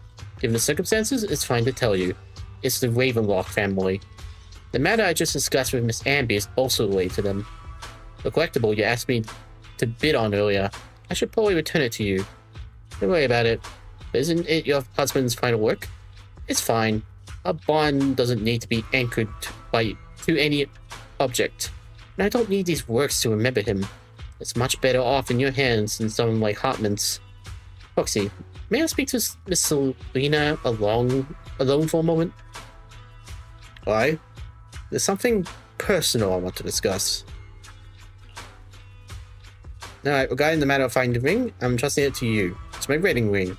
Given the circumstances, it's fine to tell you. It's the Ravenlock family. The matter I just discussed with Miss Amby is also related to them. The collectible you asked me to bid on earlier, I should probably return it to you. Don't worry about it. Isn't it your husband's final work? It's fine. A bond doesn't need to be anchored to any object. And I don't need these works to remember him. It's much better off in your hands than someone like Hartman's. Foxy, may I speak to Miss Selena alone for a moment? Why? There's something personal I want to discuss. Alright, regarding the matter of finding the ring, I'm trusting it to you. It's my wedding ring.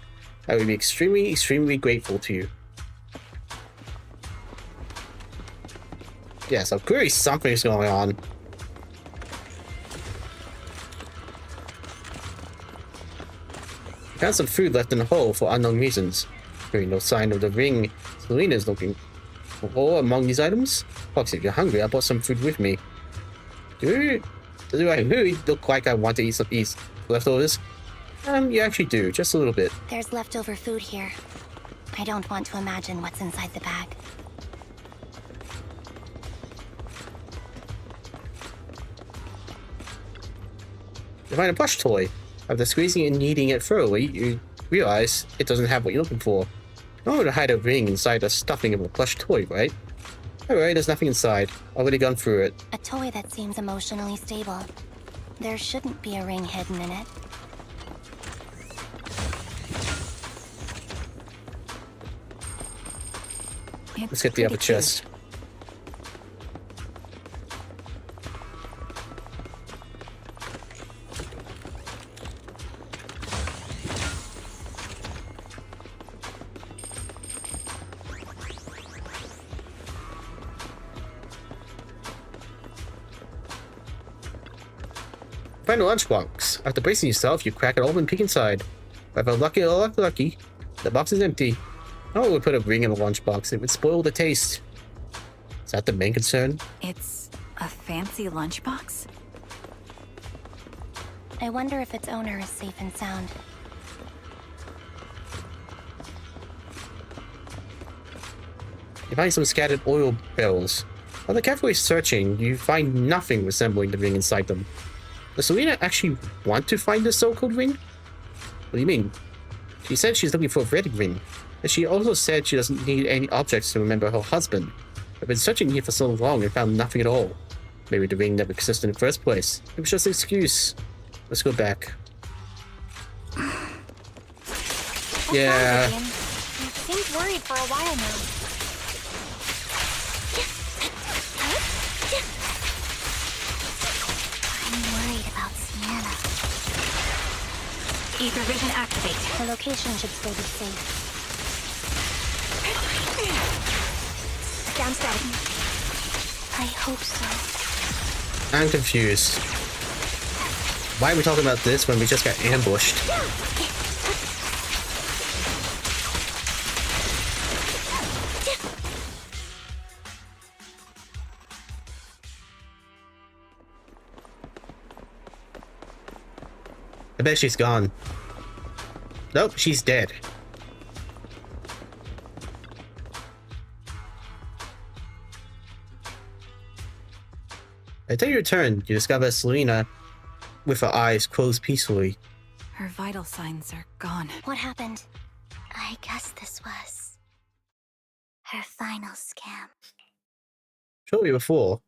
I would be extremely, extremely grateful to you. Yes, clearly something's going on. I found some food left in the hole for unknown reasons. Hearing no sign of the ring Selena's looking for among these items. Foxy, if you're hungry, I brought some food with me. Do I really look like I want to eat some of these leftovers? You actually do, just a little bit. There's leftover food here. I don't want to imagine what's inside the bag. You find a plush toy. After squeezing and kneading it thoroughly, you realize it doesn't have what you're looking for. You don't want to hide a ring inside the stuffing of a plush toy, right? Alright, there's nothing inside. Already gone through it. A toy that seems emotionally stable. There shouldn't be a ring hidden in it. Let's get the other chest. Find a lunchbox. After bracing yourself, you crack it open and peek inside. If I'm lucky, the box is empty. I would put a ring in the lunchbox. It would spoil the taste. Is that the main concern? It's a fancy lunchbox? I wonder if its owner is safe and sound. You find some scattered oil barrels. While carefully searching, you find nothing resembling the ring inside them. Does Selena actually want to find the so-called ring? What do you mean? She said she's looking for a red ring, and she also said she doesn't need any objects to remember her husband. I've been searching here for so long and found nothing at all. Maybe the ring never existed in the first place. It was just an excuse. Let's go back. Yeah. You seemed worried for a while now. I'm worried about Sienna. Ether vision activate. The location should still be safe. Sounds good. I hope so. I'm confused. Why are we talking about this when we just got ambushed? I bet she's gone. Nope, she's dead. Until you return, you discover Selena with her eyes closed peacefully. Her vital signs are gone. What happened? I guess this was her final scam. Shortly before,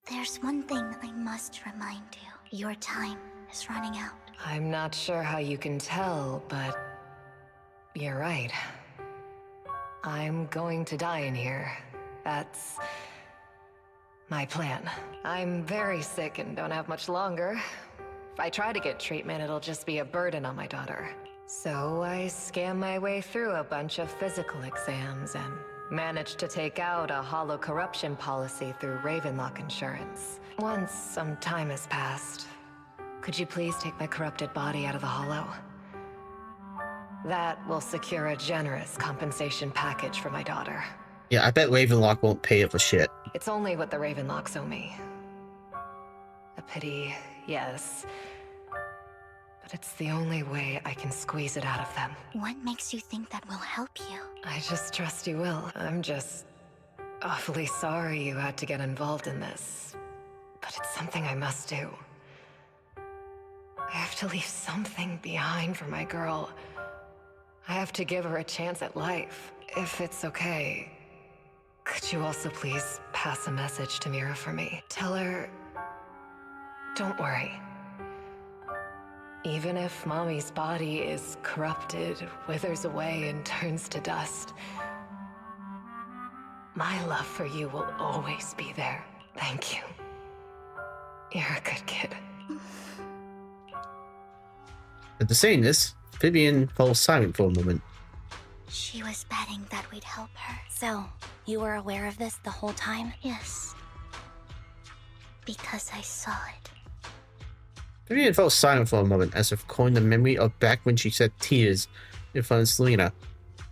There's one thing I must remind you. Your time is running out. I'm not sure how you can tell, but you're right. I'm going to die in here. That's My plan. I'm very sick and don't have much longer. If I try to get treatment, it'll just be a burden on my daughter. So I scam my way through a bunch of physical exams and managed to take out a hollow corruption policy through Ravenlock Insurance. Once some time has passed, could you please take my corrupted body out of the hollow? That will secure a generous compensation package for my daughter. Yeah, I bet Ravenlock won't pay it for shit. It's only what the Ravenlocks owe me. A pity, yes. But it's the only way I can squeeze it out of them. What makes you think that will help you? I just trust you will. I'm just awfully sorry you had to get involved in this. But it's something I must do. I have to leave something behind for my girl. I have to give her a chance at life. If it's okay, could you also please pass a message to Mira for me? Tell her, don't worry. Even if Mommy's body is corrupted, withers away, and turns to dust, my love for you will always be there. Thank you. You're a good kid. After saying this, Vivian falls silent for a moment. She was betting that we'd help her. So, you were aware of this the whole time? Yes. Because I saw it. Vivian fell silent for a moment, as if recalling the memory of back when she shed tears in front of Selena.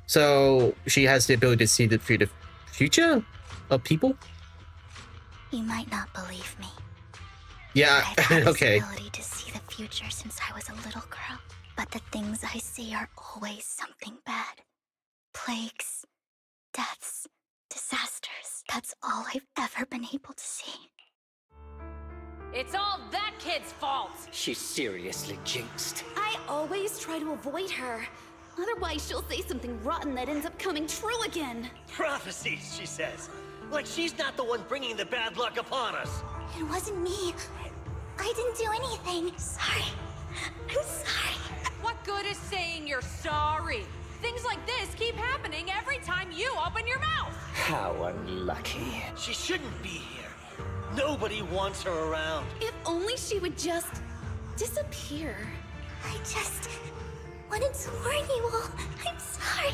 So, she has the ability to see through the future of people? You might not believe me. Yeah, I've had okay. the ability to see the future since I was a little girl. But the things I see are always something bad. Plagues, deaths, disasters. That's all I've ever been able to see. It's all that kid's fault! She's seriously jinxed. I always try to avoid her. Otherwise, she'll say something rotten that ends up coming true again. Prophecies, she says. Like she's not the one bringing the bad luck upon us. It wasn't me. I didn't do anything. Sorry. I'm sorry. What good is saying you're sorry? Things like this keep happening every time you open your mouth! How unlucky. She shouldn't be here. Nobody wants her around. If only she would just disappear. I just wanted to warn you all. I'm sorry.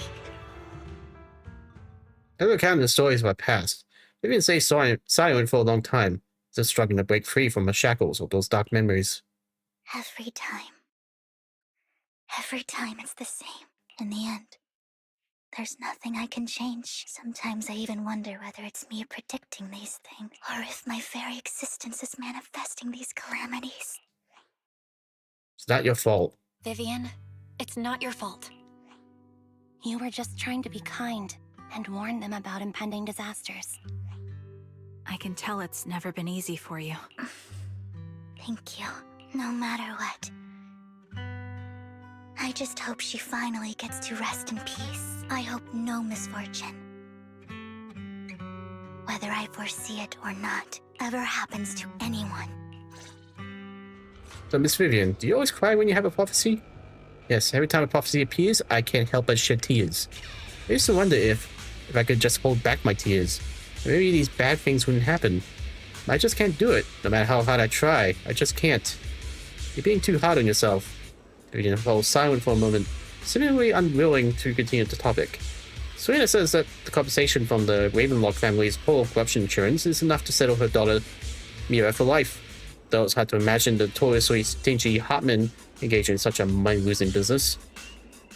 Never recounting the stories of our past, Vivian stays silent for a long time, just struggling to break free from the shackles of those dark memories. Every time. Every time it's the same. In the end, there's nothing I can change. Sometimes I even wonder whether it's me predicting these things, or if my very existence is manifesting these calamities. It's not your fault. Vivian, it's not your fault. You were just trying to be kind and warn them about impending disasters. I can tell it's never been easy for you. Thank you. No matter what. I just hope she finally gets to rest in peace. I hope no misfortune, whether I foresee it or not, ever happens to anyone. So, Miss Vivian, do you always cry when you have a prophecy? Yes, every time a prophecy appears, I can't help but shed tears. I used to wonder if I could just hold back my tears. Maybe these bad things wouldn't happen. I just can't do it, no matter how hard I try. I just can't. You're being too hard on yourself. Vivian falls silent for a moment, seemingly unwilling to continue the topic. Serena says that the compensation from the Ravenlock family's whole corruption insurance is enough to settle her daughter Mira for life. Though it's hard to imagine the notoriously stingy Hartman engaging in such a money-losing business.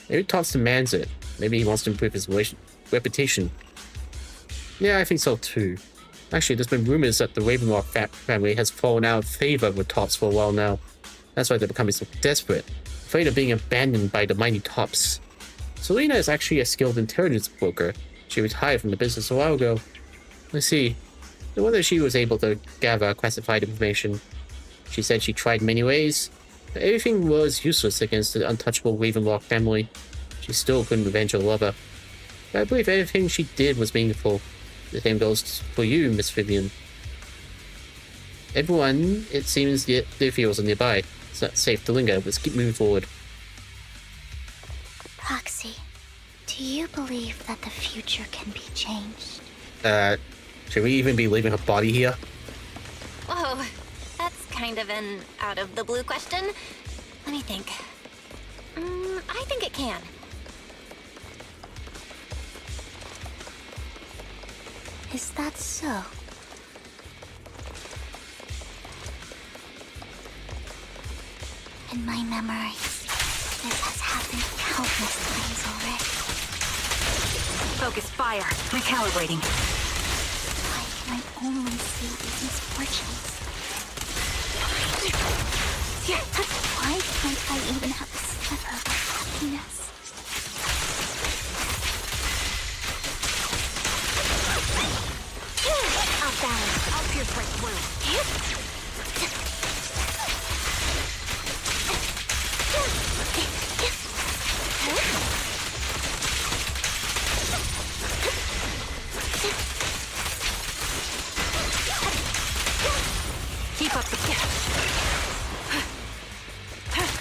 Maybe Tots demands it. Maybe he wants to improve his reputation. Yeah, I think so too. Actually, there's been rumors that the Ravenlock family has fallen out of favor with Tots for a while now. That's why they're becoming so desperate, afraid of being abandoned by the mighty Tops. Selena is actually a skilled intelligence broker. She retired from the business a while ago. Let's see. I wonder if she was able to gather classified information. She said she tried many ways, but everything was useless against the untouchable Ravenlock family. She still couldn't revenge her lover. But I believe everything she did was meaningful. The same goes for you, Miss Vivian. Everyone, it seems, their fields are nearby. It's not safe to linger. Let's keep moving forward. Roxy, do you believe that the future can be changed? Should we even be leaving her body here? kind of an out-of-the-blue question. Let me think. I think it can. Is that so? In my memory, this has happened countless times already. Focus fire. Recalibrating. Why can I only see these misfortunes? Why can't I even have a sliver of happiness? Out balance. I'll pierce right through. Keep up the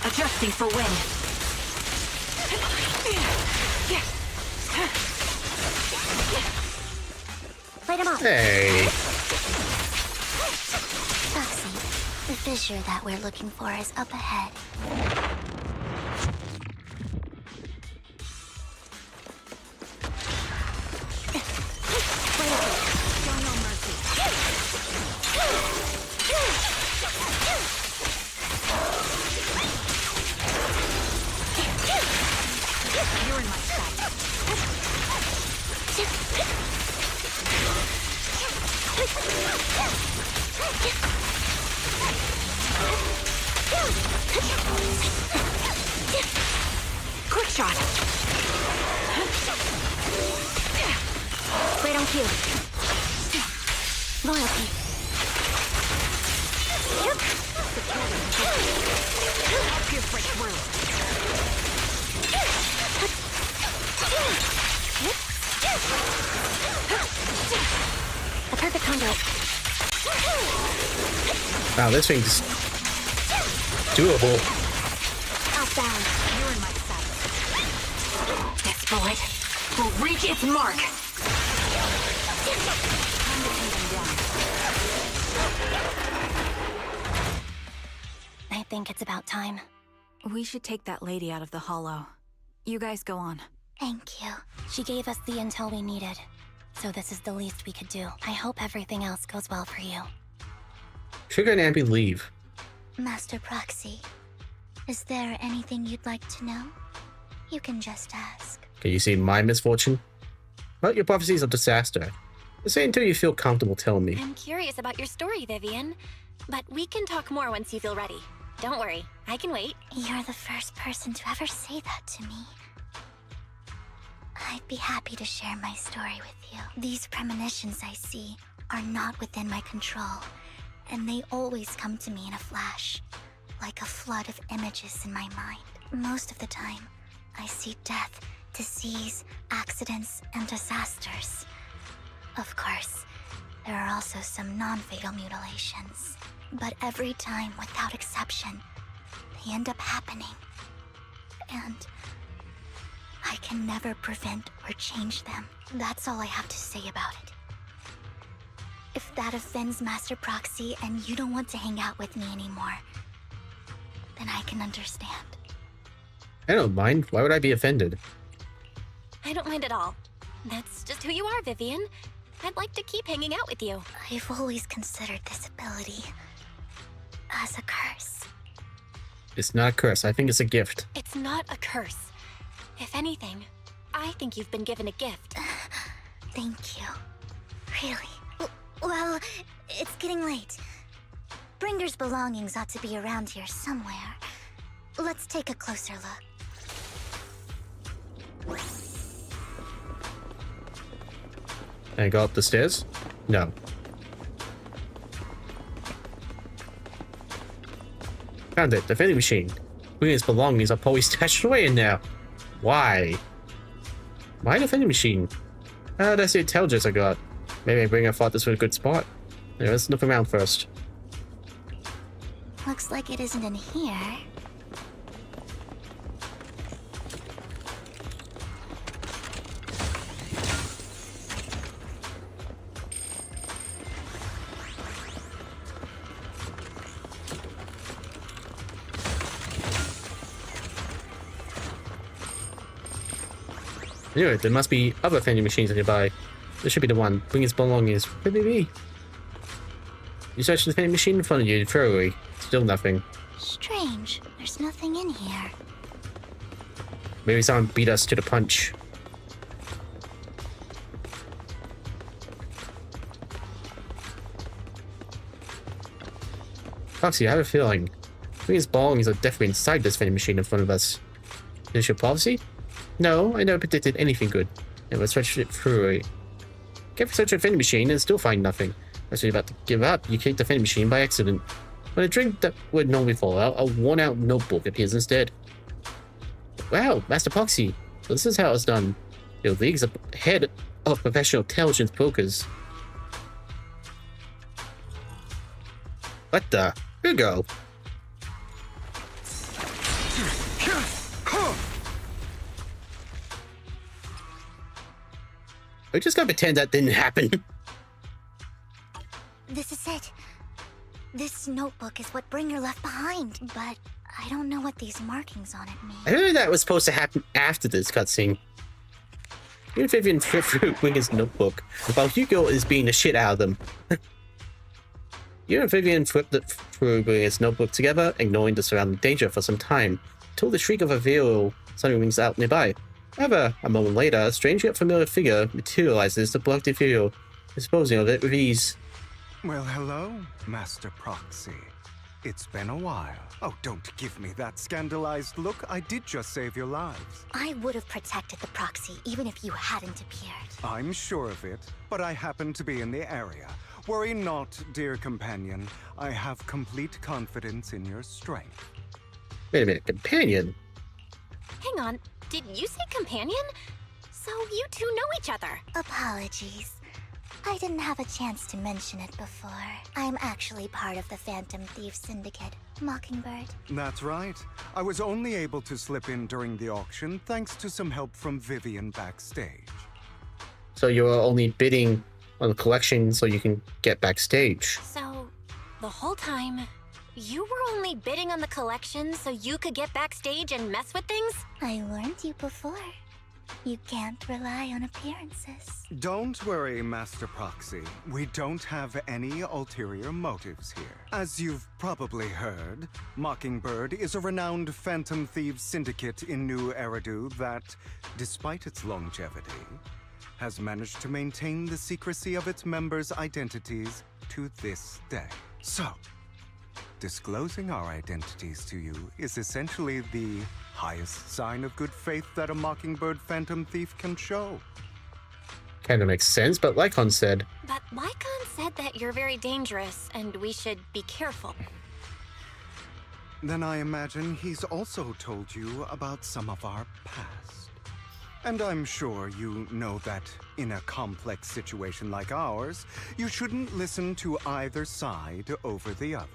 adjusting for wind. Light him up. Hey. Foxy, the fissure that we're looking for is up ahead. You're in my sight. Quick shot. Right on cue. Loyalty. I'll pierce right through. A perfect conduit. Wow, this thing's doable. Outbound. You're in my sight. This bullet will reach its mark. Time to take him down. I think it's about time. We should take that lady out of the hollow. You guys go on. Thank you. She gave us the intel we needed, so this is the least we could do. I hope everything else goes well for you. Sugar and Abby leave. Master Proxy, is there anything you'd like to know? You can just ask. Can you see my misfortune? Well, your prophecies of disaster. Say until you feel comfortable telling me. I'm curious about your story, Vivian. But we can talk more once you feel ready. Don't worry, I can wait. You're the first person to ever say that to me. I'd be happy to share my story with you. These premonitions I see are not within my control, and they always come to me in a flash, like a flood of images in my mind. Most of the time, I see death, disease, accidents, and disasters. Of course, there are also some non-fatal mutilations. But every time, without exception, they end up happening. And I can never prevent or change them. That's all I have to say about it. If that offends Master Proxy and you don't want to hang out with me anymore, then I can understand. I don't mind. Why would I be offended? I don't mind at all. That's just who you are, Vivian. I'd like to keep hanging out with you. I've always considered this ability as a curse. It's not a curse. I think it's a gift. It's not a curse. If anything, I think you've been given a gift. Thank you. Really? Well, it's getting late. Bringer's belongings ought to be around here somewhere. Let's take a closer look. Can I go up the stairs? No. Found it. The vending machine. Bringer's belongings are probably stashed away in there. Why? Why the vending machine? That's the intelligence I got. Maybe Bringer thought this was a good spot. Yeah, let's look around first. Looks like it isn't in here. Anyway, there must be other vending machines nearby. This should be the one. Bring his belongings. Where may be? You search the vending machine in front of you, throw away. Still nothing. Strange. There's nothing in here. Maybe someone beat us to the punch. Foxy, I have a feeling. I think his belongings are definitely inside this vending machine in front of us. Is this your prophecy? No, I never predicted anything good. Never searched it through. Can't search a vending machine and still find nothing. As you're about to give up, you kick the vending machine by accident. When a drink that would normally fall out, a worn-out notebook appears instead. Wow, Master Proxy. So this is how it's done. Your league's ahead of professional intelligence brokers. What the? Here you go. We just gotta pretend that didn't happen. This is it. This notebook is what Bringer left behind, but I don't know what these markings on it mean. I heard that was supposed to happen after this cutscene. You and Vivian flip through Bringer's notebook, while Hugo is beating the shit out of them. You and Vivian flipped through Bringer's notebook together, ignoring the surrounding danger for some time, until the shriek of a vehicle suddenly rings out nearby. However, a moment later, a strange yet familiar figure materializes to block the vehicle, disposing of it with ease. Well, hello, Master Proxy. It's been a while. Oh, don't give me that scandalized look. I did just save your lives. I would have protected the proxy even if you hadn't appeared. I'm sure of it, but I happen to be in the area. Worry not, dear companion. I have complete confidence in your strength. Wait a minute, companion? Hang on, did you say companion? So you two know each other. Apologies. I didn't have a chance to mention it before. I'm actually part of the Phantom Thief Syndicate, Mockingbird. That's right. I was only able to slip in during the auction thanks to some help from Vivian backstage. So you were only bidding on the collection so you can get backstage. So, the whole time, you were only bidding on the collection so you could get backstage and mess with things? I warned you before. You can't rely on appearances. Don't worry, Master Proxy. We don't have any ulterior motives here. As you've probably heard, Mockingbird is a renowned Phantom Thieves syndicate in New Eridu that, despite its longevity, has managed to maintain the secrecy of its members' identities to this day. So, disclosing our identities to you is essentially the highest sign of good faith that a Mockingbird Phantom Thief can show. Kinda makes sense, but Lycon said... But Lycon said that you're very dangerous, and we should be careful. Then I imagine he's also told you about some of our past. And I'm sure you know that in a complex situation like ours, you shouldn't listen to either side over the other.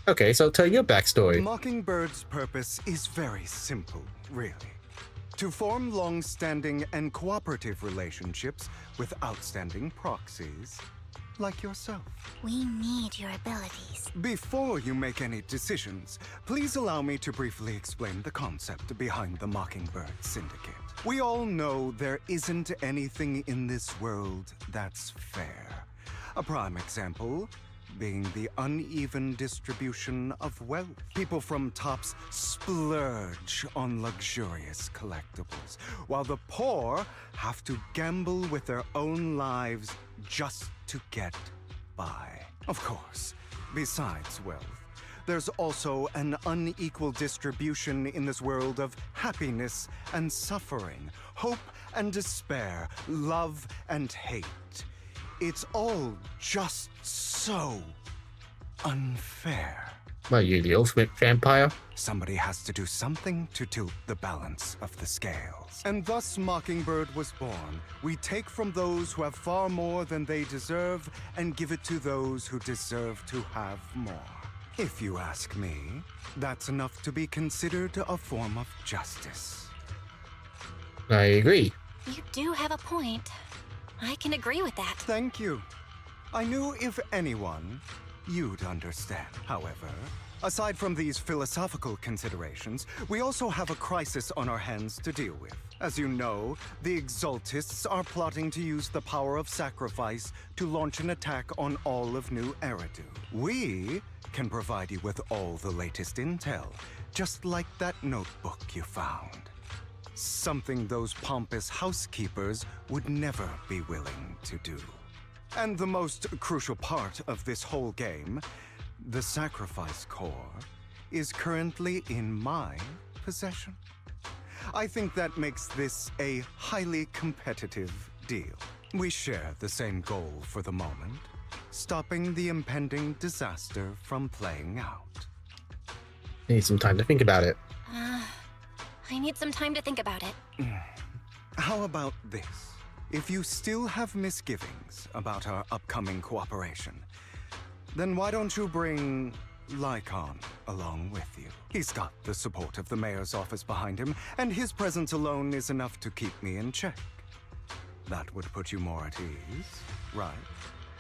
Okay, so tell your backstory. Mockingbird's purpose is very simple, really. To form long-standing and cooperative relationships with outstanding proxies like yourself. We need your abilities. Before you make any decisions, please allow me to briefly explain the concept behind the Mockingbird Syndicate. We all know there isn't anything in this world that's fair. A prime example being the uneven distribution of wealth. People from tops splurge on luxurious collectibles, while the poor have to gamble with their own lives just to get by. Of course, besides wealth, there's also an unequal distribution in this world of happiness and suffering, hope and despair, love and hate. It's all just so unfair. What, you the ultimate vampire? Somebody has to do something to tilt the balance of the scales. And thus Mockingbird was born. We take from those who have far more than they deserve and give it to those who deserve to have more. If you ask me, that's enough to be considered a form of justice. I agree. You do have a point. I can agree with that. Thank you. I knew if anyone, you'd understand. However, Aside from these philosophical considerations, we also have a crisis on our hands to deal with. As you know, the Exaltists are plotting to use the power of sacrifice to launch an attack on all of New Eridu. We can provide you with all the latest intel, just like that notebook you found. Something those pompous housekeepers would never be willing to do. And the most crucial part of this whole game, the sacrifice core, is currently in my possession. I think that makes this a highly competitive deal. We share the same goal for the moment, stopping the impending disaster from playing out. Need some time to think about it. I need some time to think about it. How about this? If you still have misgivings about our upcoming cooperation, then why don't you bring Lycon along with you? He's got the support of the mayor's office behind him, and his presence alone is enough to keep me in check. That would put you more at ease, right?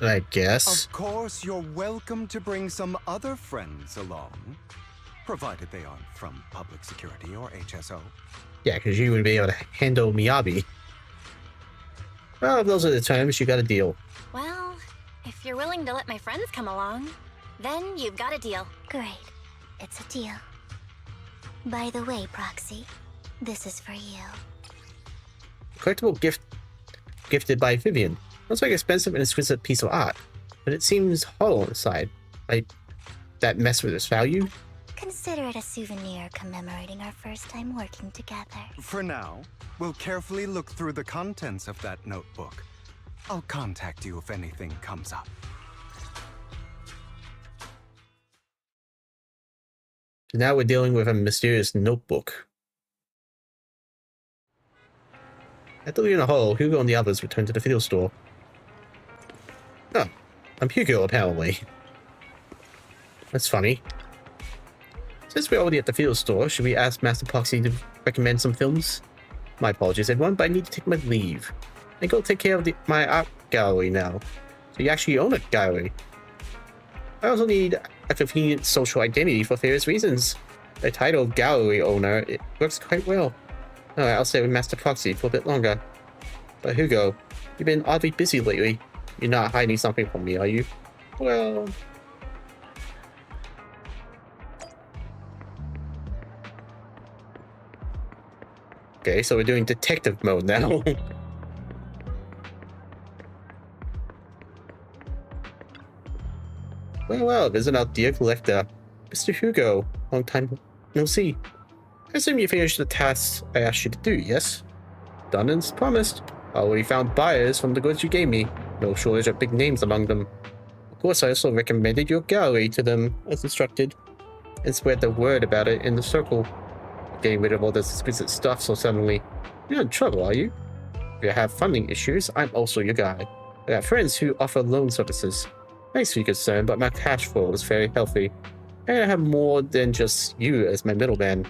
I guess. Of course, you're welcome to bring some other friends along, provided they aren't from public security or HSO. Yeah, because you would be able to handle Miyabi. Well, if those are the terms, you got a deal. Well, if you're willing to let my friends come along, then you've got a deal. Great. It's a deal. By the way, Proxy, this is for you. Collectible gift gifted by Vivian. Looks like an expensive and exquisite piece of art, but it seems hollow inside. Like, that mess with its value? Consider it a souvenir commemorating our first time working together. For now, we'll carefully look through the contents of that notebook. I'll contact you if anything comes up. So now we're dealing with a mysterious notebook. After leaving the hole, Hugo and the others return to the field store. Oh, I'm Hugo, apparently. That's funny. Since we're already at the field store, should we ask Master Proxy to recommend some films? My apologies, everyone, but I need to take my leave. I go take care of my art gallery now. So you actually own a gallery. I also need a convenient social identity for various reasons. The title of gallery owner, it works quite well. Alright, I'll stay with Master Proxy for a bit longer. But Hugo, you've been oddly busy lately. You're not hiding something from me, are you? Well... Okay, so we're doing detective mode now. Well, there's our dear collector, Mr. Hugo. Long time no see. I assume you finished the tasks I asked you to do, yes? Done as promised. I already found buyers from the goods you gave me. No shortage of big names among them. Of course, I also recommended your gallery to them as instructed, and spread the word about it in the circle. Getting rid of all this expensive stuff so suddenly. You're in trouble, are you? If you have funding issues, I'm also your guy. I got friends who offer loan services. Thanks for your concern, but my cash flow is very healthy. And I have more than just you as my middleman.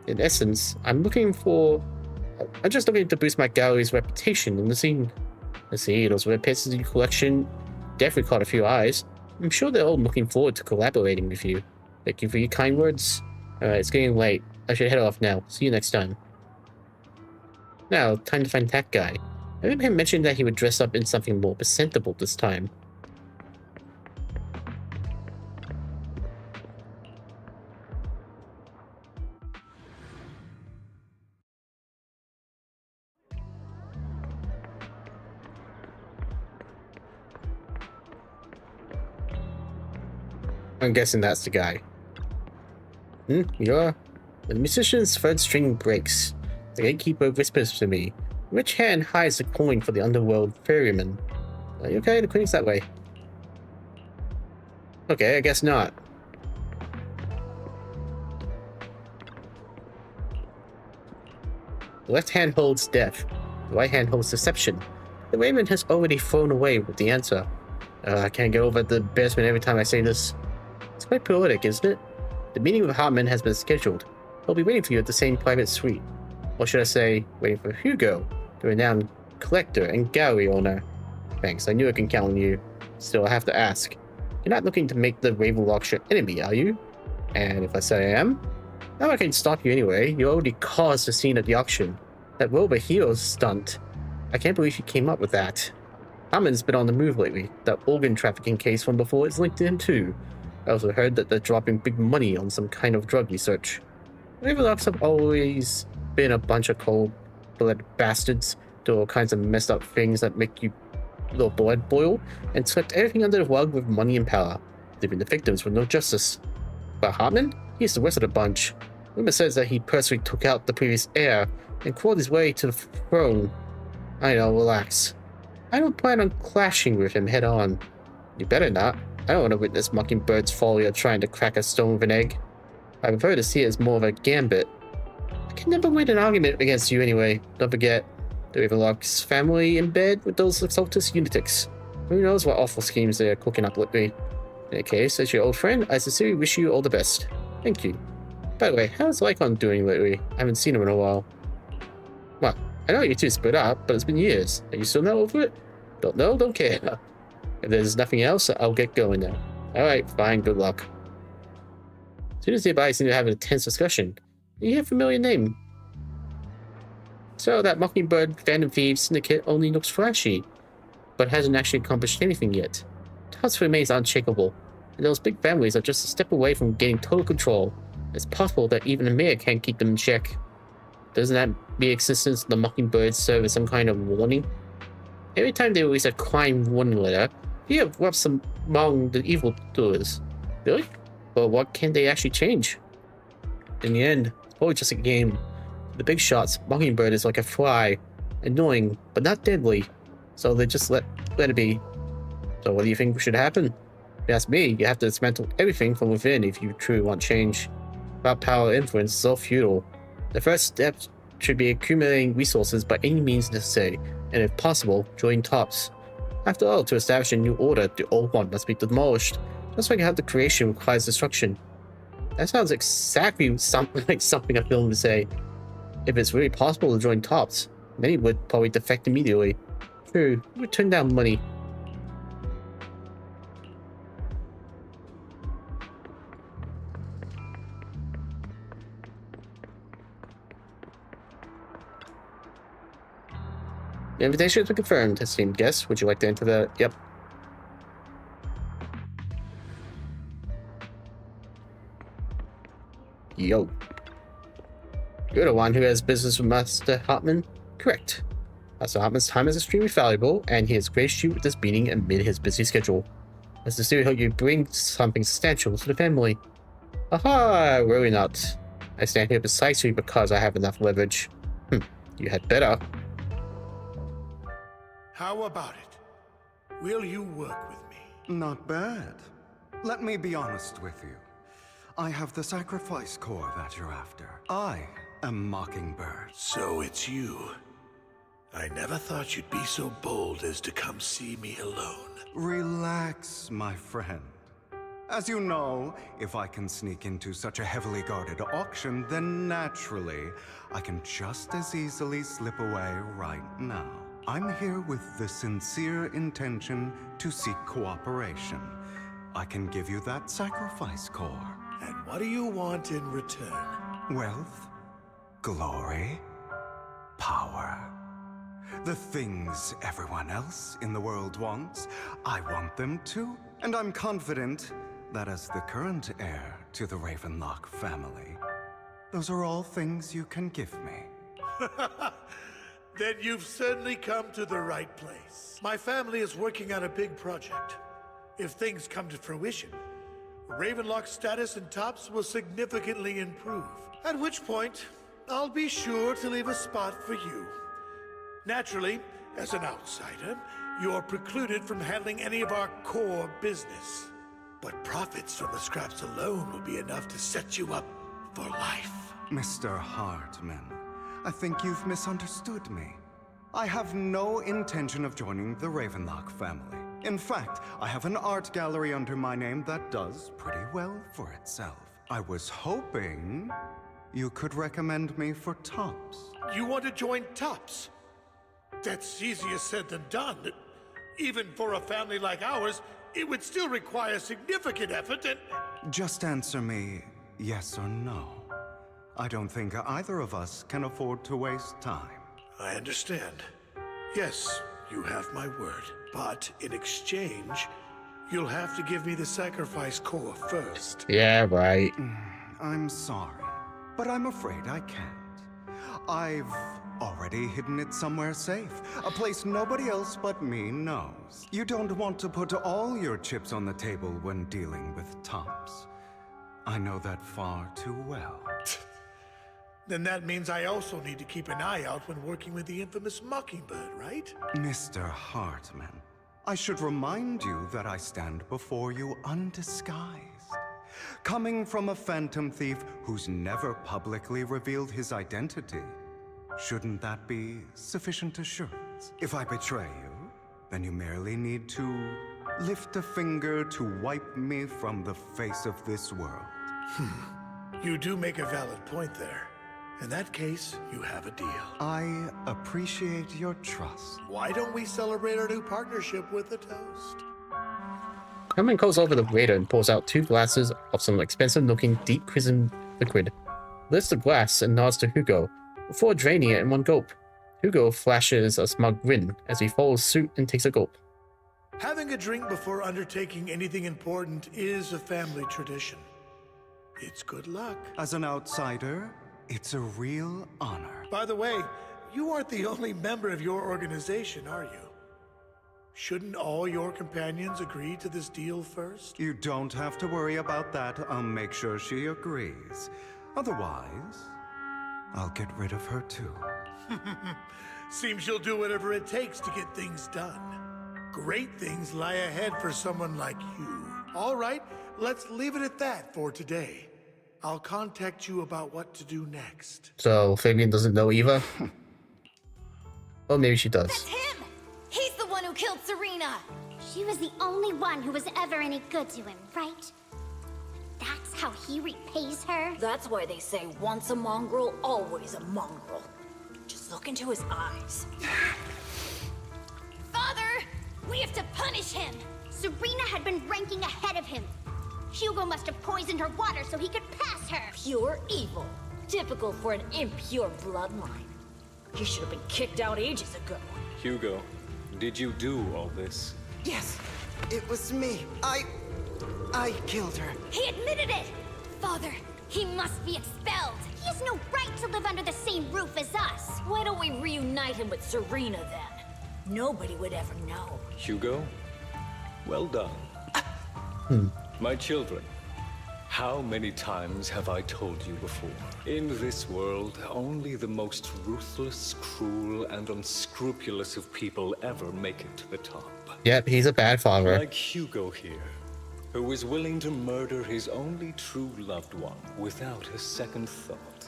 In essence, I'm just looking to boost my gallery's reputation in the scene. Let's see, those rare pieces in your collection definitely caught a few eyes. I'm sure they're all looking forward to collaborating with you. Thank you for your kind words. Alright, it's getting late. I should head off now. See you next time. Now, time to find that guy. I remember him mentioning that he would dress up in something more presentable this time. I'm guessing that's the guy. You're... The musician's third string breaks. The gatekeeper whispers to me. Which hand hides the coin for the underworld ferryman? Are you okay? The coin's that way. Okay, I guess not. The left hand holds death. The right hand holds deception. The raven has already thrown away with the answer. I can't get over the embarrassment every time I say this. It's quite poetic, isn't it? The meeting with Hartman has been scheduled. He'll be waiting for you at the same private suite. Or should I say, waiting for Hugo, the renowned collector and gallery owner. Thanks, I knew I can count on you. Still, I have to ask. You're not looking to make the Ravenlock your enemy, are you? And if I say I am, now I can stop you anyway. You already caused the scene at the auction. That Wilbur Hero stunt. I can't believe you came up with that. Hammond's been on the move lately. That organ trafficking case from before is linked to him too. I also heard that they're dropping big money on some kind of drug research. Ravenlocks have always been a bunch of cold-blooded bastards, do all kinds of messed up things that make you little blood boil, and swept everything under the rug with money and power, leaving the victims with no justice. But Hartman? He's the worst of the bunch. Rumor says that he personally took out the previous heir and crawled his way to the throne. I know, relax. I don't plan on clashing with him head on. You better not. I don't want to witness Mockingbird's folly of trying to crack a stone with an egg. I prefer to see it as more of a gambit. I can never win an argument against you anyway. Don't forget, the Ravenlock's family in bed with those Exaltus lunatics. Who knows what awful schemes they are cooking up lately. In any case, as your old friend, I sincerely wish you all the best. Thank you. By the way, how's Lycon doing lately? I haven't seen him in a while. Well, I know you two split up, but it's been years. Are you still not over it? Don't know, don't care. If there's nothing else, I'll get going now. Alright, fine, good luck. Students nearby seem to have a tense discussion. You hear a familiar name. So that Mockingbird Phantom Thieves syndicate only looks flashy, but hasn't actually accomplished anything yet. Task remains unshakable, and those big families are just a step away from getting total control. It's possible that even the mayor can't keep them in check. Doesn't that mere existence of the Mockingbird serve as some kind of warning? Every time they release a crime warning letter, he erupts among the evildoers. Really? But what can they actually change? In the end, it's probably just a game. The big shots, Mockingbird is like a fly. Annoying, but not deadly. So they just let it be. So what do you think should happen? If you ask me, you have to dismantle everything from within if you truly want change. Without power influence is so futile. The first step should be accumulating resources by any means necessary, and if possible, join tops. After all, to establish a new order, the old one must be demolished. Just like how the creation requires destruction. That sounds exactly like something a film would say. If it's really possible to join tops, many would probably defect immediately. True, we would turn down money. The invitation has been confirmed, esteemed guests. Would you like to enter the... Yep. Yo. You're the one who has business with Master Hartman? Correct. Master Hartman's time is extremely valuable, and he has graced you with this meeting amid his busy schedule. I sincerely hope you bring something substantial to the family. Aha! Really not. I stand here precisely because I have enough leverage. You had better. How about it? Will you work with me? Not bad. Let me be honest with you. I have the sacrifice core that you're after. I am Mockingbird. So it's you. I never thought you'd be so bold as to come see me alone. Relax, my friend. As you know, if I can sneak into such a heavily guarded auction, then naturally, I can just as easily slip away right now. I'm here with the sincere intention to seek cooperation. I can give you that sacrifice core. And what do you want in return? Wealth, glory, power. The things everyone else in the world wants, I want them too. And I'm confident that as the current heir to the Ravenlock family, those are all things you can give me. Then you've certainly come to the right place. My family is working on a big project. If things come to fruition, Ravenlock's status in tops will significantly improve. At which point, I'll be sure to leave a spot for you. Naturally, as an outsider, you're precluded from handling any of our core business. But profits from the scraps alone will be enough to set you up for life. Mr. Hartman, I think you've misunderstood me. I have no intention of joining the Ravenlock family. In fact, I have an art gallery under my name that does pretty well for itself. I was hoping you could recommend me for tops. You want to join tops? That's easier said than done. Even for a family like ours, it would still require significant effort and... Just answer me yes or no. I don't think either of us can afford to waste time. I understand. Yes, you have my word. But in exchange, you'll have to give me the sacrifice core first. Yeah, right. I'm sorry, but I'm afraid I can't. I've already hidden it somewhere safe, a place nobody else but me knows. You don't want to put all your chips on the table when dealing with Tops. I know that far too well. Then that means I also need to keep an eye out when working with the infamous Mockingbird, right? Mr. Hartman, I should remind you that I stand before you undisguised. Coming from a phantom thief who's never publicly revealed his identity. Shouldn't that be sufficient assurance? If I betray you, then you merely need to lift a finger to wipe me from the face of this world. You do make a valid point there. In that case, you have a deal. I appreciate your trust. Why don't we celebrate our new partnership with a toast? Herman calls over the waiter and pours out 2 glasses of some expensive-looking deep chrism liquid. Lifts the glass and nods to Hugo, before draining it in one gulp. Hugo flashes a smug grin as he follows suit and takes a gulp. Having a drink before undertaking anything important is a family tradition. It's good luck. As an outsider, it's a real honor. By the way, you aren't the only member of your organization, are you? Shouldn't all your companions agree to this deal first? You don't have to worry about that. I'll make sure she agrees. Otherwise, I'll get rid of her too. Seems you'll do whatever it takes to get things done. Great things lie ahead for someone like you. All right, let's leave it at that for today. I'll contact you about what to do next. So Fabian doesn't know either? Well, maybe she does. That's him! He's the one who killed Serena! She was the only one who was ever any good to him, right? That's how he repays her? That's why they say once a mongrel, always a mongrel. Just look into his eyes. Father! We have to punish him! Serena had been ranking ahead of him. Hugo must have poisoned her water so he could pass her. Pure evil. Typical for an impure bloodline. He should have been kicked out ages ago. Hugo, did you do all this? Yes, it was me. I killed her. He admitted it! Father, he must be expelled. He has no right to live under the same roof as us. Why don't we reunite him with Serena then? Nobody would ever know. Hugo, well done. My children, how many times have I told you before? In this world, only the most ruthless, cruel, and unscrupulous of people ever make it to the top. Yep, he's a bad father. Like Hugo here, who was willing to murder his only true loved one without a second thought.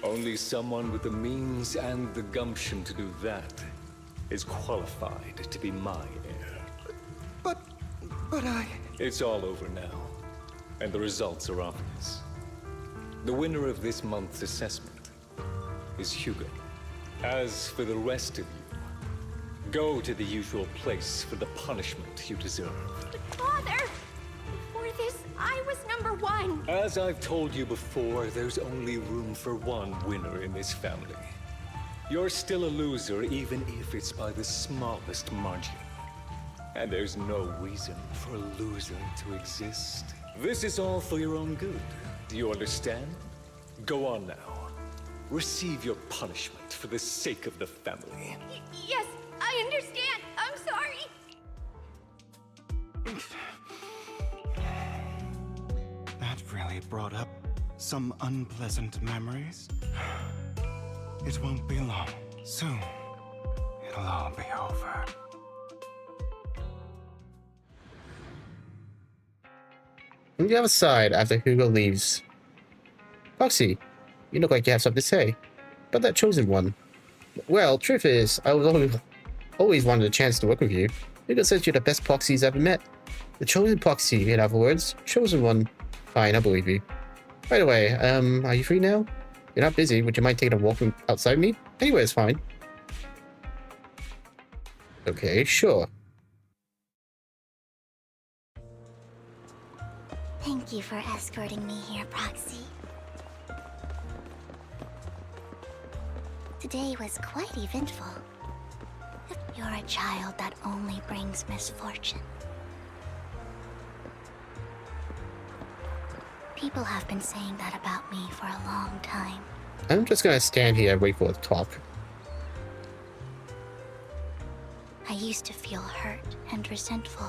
Only someone with the means and the gumption to do that is qualified to be my heir. But I... It's all over now, and the results are obvious. The winner of this month's assessment is Hugo. As for the rest of you, go to the usual place for the punishment you deserve. But Father! Before this, I was #1. As I've told you before, there's only room for one winner in this family. You're still a loser, even if it's by the smallest margin. And there's no reason for a loser to exist. This is all for your own good. Do you understand? Go on now. Receive your punishment for the sake of the family. Yes, I understand. I'm sorry. That really brought up some unpleasant memories. It won't be long. Soon, it'll all be over. On the other side, after Hugo leaves. Foxy, you look like you have something to say. But that chosen one. Well, truth is, I was always wanted a chance to work with you. Hugo says you're the best Proxy he's ever met. The chosen Proxy, in other words. Chosen one. Fine, I believe you. By the way, are you free now? You're not busy. Would you mind taking a walk outside me? Anywhere is fine. Okay, sure. Thank Thank you for escorting me here, Proxy. Today was quite eventful. If you're a child that only brings misfortune. People have been saying that about me for a long time. I'm just gonna stand here and wait for it to talk. I used to feel hurt and resentful.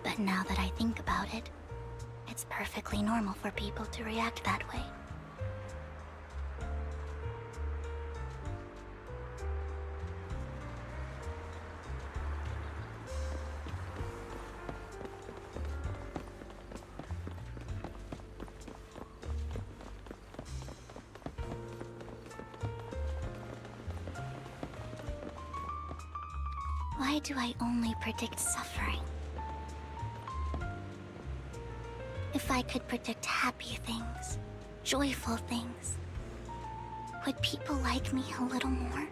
But now that I think about it, it's perfectly normal for people to react that way. Why do I only predict suffering? If I could predict happy things, joyful things, would people like me a little more?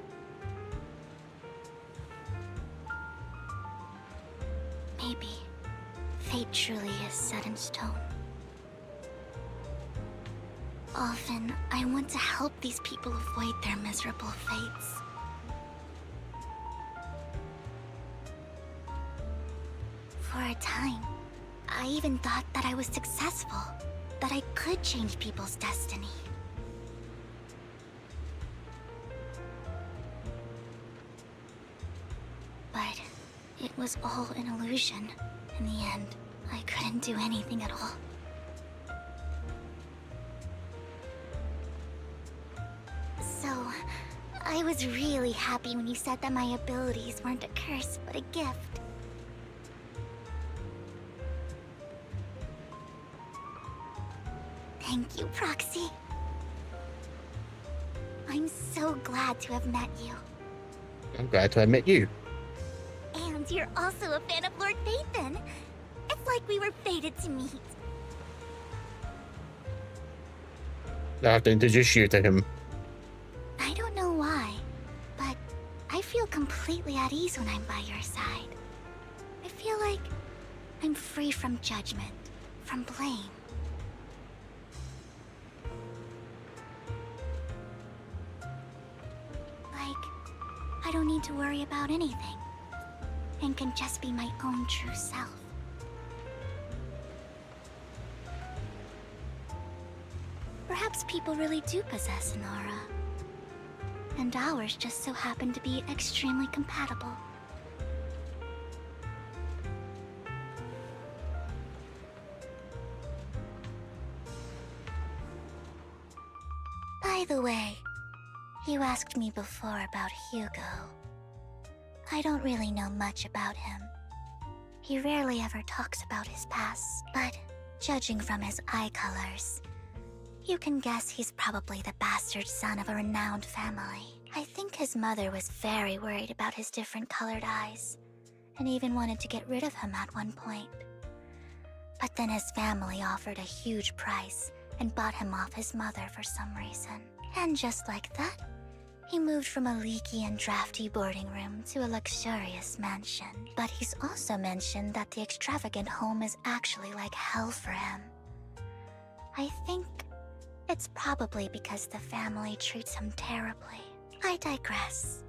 Maybe fate truly is set in stone. Often, I want to help these people avoid their miserable fates. For a time, I even thought that I was successful, that I could change people's destiny. But it was all an illusion. In the end, I couldn't do anything at all. So, I was really happy when you said that my abilities weren't a curse, but a gift. Thank you, Proxy. I'm so glad to have met you. I'm glad to have met you. And you're also a fan of Lord Phaethon. It's like we were fated to meet. I have to introduce you to him. I don't know why, but I feel completely at ease when I'm by your side. I feel like I'm free from judgment, from blame. I don't need to worry about anything, and can just be my own true self. Perhaps people really do possess an aura, and ours just so happen to be extremely compatible. By the way, you asked me before about Hugo. I don't really know much about him. He rarely ever talks about his past, but judging from his eye colors, you can guess he's probably the bastard son of a renowned family. I think his mother was very worried about his different colored eyes, and even wanted to get rid of him at one point. But then his family offered a huge price and bought him off his mother for some reason. And just like that, he moved from a leaky and drafty boarding room to a luxurious mansion. But he's also mentioned that the extravagant home is actually like hell for him. I think it's probably because the family treats him terribly. I digress.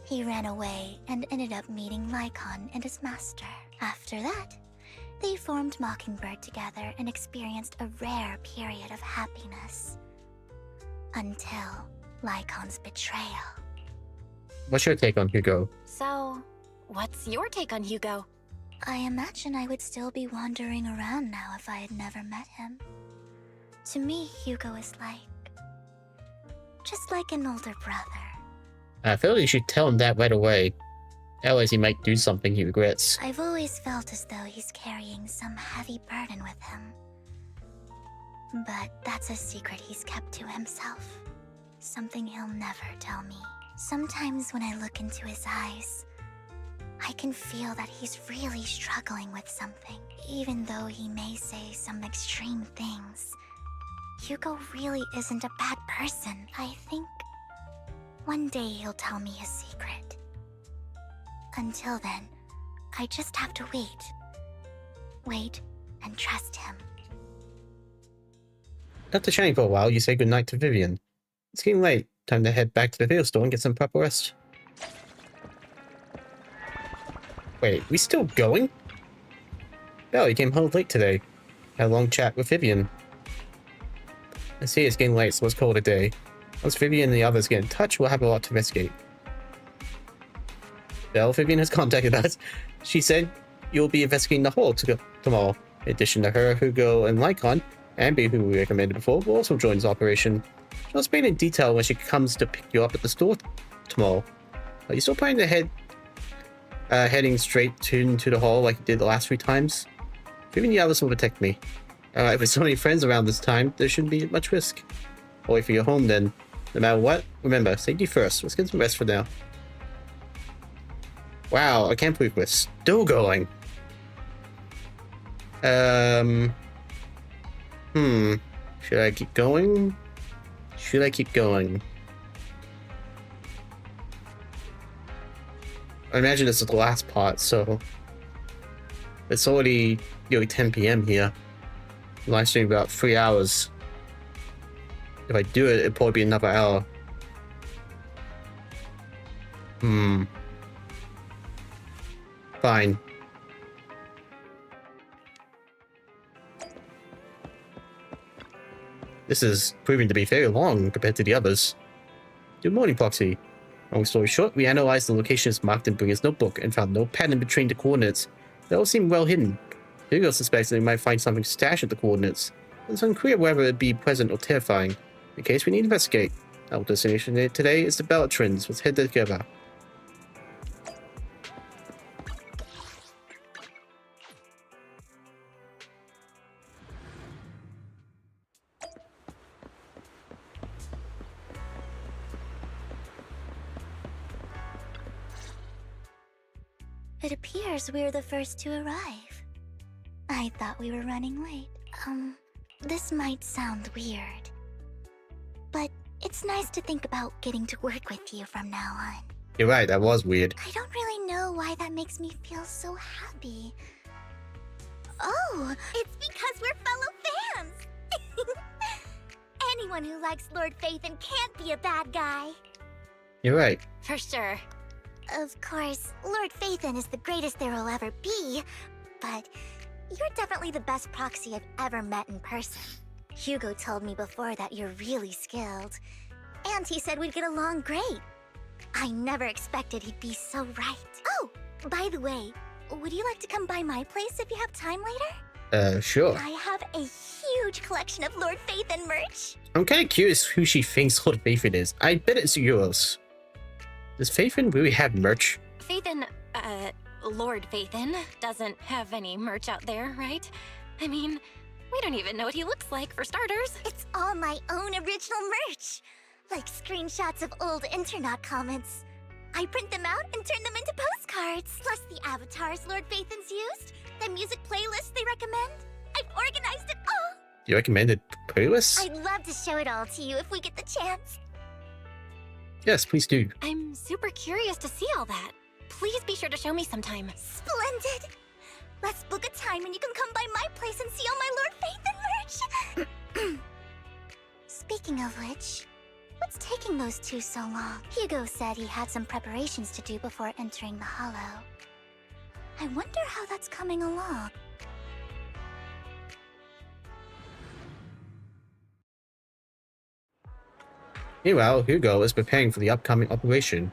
He ran away and ended up meeting Lycon and his master. After that, they formed Mockingbird together and experienced a rare period of happiness. Until Lycon's betrayal. What's your take on Hugo? So, what's your take on Hugo? I imagine I would still be wandering around now if I had never met him. To me, Hugo is just like an older brother. I feel you should tell him that right away. Otherwise he might do something he regrets. I've always felt as though he's carrying some heavy burden with him. But that's a secret he's kept to himself. Something he'll never tell me. Sometimes when I look into his eyes, I can feel that he's really struggling with something. Even though he may say some extreme things, Hugo really isn't a bad person. I think one day he'll tell me his secret. Until then, I just have to wait. Wait and trust him. After chatting for a while, you say goodnight to Vivian. It's getting late. Time to head back to the video store and get some proper rest. Wait, we still going? Belle, you came home late today. Had a long chat with Vivian. I see it's getting late, so let's call it a day. Once Vivian and the others get in touch, we'll have a lot to investigate. Belle, Vivian has contacted us. She said you'll be investigating the hall tomorrow. In addition to her, Hugo, and Lycon, Ambi, who we recommended before, will also join this operation. She'll explain in detail when she comes to pick you up at the store tomorrow. Are you still planning to heading straight to the hall like you did the last 3 times? Vivian and the others will protect me. Alright, with so many friends around this time, there shouldn't be much risk. I'll wait for you home then. No matter what, remember, safety first. Let's get some rest for now. Wow, I can't believe we're still going. Should I keep going? Should I keep going? I imagine this is the last part, so it's already 10 p.m. here. Live stream about 3 hours. If I do it, it'll probably be another hour. Fine. This is proving to be very long compared to the others. Good morning, Proxy. Long story short, we analyzed the locations marked in Bringer's notebook and found no pattern between the coordinates. They all seem well hidden. Hugo suspects that we might find something stashed at the coordinates. It's unclear whether it be pleasant or terrifying. In case we need to investigate. Our destination today is the Bellatrins. Let's head together. It appears we're the first to arrive. I thought we were running late. This might sound weird, but it's nice to think about getting to work with you from now on. You're right, that was weird. I don't really know why that makes me feel so happy. Oh, it's because we're fellow fans! Anyone who likes Lord Phaethon can't be a bad guy. You're right. For sure. Of course, Lord Phaethon is the greatest there will ever be, but you're definitely the best proxy I've ever met in person. Hugo told me before that you're really skilled, and he said we'd get along great. I never expected he'd be so right. Oh, by the way, would you like to come by my place if you have time later? Sure. I have a huge collection of Lord Phaethon merch. I'm kind of curious who she thinks Lord Phaethon is. I bet it's yours. Does Phaethon really have merch? Phaethon, Lord Phaethon doesn't have any merch out there, right? I mean, we don't even know what he looks like, for starters. It's all my own original merch. Like screenshots of old internet comments. I print them out and turn them into postcards. Plus the avatars Lord Phaethon's used, the music playlists they recommend. I've organized it all. You recommended playlists? I'd love to show it all to you if we get the chance. Yes, please do. I'm super curious to see all that. Please be sure to show me sometime. Splendid! Let's book a time and you can come by my place and see all my Lord Phaethon merch! Speaking of which, what's taking those two so long? Hugo said he had some preparations to do before entering the Hollow. I wonder how that's coming along. Meanwhile, Hugo is preparing for the upcoming operation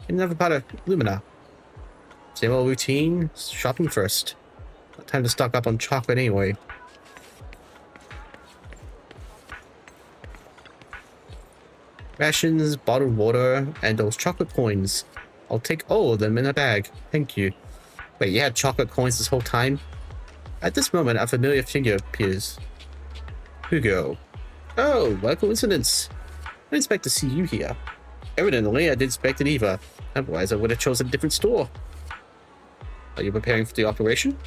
in another part of Lumina. Same old routine, shopping first. Not time to stock up on chocolate anyway. Rations, bottled water, and those chocolate coins. I'll take all of them in a bag. Thank you. Wait, you had chocolate coins this whole time? At this moment, a familiar figure appears. Hugo. Oh, what a coincidence. I didn't expect to see you here. Evidently, I didn't expect it either. Otherwise, I would have chosen a different store. Are you preparing for the operation?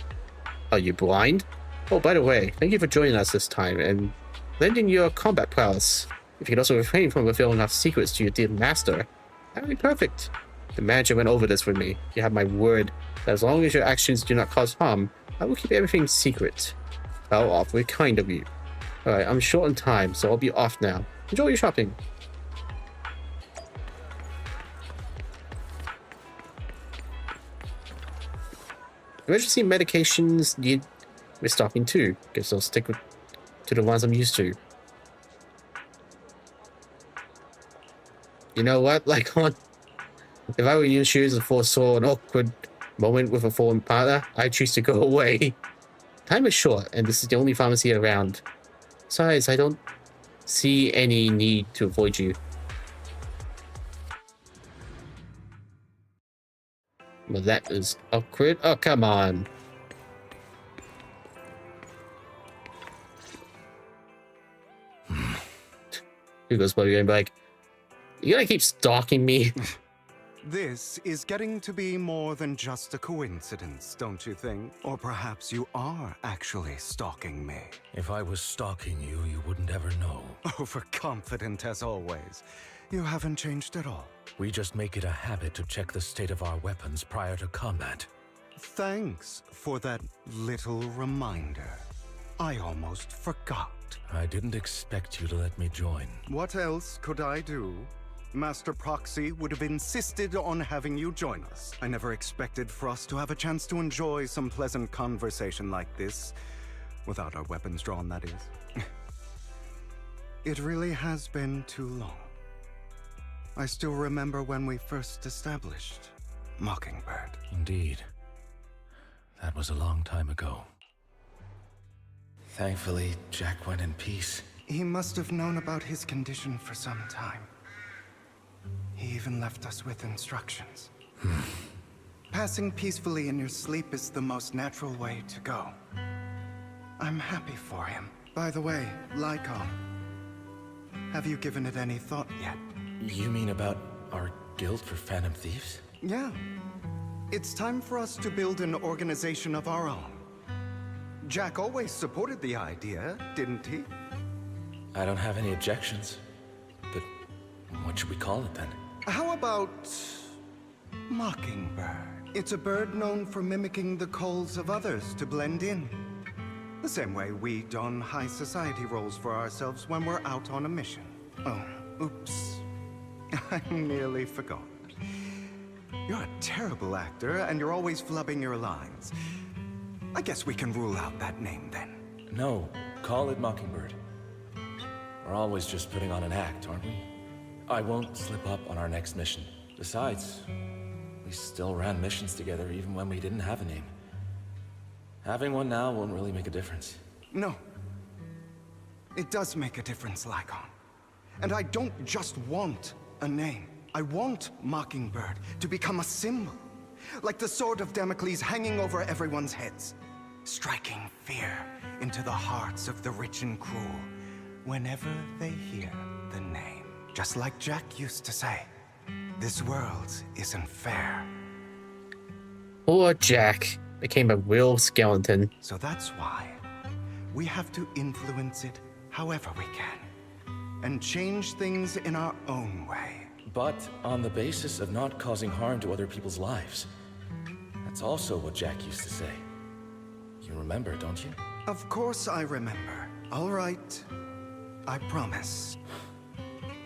Are you blind? Oh, by the way, thank you for joining us this time and lending your combat prowess. If you could also refrain from revealing our secrets to your dear master, that would be perfect. The manager went over this with me. You have my word that as long as your actions do not cause harm, I will keep everything secret. Well, awfully kind of you. Alright, I'm short on time, so I'll be off now. Enjoy your shopping. Emergency medications need restocking too. Guess I'll stick to the ones I'm used to. You know what, Lycon? If I were in your shoes and foresaw an awkward moment with a foreign partner, I'd choose to go away. Time is short, and this is the only pharmacy around. Besides, I don't see any need to avoid you. Well, that is awkward. Oh, come on. Hugo's probably gonna be like, you gonna keep stalking me? This is getting to be more than just a coincidence, don't you think? Or perhaps you are actually stalking me. If I was stalking you, you wouldn't ever know. Overconfident as always. You haven't changed at all. We just make it a habit to check the state of our weapons prior to combat. Thanks for that little reminder. I almost forgot. I didn't expect you to let me join. What else could I do? Master Proxy would have insisted on having you join us. I never expected for us to have a chance to enjoy some pleasant conversation like this. Without our weapons drawn, that is. It really has been too long. I still remember when we first established Mockingbird. Indeed. That was a long time ago. Thankfully, Jack went in peace. He must have known about his condition for some time. He even left us with instructions. Passing peacefully in your sleep is the most natural way to go. I'm happy for him. By the way, Lycon, have you given it any thought yet? You mean about our guild for Phantom Thieves? Yeah. It's time for us to build an organization of our own. Jack always supported the idea, didn't he? I don't have any objections. But what should we call it then? How about Mockingbird? It's a bird known for mimicking the calls of others to blend in. The same way we don high society roles for ourselves when we're out on a mission. Oh, oops. I nearly forgot. You're a terrible actor, and you're always flubbing your lines. I guess we can rule out that name then. No, call it Mockingbird. We're always just putting on an act, aren't we? I won't slip up on our next mission. Besides, we still ran missions together even when we didn't have a name. Having one now won't really make a difference. No. It does make a difference, Lycon. And I don't just want a name. I want Mockingbird to become a symbol. Like the sword of Damocles hanging over everyone's heads. Striking fear into the hearts of the rich and cruel whenever they hear the name. Just like Jack used to say, this world isn't fair. Poor Jack became a real skeleton. So that's why we have to influence it however we can. And change things in our own way. But on the basis of not causing harm to other people's lives. That's also what Jack used to say. You remember, don't you? Of course I remember. All right. I promise.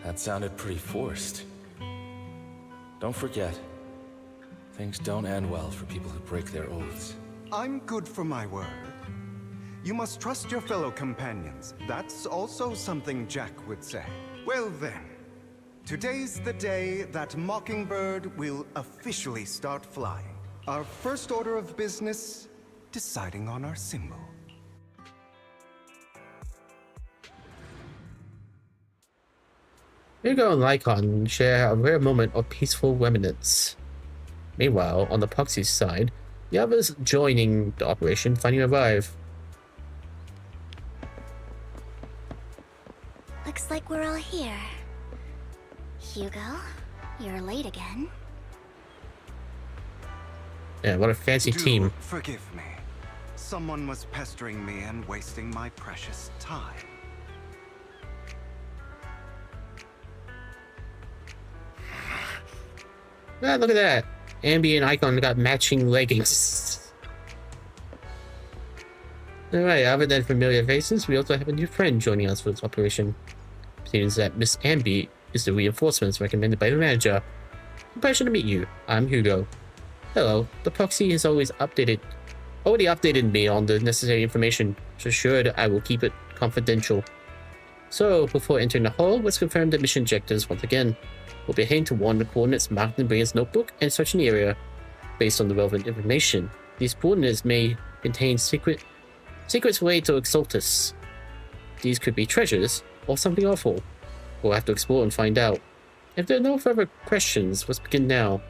That sounded pretty forced. Don't forget, things don't end well for people who break their oaths. I'm good for my word. You must trust your fellow companions. That's also something Jack would say. Well then, today's the day that Mockingbird will officially start flying. Our first order of business, deciding on our symbol. Hugo and Lycon share a rare moment of peaceful remnants. Meanwhile, on the Proxy's side, the others joining the operation finally arrive. Looks like we're all here. Hugo, you're late again. Yeah, what a fancy team. Forgive me. Someone was pestering me and wasting my precious time. Ah, look at that. Ambi and Icon got matching leggings. Alright, other than familiar faces, we also have a new friend joining us for this operation. It seems that Miss Amby is the reinforcements recommended by the manager. Pleasure to meet you. I'm Hugo. Hello. The proxy has already updated me on the necessary information, so assured I will keep it confidential. So, before entering the hall, let's confirm the mission objectives once again. We'll be heading to one of the coordinates marked in Bray's notebook and searching the area. Based on the relevant information, these coordinates may contain secrets related to Exaltus. These could be treasures, or something awful. We'll have to explore and find out. If there are no further questions, let's begin now.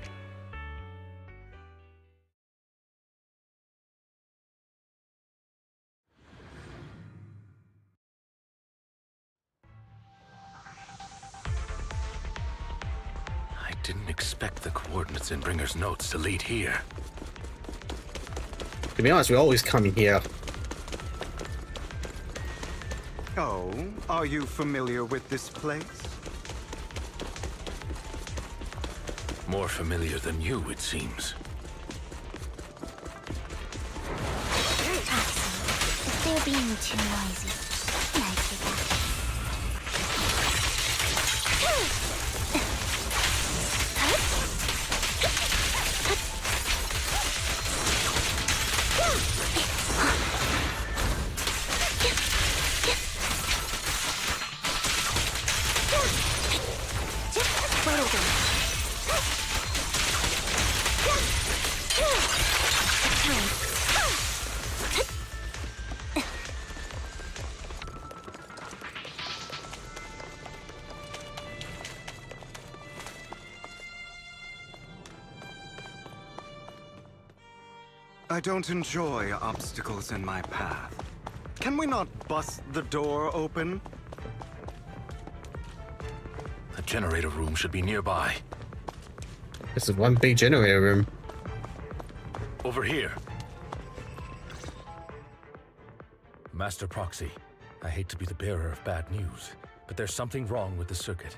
I didn't expect the coordinates in Bringer's notes to lead here. To be honest, we always come here. Oh, are you familiar with this place? More familiar than you, it seems. If they're being too noisy, can I take that? I don't enjoy obstacles in my path. Can we not bust the door open? The generator room should be nearby. This is one big generator room. Over here. Master Proxy, I hate to be the bearer of bad news, but there's something wrong with the circuit.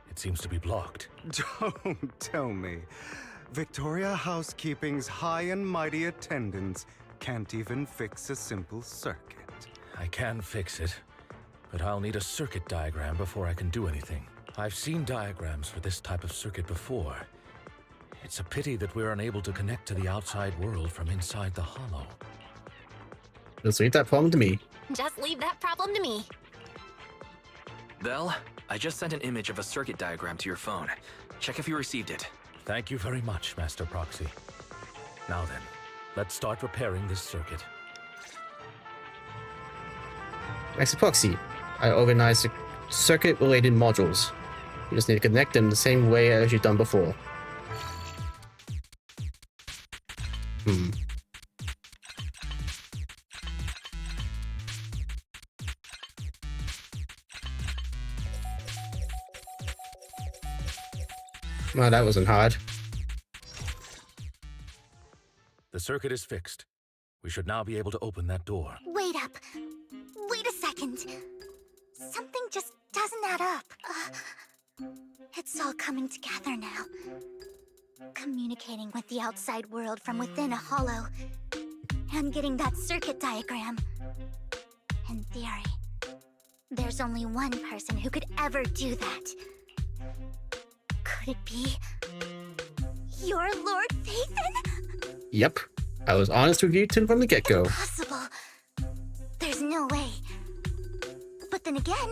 It seems to be blocked. Don't tell me. Victoria Housekeeping's high and mighty attendants can't even fix a simple circuit. I can fix it, but I'll need a circuit diagram before I can do anything. I've seen diagrams for this type of circuit before. It's a pity that we're unable to connect to the outside world from inside the hollow. Just leave that problem to me. Just leave that problem to me. Belle, I just sent an image of a circuit diagram to your phone. Check if you received it. Thank you very much, Master Proxy. Now then, let's start repairing this circuit. Master Proxy, I organized circuit-related modules. You just need to connect them the same way as you've done before. Well, that wasn't hard. The circuit is fixed. We should now be able to open that door. Wait up. Wait a second. Something just doesn't add up. It's all coming together now. Communicating with the outside world from within a hollow. And getting that circuit diagram. In theory, there's only one person who could ever do that. Could it be your Lord Phaethon? Yep. I was honest with you from the get-go. Impossible. There's no way. But then again,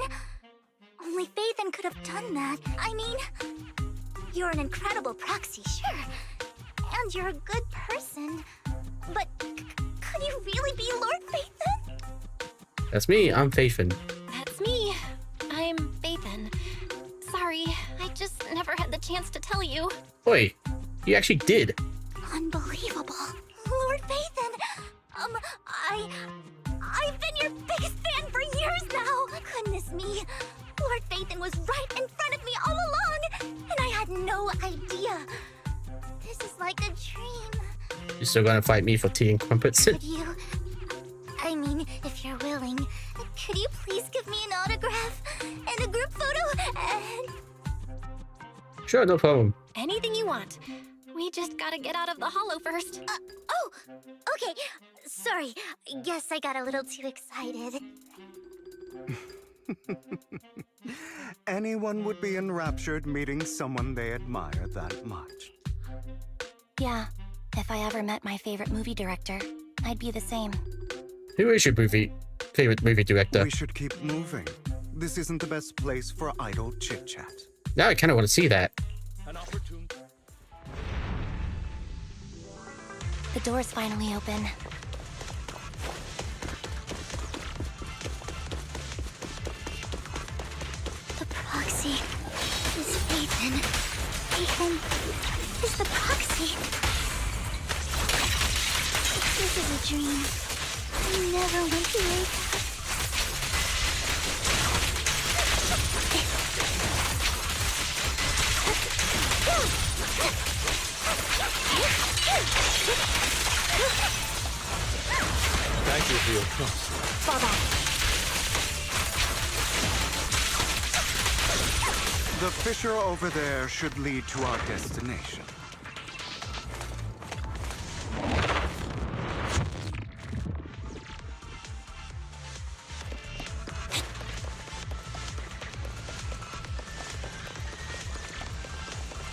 only Phaethon could have done that. I mean, you're an incredible proxy, sure. And you're a good person. But could you really be Lord Phaethon? That's me, I'm Phaethon. That's me. I'm Phaethon. Sorry, I just never had the chance to tell you. Oi, you actually did. Unbelievable. Lord Phaethon! I've been your biggest fan for years now! Goodness me! Lord Phaethon was right in front of me all along! And I had no idea! This is like a dream. You're still gonna fight me for tea and crumpets? Could you... I mean, if you're willing, could you please give me an autograph? And a group photo? And... Sure, no problem. Anything you want. We just gotta get out of the hollow first. Oh! Oh, okay. Sorry. Guess I got a little too excited. Anyone would be enraptured meeting someone they admire that much. Yeah, if I ever met my favorite movie director, I'd be the same. Who is your favorite movie director? We should keep moving. This isn't the best place for idle chit-chat. Now I kind of want to see that. The door's finally open. The proxy is Ethan. Ethan is the proxy. This is a dream. I never went to wake up. Thank you for your trust. Fall back. The fissure over there should lead to our destination.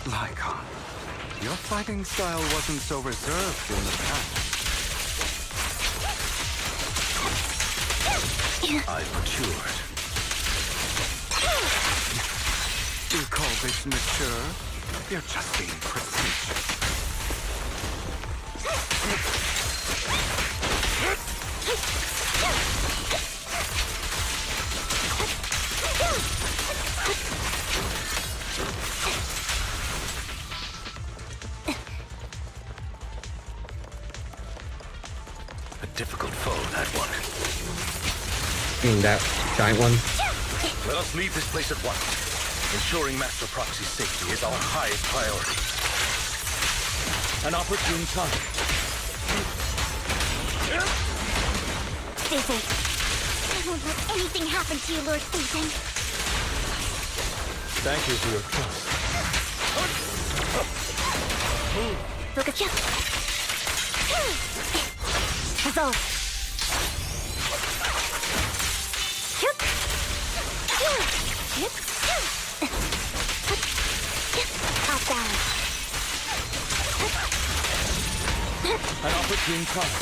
Lycon, your fighting style wasn't so reserved in the past. I've matured. Do you call this mature? You're just being pretentious. A difficult foe, that one. That giant one. Let us leave this place at once. Ensuring Master Proxy's safety is our highest priority. An opportune time. Stay safe. I won't let anything happen to you, Lord Ethan. Thank you for your trust. Focus up. Resolve. Off balance. An opportune time.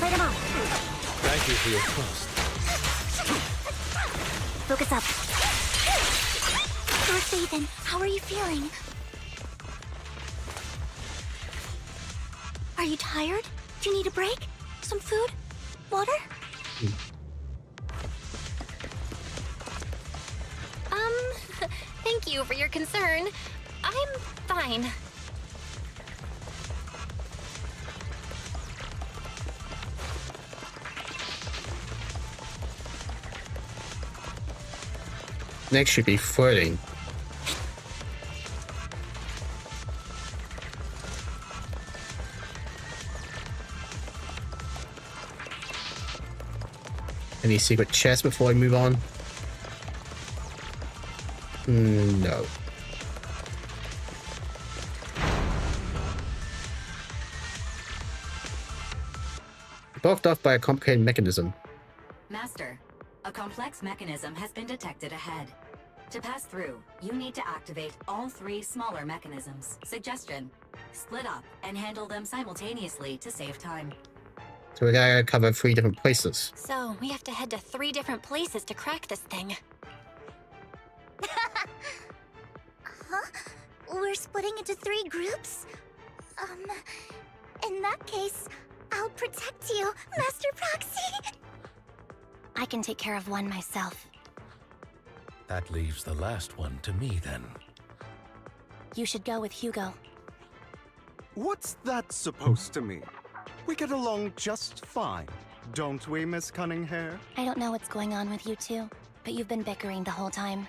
Light him up. Thank you for your trust. Focus up. Lord Ethan, how are you feeling? Are you tired? Do you need a break? Some food? Water? Thank you for your concern. I'm fine. Next should be flirting. Any secret chests before we move on? No. Blocked off by a complicated mechanism. Master, a complex mechanism has been detected ahead. To pass through, you need to activate all 3 smaller mechanisms. Suggestion: split up and handle them simultaneously to save time. So we gotta cover 3 different places. So, we have to head to 3 different places to crack this thing. Huh? We're splitting into 3 groups? In that case, I'll protect you, Master Proxy. I can take care of one myself. That leaves the last one to me, then. You should go with Hugo. What's that supposed to mean? We get along just fine, don't we, Miss Cunninghair? I don't know what's going on with you two, but you've been bickering the whole time.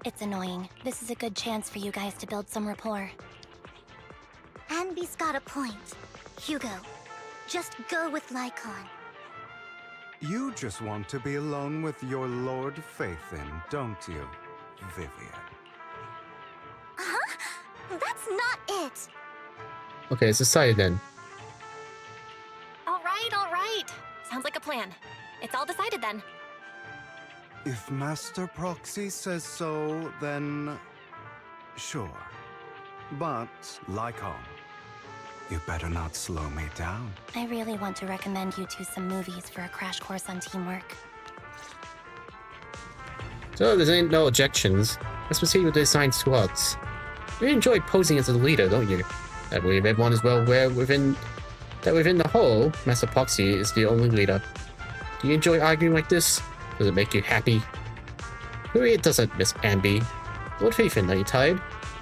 It's annoying. This is a good chance for you guys to build some rapport. Anby's got a point. Hugo, just go with Lycon. You just want to be alone with your Lord Faithin, don't you? Vivian. Huh? That's not it. Okay, it's decided then. All right. Sounds like a plan. It's all decided then. If Master Proxy says so, then sure. But, Lycon, you better not slow me down. I really want to recommend you to some movies for a crash course on teamwork. So there ain't no objections. Let's proceed with the assigned squads. You enjoy posing as a leader, don't you? I believe everyone is well aware within the whole, Master Proxy is the only leader. Do you enjoy arguing like this? Does it make you happy? Who it doesn't, Miss Ambi? Lord Faithin, are you tired?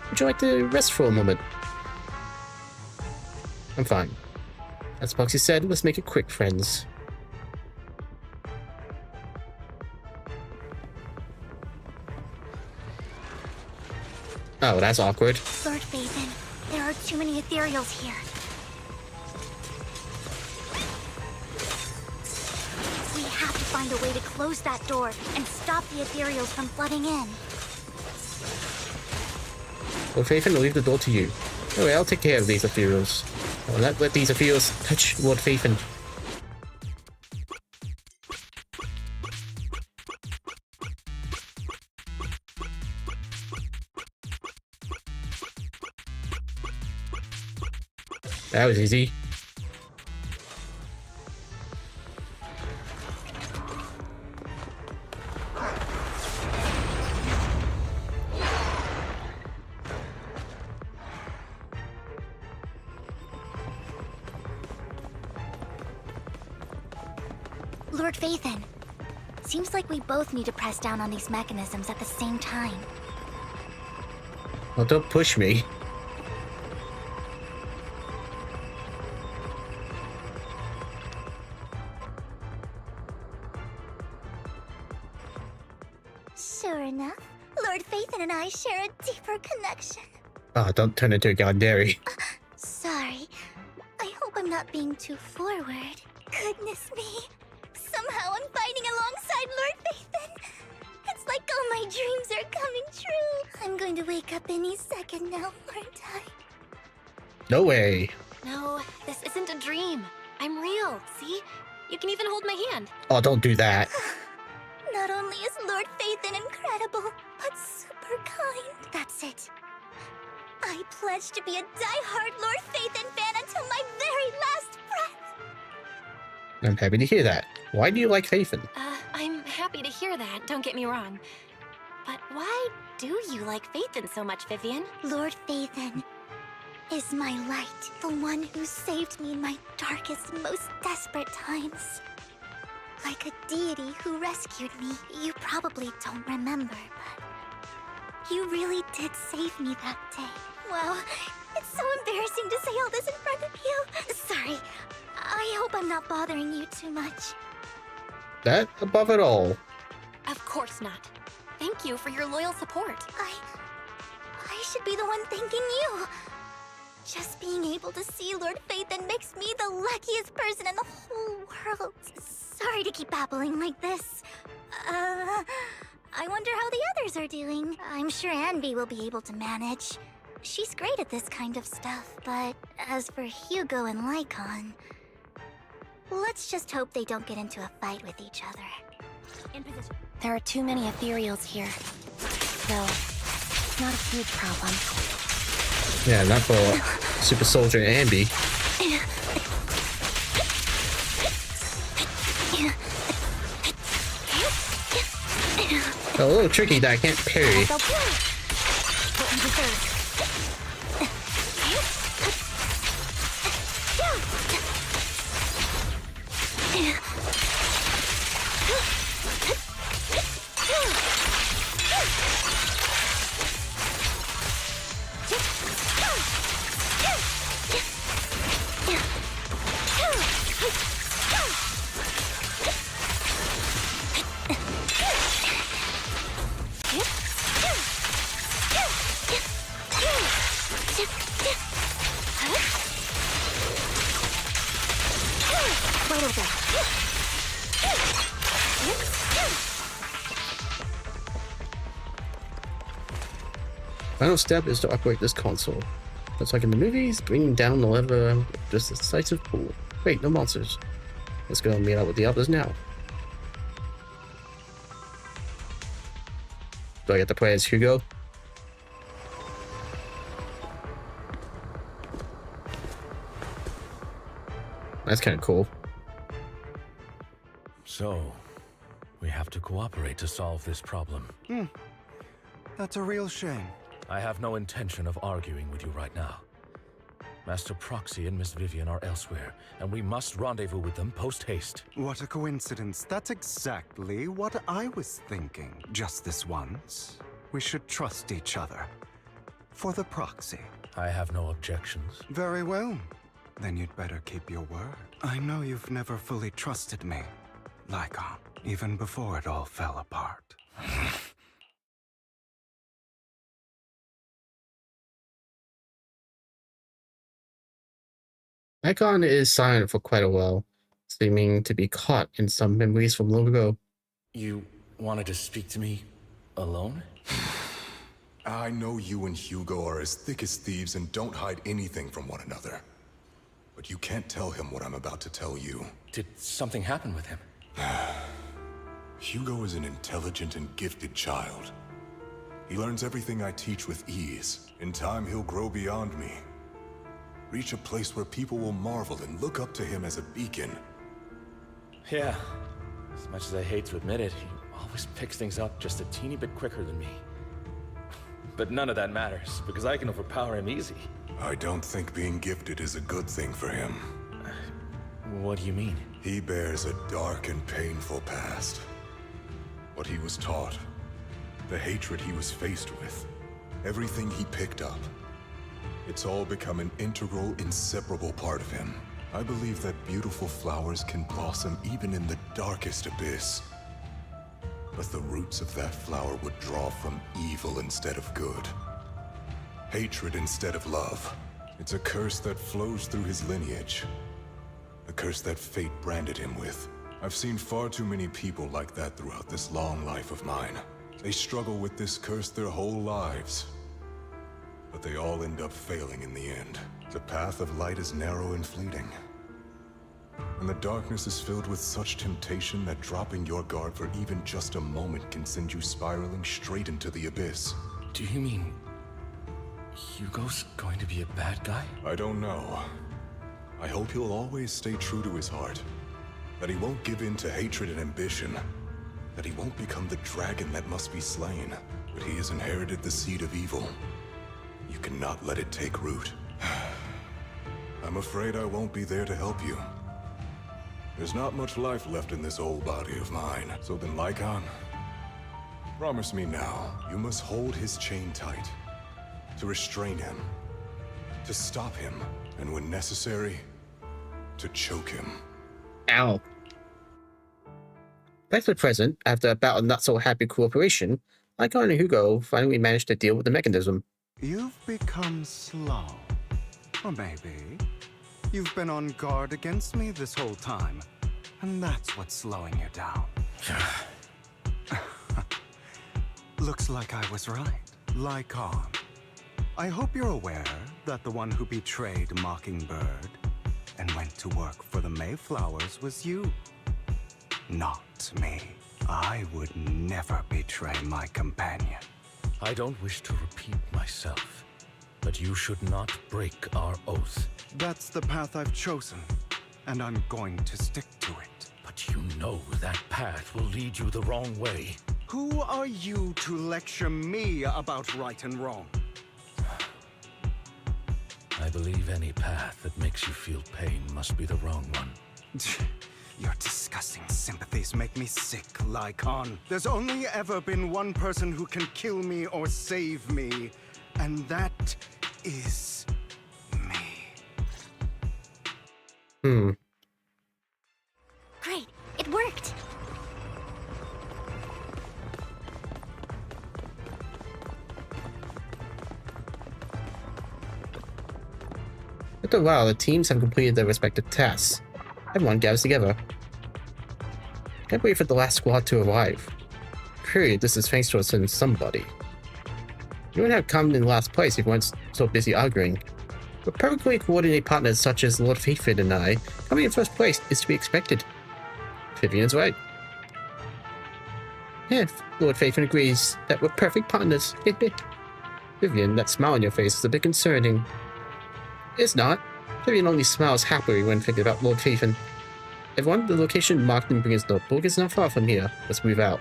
Would you like to rest for a moment? I'm fine. As Proxy said, let's make it quick, friends. Oh, that's awkward. Lord Faithin, there are too many ethereals here. We have to find a way to close that door and stop the ethereals from flooding in. Lord Faithin, I'll leave the door to you. Anyway, I'll take care of these ethereals. I'll not let these ethereals touch Lord Faithin. That was easy. Lord Faithin, seems like we both need to press down on these mechanisms at the same time. Well, don't push me. Sure enough, Lord Faithin and I share a deeper connection. Oh, don't turn into a Gandari. Sorry. I hope I'm not being too forward. Goodness me. Somehow I'm fighting alongside Lord Faithin. It's like all my dreams are coming true. I'm going to wake up any second now, aren't I? No way. No, this isn't a dream. I'm real, see? You can even hold my hand. Oh, don't do that. Not only is Lord Faithin incredible, but super kind. That's it. I pledge to be a die-hard Lord Faithin fan until my very last breath. I'm happy to hear that. Why do you like Faithin? I'm happy to hear that, don't get me wrong. But why do you like Faithin so much, Vivian? Lord Faithin is my light, the one who saved me in my darkest, most desperate times. Like a deity who rescued me. You probably don't remember, but you really did save me that day. Wow, it's so embarrassing to say all this in front of you. Sorry, I hope I'm not bothering you too much. That above it all. Of course not. Thank you for your loyal support. I should be the one thanking you. Just being able to see Lord Faithin makes me the luckiest person in the whole world. Sorry to keep babbling like this. I wonder how the others are doing. I'm sure Anby will be able to manage. She's great at this kind of stuff, but as for Hugo and Lycon, let's just hope they don't get into a fight with each other. In position. There are too many ethereals here. Though, it's not a huge problem. Yeah, not for Super Soldier Ambi. A little tricky that I can't parry. Final step is to operate this console. Just like in the movies, bringing down the lever with just a decisive pull. Wait, no monsters. Let's go and meet up with the others now. Do I get to play as Hugo? That's kind of cool. So, we have to cooperate to solve this problem. That's a real shame. I have no intention of arguing with you right now. Master Proxy and Miss Vivian are elsewhere, and we must rendezvous with them post-haste. What a coincidence. That's exactly what I was thinking. Just this once, we should trust each other. For the Proxy. I have no objections. Very well. Then you'd better keep your word. I know you've never fully trusted me, Lycon, even before it all fell apart. Icon is silent for quite a while, seeming to be caught in some memories from long ago. You wanted to speak to me alone? I know you and Hugo are as thick as thieves and don't hide anything from one another. But you can't tell him what I'm about to tell you. Did something happen with him? Hugo is an intelligent and gifted child. He learns everything I teach with ease. In time, he'll grow beyond me. Reach a place where people will marvel and look up to him as a beacon. Yeah. As much as I hate to admit it, he always picks things up just a teeny bit quicker than me. But none of that matters, because I can overpower him easy. I don't think being gifted is a good thing for him. What do you mean? He bears a dark and painful past. What he was taught, the hatred he was faced with, everything he picked up. It's all become an integral, inseparable part of him. I believe that beautiful flowers can blossom even in the darkest abyss. But the roots of that flower would draw from evil instead of good. Hatred instead of love. It's a curse that flows through his lineage. A curse that fate branded him with. I've seen far too many people like that throughout this long life of mine. They struggle with this curse their whole lives. But they all end up failing in the end. The path of light is narrow and fleeting. And the darkness is filled with such temptation that dropping your guard for even just a moment can send you spiraling straight into the abyss. Do you mean Hugo's going to be a bad guy? I don't know. I hope he'll always stay true to his heart. That he won't give in to hatred and ambition. That he won't become the dragon that must be slain. But he has inherited the seed of evil. You cannot let it take root. I'm afraid I won't be there to help you. There's not much life left in this old body of mine. So then, Lycon, promise me now, you must hold his chain tight. To restrain him. To stop him. And when necessary, to choke him. Ow. Back to the present, after about a not-so-happy cooperation, Icon and Hugo finally managed to deal with the mechanism. You've become slow. Or maybe you've been on guard against me this whole time, and that's what's slowing you down. Looks like I was right. Lycon. I hope you're aware that the one who betrayed Mockingbird and went to work for the Mayflowers was you. Not me. I would never betray my companion. I don't wish to repeat myself, but you should not break our oath. That's the path I've chosen, and I'm going to stick to it. But you know that path will lead you the wrong way. Who are you to lecture me about right and wrong? I believe any path that makes you feel pain must be the wrong one. Your disgusting sympathies make me sick, Lycon. There's only ever been one person who can kill me or save me, and that is me. Great, it worked! After a while, the teams have completed their respective tasks. Everyone gathers together. Can't wait for the last squad to arrive. Clearly, this is thanks to us and somebody. You wouldn't have come in last place if you weren't so busy arguing. But perfectly coordinated partners such as Lord Faithful and I, coming in first place is to be expected. Vivian's right. Yeah, Lord Faithful agrees that we're perfect partners. Vivian, that smile on your face is a bit concerning. It's not. Vivian only smiles happily when thinking about Lord Faithful. Everyone, the location marked in Bringer's notebook is not far from here. Let's move out.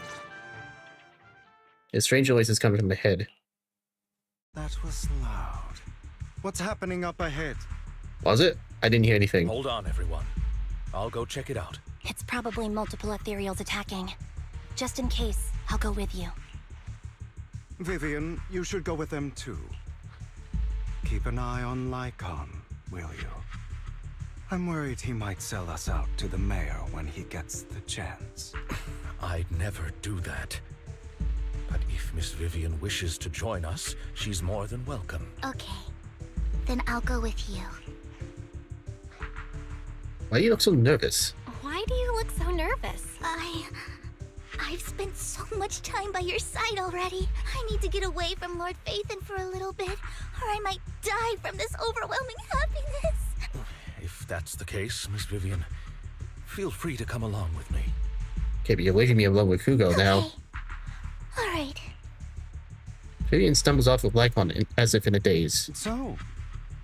A strange noise is coming from ahead. That was loud. What's happening up ahead? Was it? I didn't hear anything. Hold on, everyone. I'll go check it out. It's probably multiple ethereals attacking. Just in case, I'll go with you. Vivian, you should go with them too. Keep an eye on Lycon, will you? I'm worried he might sell us out to the mayor when he gets the chance. I'd never do that. But if Miss Vivian wishes to join us, she's more than welcome. Okay. Then I'll go with you. Why do you look so nervous? Why do you look so nervous? I've spent so much time by your side already. I need to get away from Lord Phaethon for a little bit, or I might die from this overwhelming happiness. If that's the case, Miss Vivian, feel free to come along with me. Okay, but you're leaving me alone with Hugo now. All right. Vivian stumbles off with Lycon as if in a daze. So,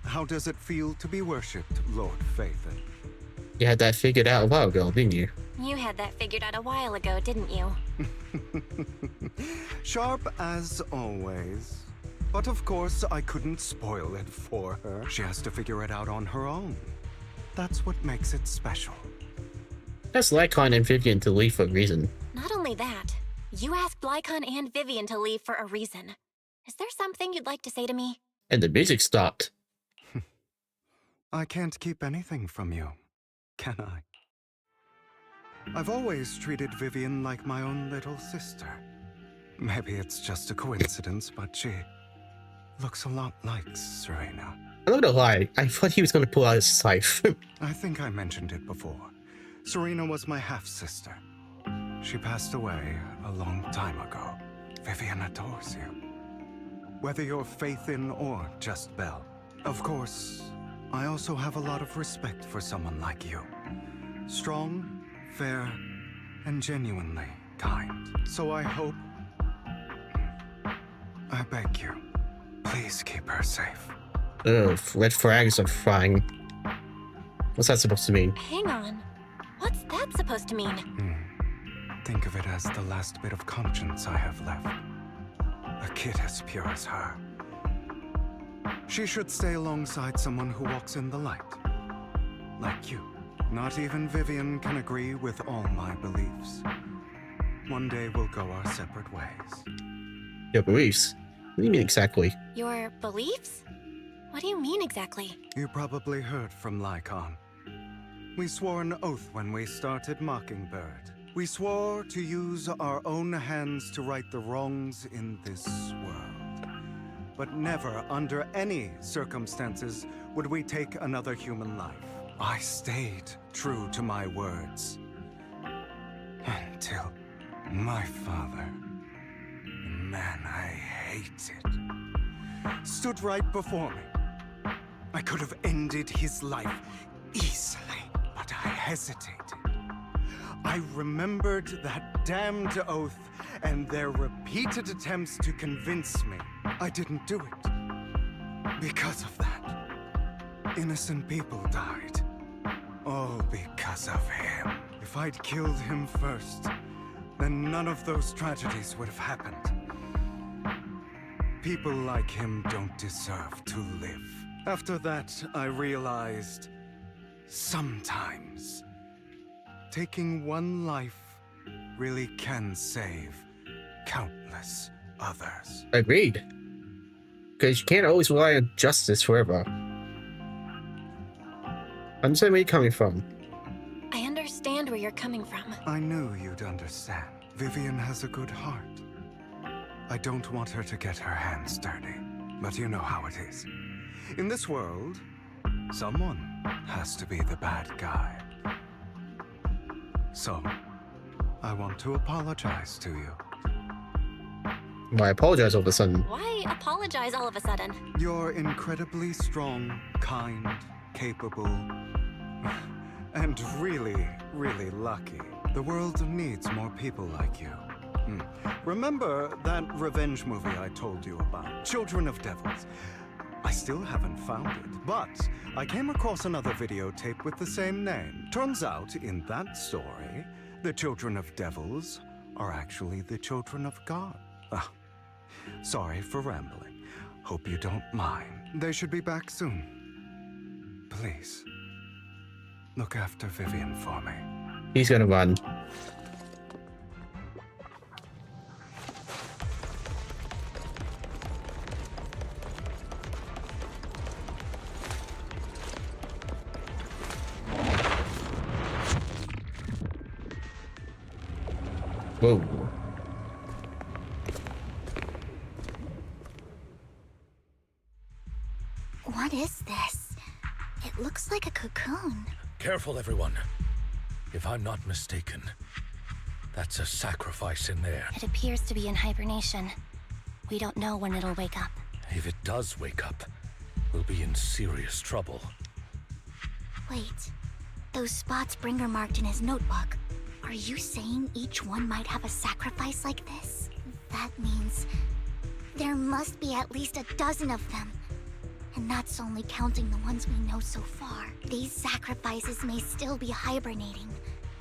how does it feel to be worshipped, Lord Phaethon? You had that figured out a while ago, didn't you? You had that figured out a while ago, didn't you? Sharp as always. But of course, I couldn't spoil it for her. She has to figure it out on her own. That's what makes it special. That's Lycon and Vivian to leave for a reason. Not only that, you asked Lycon and Vivian to leave for a reason. Is there something you'd like to say to me? And the music stopped. I can't keep anything from you, can I? I've always treated Vivian like my own little sister. Maybe it's just a coincidence, but she looks a lot like Serena. I'm not gonna lie, I thought he was gonna pull out his scythe. I think I mentioned it before. Serena was my half-sister. She passed away a long time ago. Vivian adores you. Whether you're Phaethon or just Belle. Of course, I also have a lot of respect for someone like you. Strong, fair, and genuinely kind. So I hope... I beg you, please keep her safe. Ugh, red flags are flying. What's that supposed to mean? Hang on. What's that supposed to mean? Think of it as the last bit of conscience I have left. A kid as pure as her. She should stay alongside someone who walks in the light. Like you. Not even Vivian can agree with all my beliefs. One day we'll go our separate ways. Your beliefs? What do you mean exactly? Your beliefs? What do you mean exactly? You probably heard from Lycon. We swore an oath when we started Mockingbird. We swore to use our own hands to right the wrongs in this world. But never, under any circumstances, would we take another human life. I stayed true to my words. Until my father, the man I hated, stood right before me. I could have ended his life easily, but I hesitated. I remembered that damned oath and their repeated attempts to convince me I didn't do it. Because of that, innocent people died. All because of him. If I'd killed him first, then none of those tragedies would have happened. People like him don't deserve to live. After that, I realized sometimes taking one life really can save countless others. Agreed. Because you can't always rely on justice forever. I understand where you're coming from. I understand where you're coming from. I knew you'd understand. Vivian has a good heart. I don't want her to get her hands dirty, but you know how it is. In this world, someone has to be the bad guy. So, I want to apologize to you. Why apologize all of a sudden? Why apologize all of a sudden? You're incredibly strong, kind, capable, and really, really lucky. The world needs more people like you. Remember that revenge movie I told you about? Children of Devils. I still haven't found it, but I came across another videotape with the same name. Turns out, in that story, the Children of Devils are actually the children of God. Sorry for rambling. Hope you don't mind. They should be back soon. Please, look after Vivian for me. He's gonna run. Whoa. What is this? It looks like a cocoon. Careful, everyone. If I'm not mistaken, that's a sacrifice in there. It appears to be in hibernation. We don't know when it'll wake up. If it does wake up, we'll be in serious trouble. Wait, those spots Bringer marked in his notebook. Are you saying each one might have a sacrifice like this? That means there must be at least a dozen of them. And that's only counting the ones we know so far. These sacrifices may still be hibernating,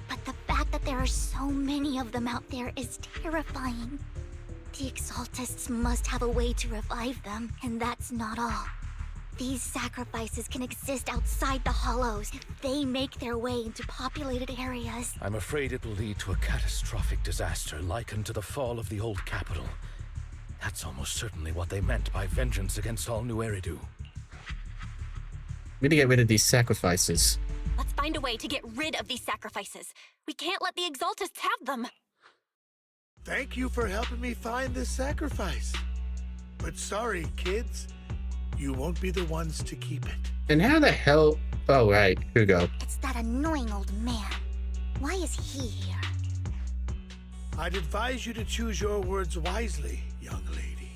but the fact that there are so many of them out there is terrifying. The Exaltists must have a way to revive them, and that's not all. These sacrifices can exist outside the Hollows if they make their way into populated areas. I'm afraid it will lead to a catastrophic disaster likened to the fall of the old capital. That's almost certainly what they meant by vengeance against all New Eridu. We need to get rid of these sacrifices. Let's find a way to get rid of these sacrifices. We can't let the Exaltists have them. Thank you for helping me find this sacrifice. But sorry, kids. You won't be the ones to keep it. And how the hell... Oh, right. Hugo. It's that annoying old man. Why is he here? I'd advise you to choose your words wisely, young lady.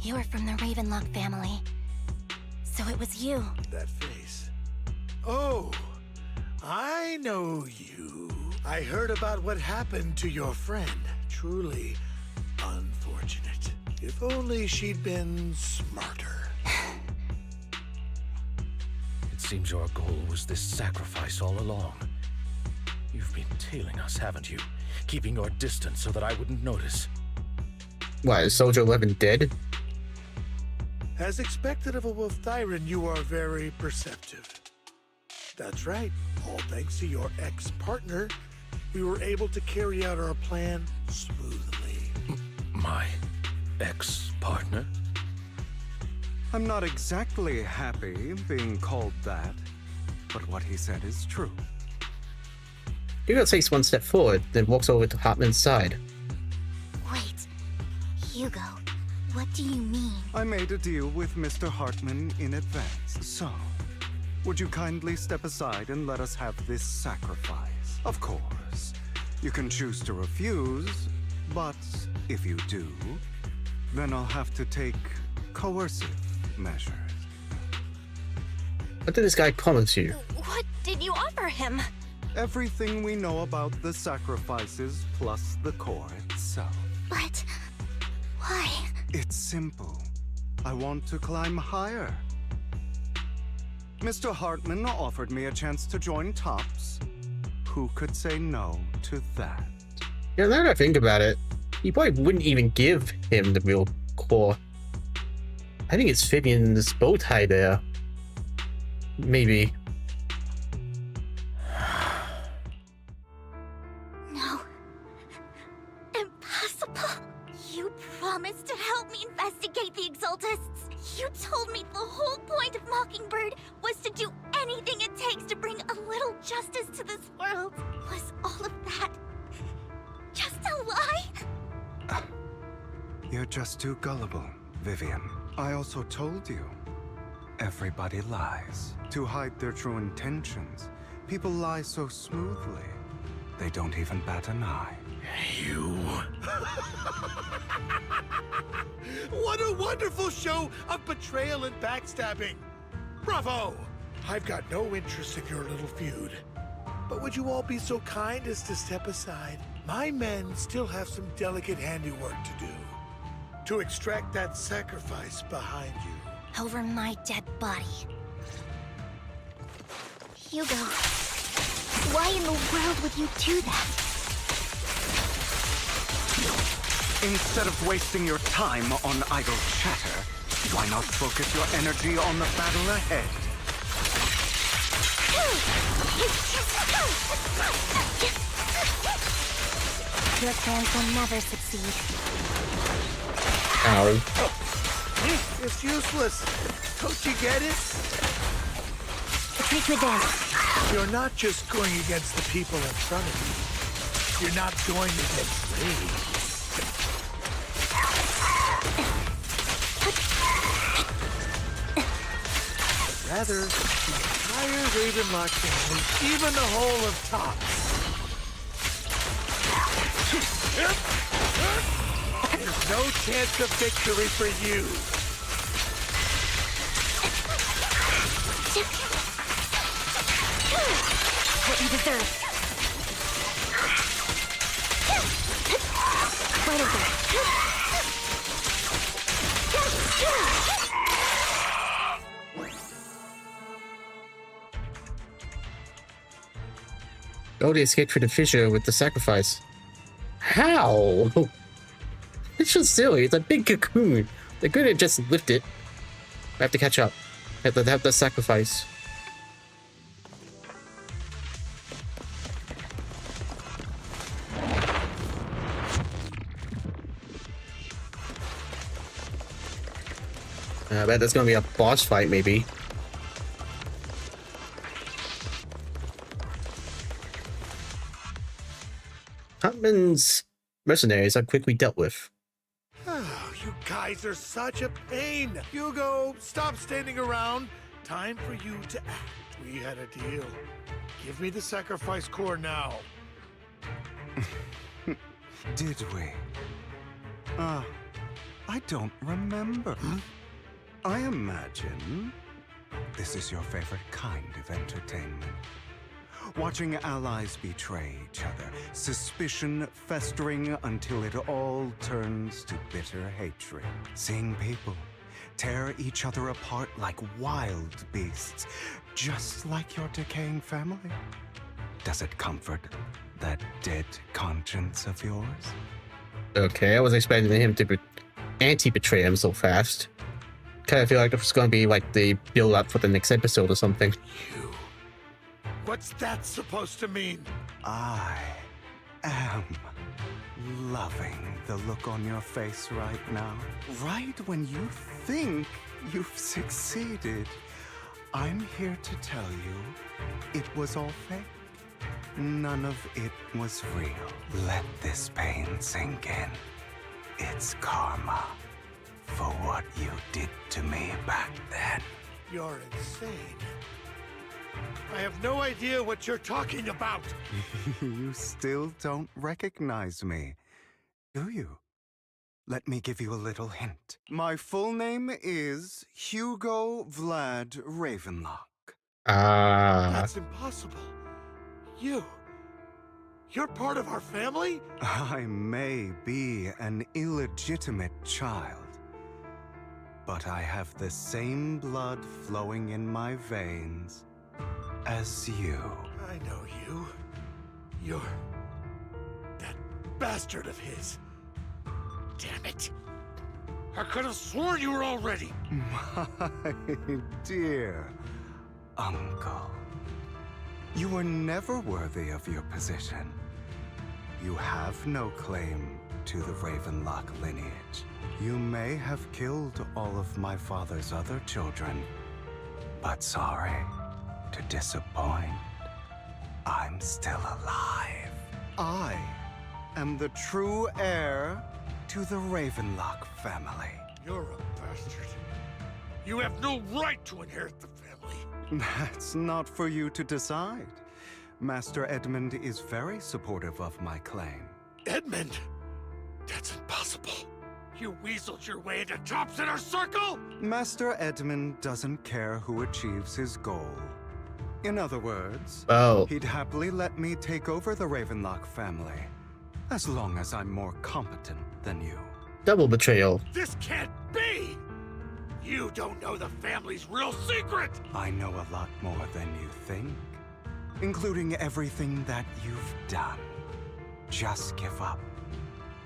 You are from the Ravenlock family. So it was you. That face. Oh, I know you. I heard about what happened to your friend. Truly unfortunate. If only she'd been smarter. It seems your goal was this sacrifice all along. You've been tailing us, haven't you? Keeping your distance so that I wouldn't notice. What, is Soldier 11 dead? As expected of a Wolf Thyran, you are very perceptive. That's right. All thanks to your ex-partner, we were able to carry out our plan smoothly. My ex-partner? I'm not exactly happy being called that, but what he said is true. Hugo takes one step forward, then walks over to Hartman's side. Wait, Hugo, what do you mean? I made a deal with Mr. Hartman in advance, so would you kindly step aside and let us have this sacrifice? Of course, you can choose to refuse, but if you do, then I'll have to take coercive measures. What did this guy promise you? What did you offer him? Everything we know about the sacrifices plus the core itself. But why? It's simple. I want to climb higher. Mr. Hartman offered me a chance to join Tops. Who could say no to that? Yeah, now that I think about it, you probably wouldn't even give him the real core. I think it's Vivian's bow tie there. Maybe. No. Impossible. You promised to help me investigate the Exaltists. You told me the whole point of Mockingbird was to do anything it takes to bring a little justice to this world. Was all of that just a lie? You're just too gullible, Vivian. I also told you. Everybody lies. To hide their true intentions, people lie so smoothly, they don't even bat an eye. You... wonderful show of betrayal and backstabbing. Bravo! I've got no interest in your little feud. But would you all be so kind as to step aside? My men still have some delicate handiwork to do. To extract that sacrifice behind you. Over my dead body. Hugo, why in the world would you do that? Instead of wasting your time on idle chatter, why not focus your energy on the battle ahead? Your plans will never succeed. Ow. It's useless. Don't you get it? Retreat to advance. You're not just going against the people in front of you. You're not going against me. Rather, the entire Ravenlock family, even the whole of Tops. There's no chance of victory for you. What you deserve. Right over there. Oh, they escaped through the fissure with the sacrifice. How? It's just silly. It's a big cocoon. They could have just lifted. I have to catch up. I have to have the sacrifice. I bet there's gonna be a boss fight, maybe. Huntman's mercenaries are quickly dealt with. Oh, you guys are such a pain. Hugo, stop standing around. Time for you to act. We had a deal. Give me the sacrifice core now. Did we? I don't remember. I imagine this is your favorite kind of entertainment. Watching allies betray each other, suspicion festering until it all turns to bitter hatred. Seeing people tear each other apart like wild beasts, just like your decaying family. Does it comfort that dead conscience of yours? Okay, I was expecting him to anti-betray him so fast. Kind of feel like it's gonna be like the build-up for the next episode or something. What's that supposed to mean? I am loving the look on your face right now. Right when you think you've succeeded, I'm here to tell you it was all fake. None of it was real. Let this pain sink in. It's karma for what you did to me back then. You're insane. I have no idea what you're talking about. You still don't recognize me, do you? Let me give you a little hint. My full name is Hugo Vlad Ravenlock. That's impossible. You're part of our family? I may be an illegitimate child, but I have the same blood flowing in my veins as you. I know you. You're that bastard of his. Damn it. I could have sworn you were already. My dear uncle. You were never worthy of your position. You have no claim to the Ravenlock lineage. You may have killed all of my father's other children, but sorry to disappoint. I'm still alive. I am the true heir to the Ravenlock family. You're a bastard. You have no right to inherit the family. That's not for you to decide. Master Edmund is very supportive of my claim. Edmund? That's impossible. You weaseled your way into Top's inner circle? Master Edmund doesn't care who achieves his goal. In other words, he'd happily let me take over the Ravenlock family, as long as I'm more competent than you. Double betrayal. This can't be! You don't know the family's real secret! I know a lot more than you think, including everything that you've done. Just give up.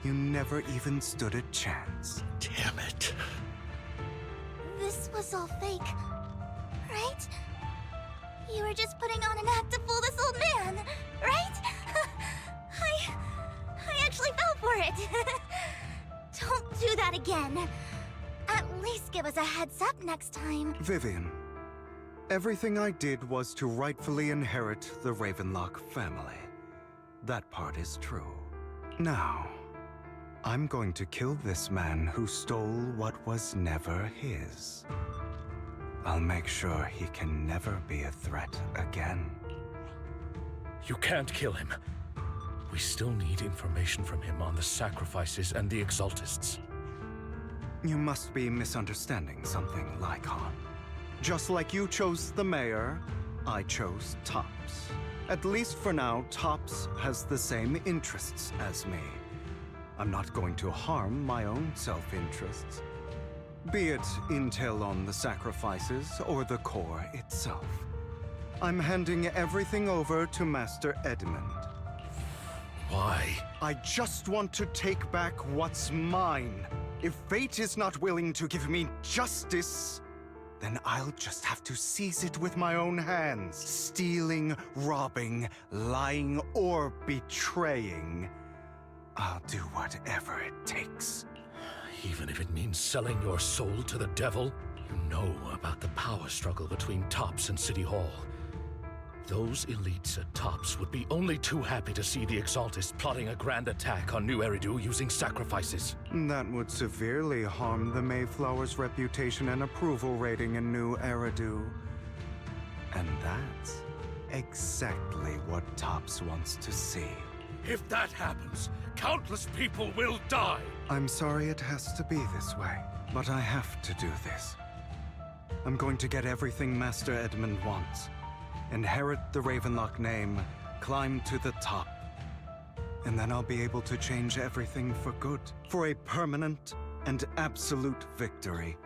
You never even stood a chance. Damn it. This was all fake, right? You were just putting on an act to fool this old man, right? I actually fell for it. Don't do that again. At least give us a heads up next time. Vivian, everything I did was to rightfully inherit the Ravenlock family. That part is true. Now, I'm going to kill this man who stole what was never his. I'll make sure he can never be a threat again. You can't kill him. We still need information from him on the sacrifices and the Exaltists. You must be misunderstanding something, Lycon. Just like you chose the mayor, I chose Tops. At least for now, Tops has the same interests as me. I'm not going to harm my own self-interests. Be it intel on the sacrifices or the core itself. I'm handing everything over to Master Edmund. Why? I just want to take back what's mine. If fate is not willing to give me justice, then I'll just have to seize it with my own hands. Stealing, robbing, lying, or betraying. I'll do whatever it takes. Even if it means selling your soul to the devil? You know about the power struggle between Tops and City Hall. Those elites at Tops would be only too happy to see the Exaltists plotting a grand attack on New Eridu using sacrifices. That would severely harm the Mayflower's reputation and approval rating in New Eridu. And that's exactly what Tops wants to see. If that happens, countless people will die! I'm sorry it has to be this way, but I have to do this. I'm going to get everything Master Edmund wants. Inherit the Ravenlock name, climb to the top. And then I'll be able to change everything for good. For a permanent and absolute victory,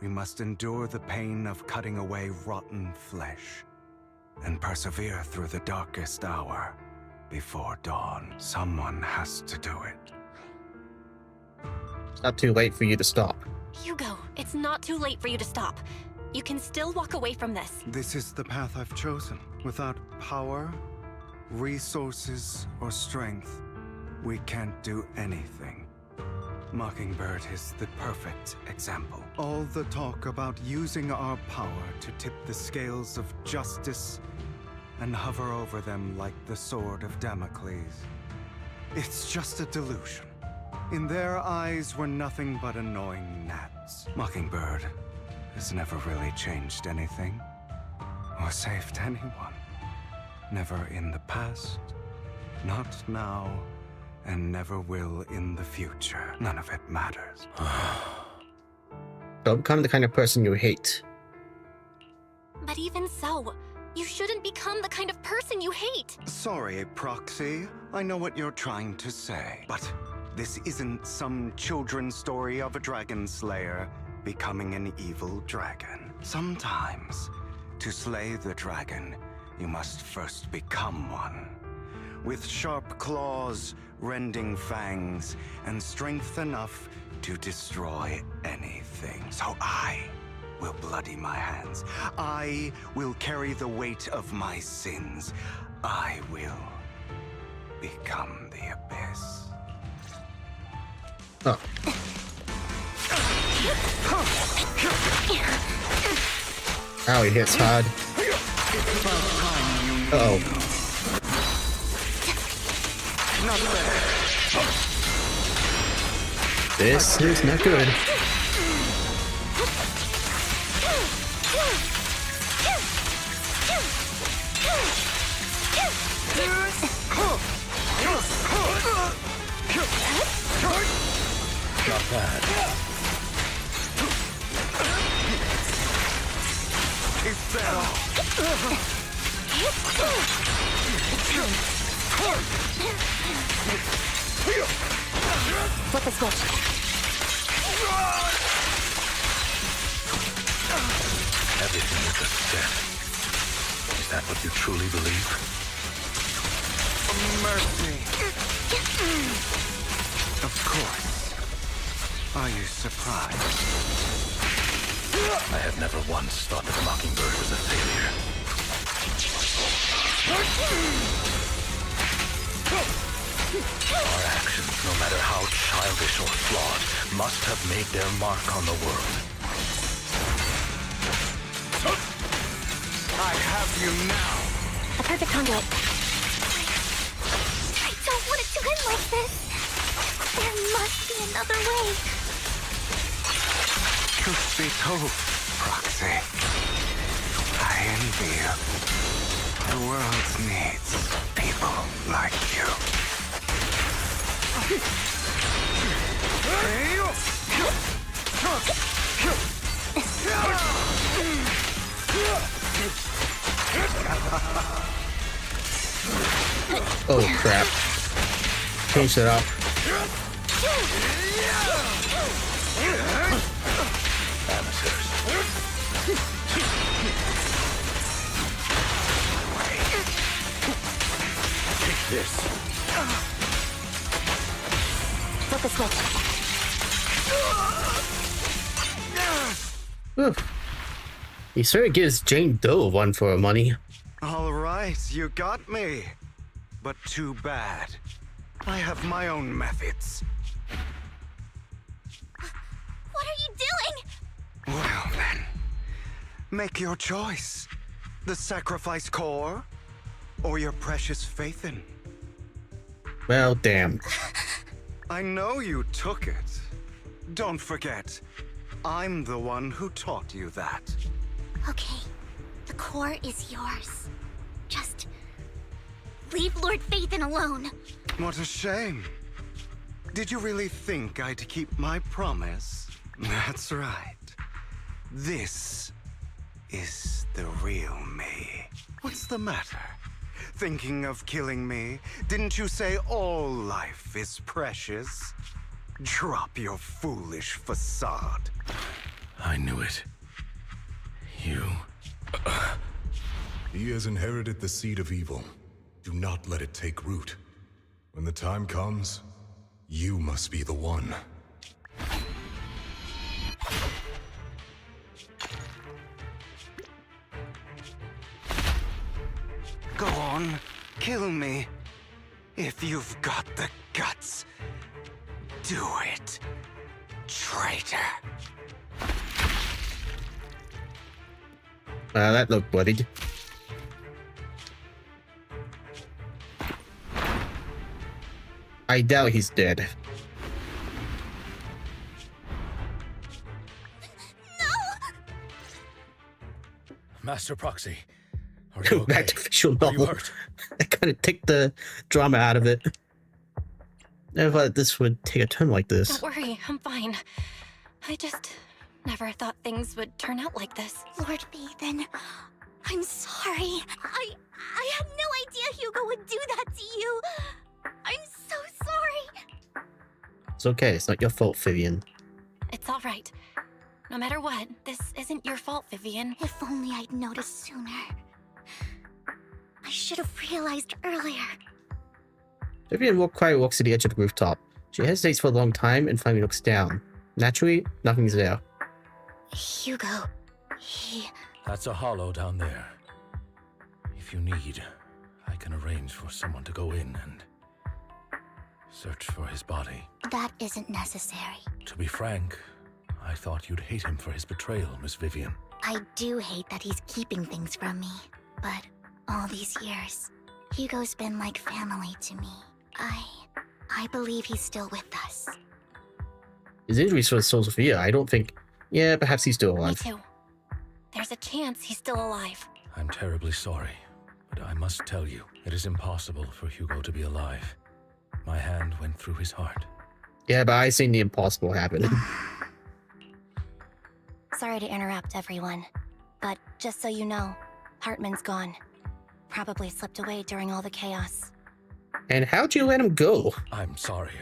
we must endure the pain of cutting away rotten flesh and persevere through the darkest hour before dawn. Someone has to do it. It's not too late for you to stop. Hugo, it's not too late for you to stop. You can still walk away from this. This is the path I've chosen. Without power, resources, or strength, we can't do anything. Mockingbird is the perfect example. All the talk about using our power to tip the scales of justice and hover over them like the sword of Damocles. It's just a delusion. In their eyes, we're nothing but annoying gnats. Mockingbird has never really changed anything or saved anyone. Never in the past, not now, and never will in the future. None of it matters. Don't become the kind of person you hate. But even so, you shouldn't become the kind of person you hate. Sorry, Proxy. I know what you're trying to say, but this isn't some children's story of a dragon slayer becoming an evil dragon. Sometimes, to slay the dragon, you must first become one. With sharp claws, rending fangs, and strength enough to destroy anything. So I will bloody my hands. I will carry the weight of my sins. I will become the Abyss. Oh. Ow, he hits hard. Uh-oh. This is not good. bad. Is that all? Flip the switch. Everything you just said. Is that what you truly believe? Mercy. Of course. Are you surprised? I have never once thought that Mockingbird was a failure. Our actions, no matter how childish or flawed, must have made their mark on the world. I have you now. A perfect conduit. I don't want it to end like this. There must be another way. Truth be told, Proxy, I envy you. The world needs people like you. Oh crap. Change it up. Amateurs. Take this. Flip the switch. Oof. He sort of gives Jane Doe one for her money. All right, you got me. But too bad. I have my own methods. What are you doing? Well then, make your choice. The sacrifice core, or your precious Faithin. Well, damn. I know you took it. Don't forget, I'm the one who taught you that. Okay, the core is yours. Just leave Lord Faithin alone. What a shame. Did you really think I'd keep my promise? That's right. This is the real me. What's the matter? Thinking of killing me? Didn't you say all life is precious? Drop your foolish facade. I knew it. You... He has inherited the seed of evil. Do not let it take root. When the time comes, you must be the one. Go on, kill me. If you've got the guts, do it, traitor. That looked bloodied. I doubt he's dead. Master Proxy, are you okay? Back to visual Are you novel. hurt? I kind of take the drama out of it. Never thought this would take a turn like this. Don't worry, I'm fine. I just never thought things would turn out like this. Lord Faithin, I'm sorry. I had no idea Hugo would do that to you. I'm so sorry. It's okay. It's not your fault, Vivian. It's all right. No matter what, this isn't your fault, Vivian. If only I'd noticed sooner. I should have realized earlier. Vivian quietly walks to the edge of the rooftop. She hesitates for a long time and finally looks down. Naturally, nothing's there. Hugo, he... That's a hollow down there. If you need, I can arrange for someone to go in and search for his body. That isn't necessary. To be frank, I thought you'd hate him for his betrayal, Miss Vivian. I do hate that he's keeping things from me. But all these years, Hugo's been like family to me. I believe he's still with us. His injuries for Sophia, I don't think... Yeah, perhaps he's still Me alive. too. There's a chance he's still alive. I'm terribly sorry, but I must tell you, it is impossible for Hugo to be alive. My hand went through his heart. Yeah, but I seen the impossible happen. Sorry to interrupt, everyone. But just so you know, Hartman's gone. Probably slipped away during all the chaos. And how'd you let him go? I'm sorry.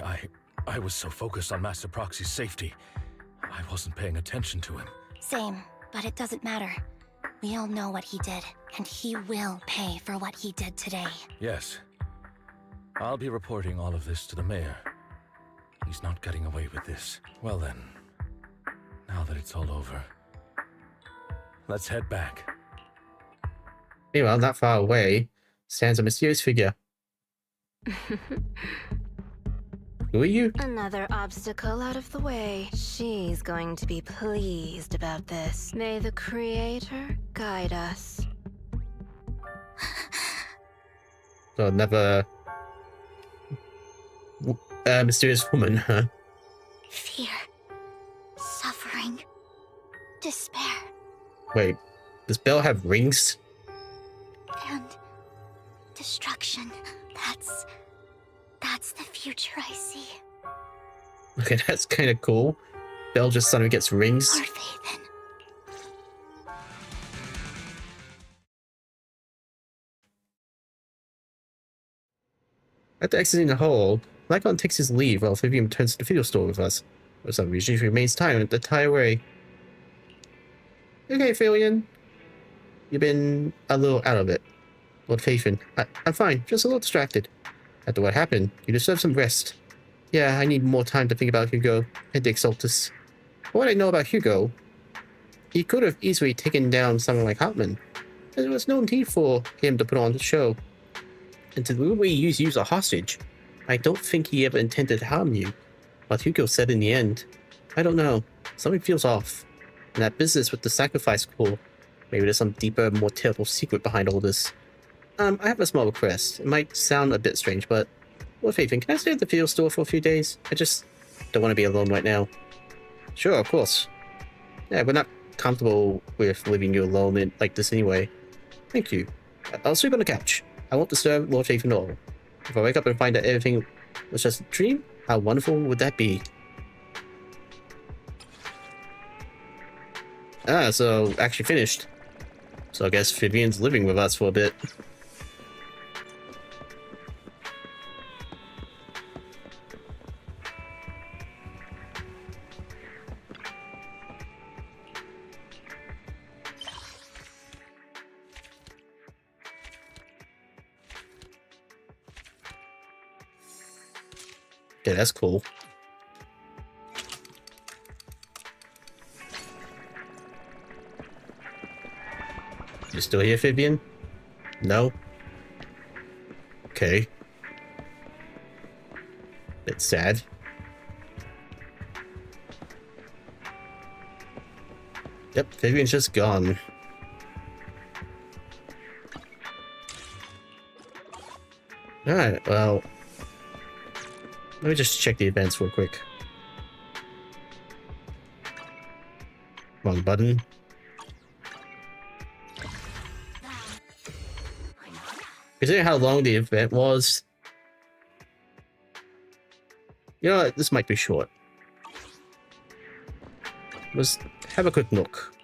I was so focused on Master Proxy's safety. I wasn't paying attention to him. Same, but it doesn't matter. We all know what he did, and he will pay for what he did today. Yes. I'll be reporting all of this to the mayor. He's not getting away with this. Well then, now that it's all over, let's head back. Meanwhile, not far away stands a mysterious figure. Who are you? Another obstacle out of the way. She's going to be pleased about this. May the Creator guide us. So another mysterious woman, huh? Fear, suffering, despair, Wait, does Belle have rings? and destruction. That's the future I see. Okay, that's kind of cool. Belle just suddenly gets rings. Our faith in. After exiting the hall, Lycon takes his leave while Vivian returns to the video store with us. For some reason, she remains silent the entire way. Okay, Filian. You've been a little out of it. Lord Faithin, I'm fine, just a little distracted. After what happened, you deserve some rest. Yeah, I need more time to think about Hugo and the Exaltus. From what I know about Hugo, he could have easily taken down someone like Hartman. There was no need for him to put on the show. And to deliberately use you as a hostage, I don't think he ever intended to harm you. What Hugo said in the end, I don't know. Something feels off. And that business with the sacrifice pool, maybe there's some deeper, more terrible secret behind all this. I have a small request. It might sound a bit strange, but Lord Faithin, can I stay at the field store for a few days? I just don't want to be alone right now. Sure, of course. Yeah, we're not comfortable with leaving you alone like this anyway. Thank you. I'll sleep on the couch. I won't disturb Lord Faithin at all. If I wake up and find that everything was just a dream, how wonderful would that be? Ah, so actually finished. So I guess Vivian's living with us for a bit. Okay, that's cool. You still here, Vivian? No? Okay. Bit sad. Yep, Vivian's just gone. Alright, well... let me just check the events real quick. Wrong button. Considering how long the event was, you know what, this might be short. Let's have a quick look.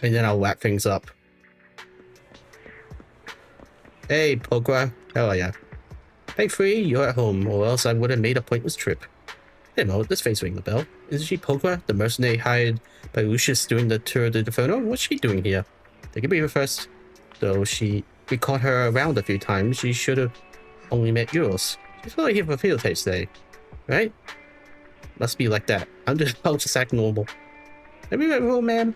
And then I'll wrap things up. Hey, Pogra, how are ya? Thankfully, you're at home, or else I would have made a pointless trip. Hey Mo, this face ring the bell. Isn't she Pogra, the mercenary hired by Lucius during the Tour de Inferno? What's she doing here? Take a breather first. Though we caught her around a few times, she should have only met yours. She's probably here for field day today, right? Must be like that. I'll just act normal. Have you ever home, ma'am?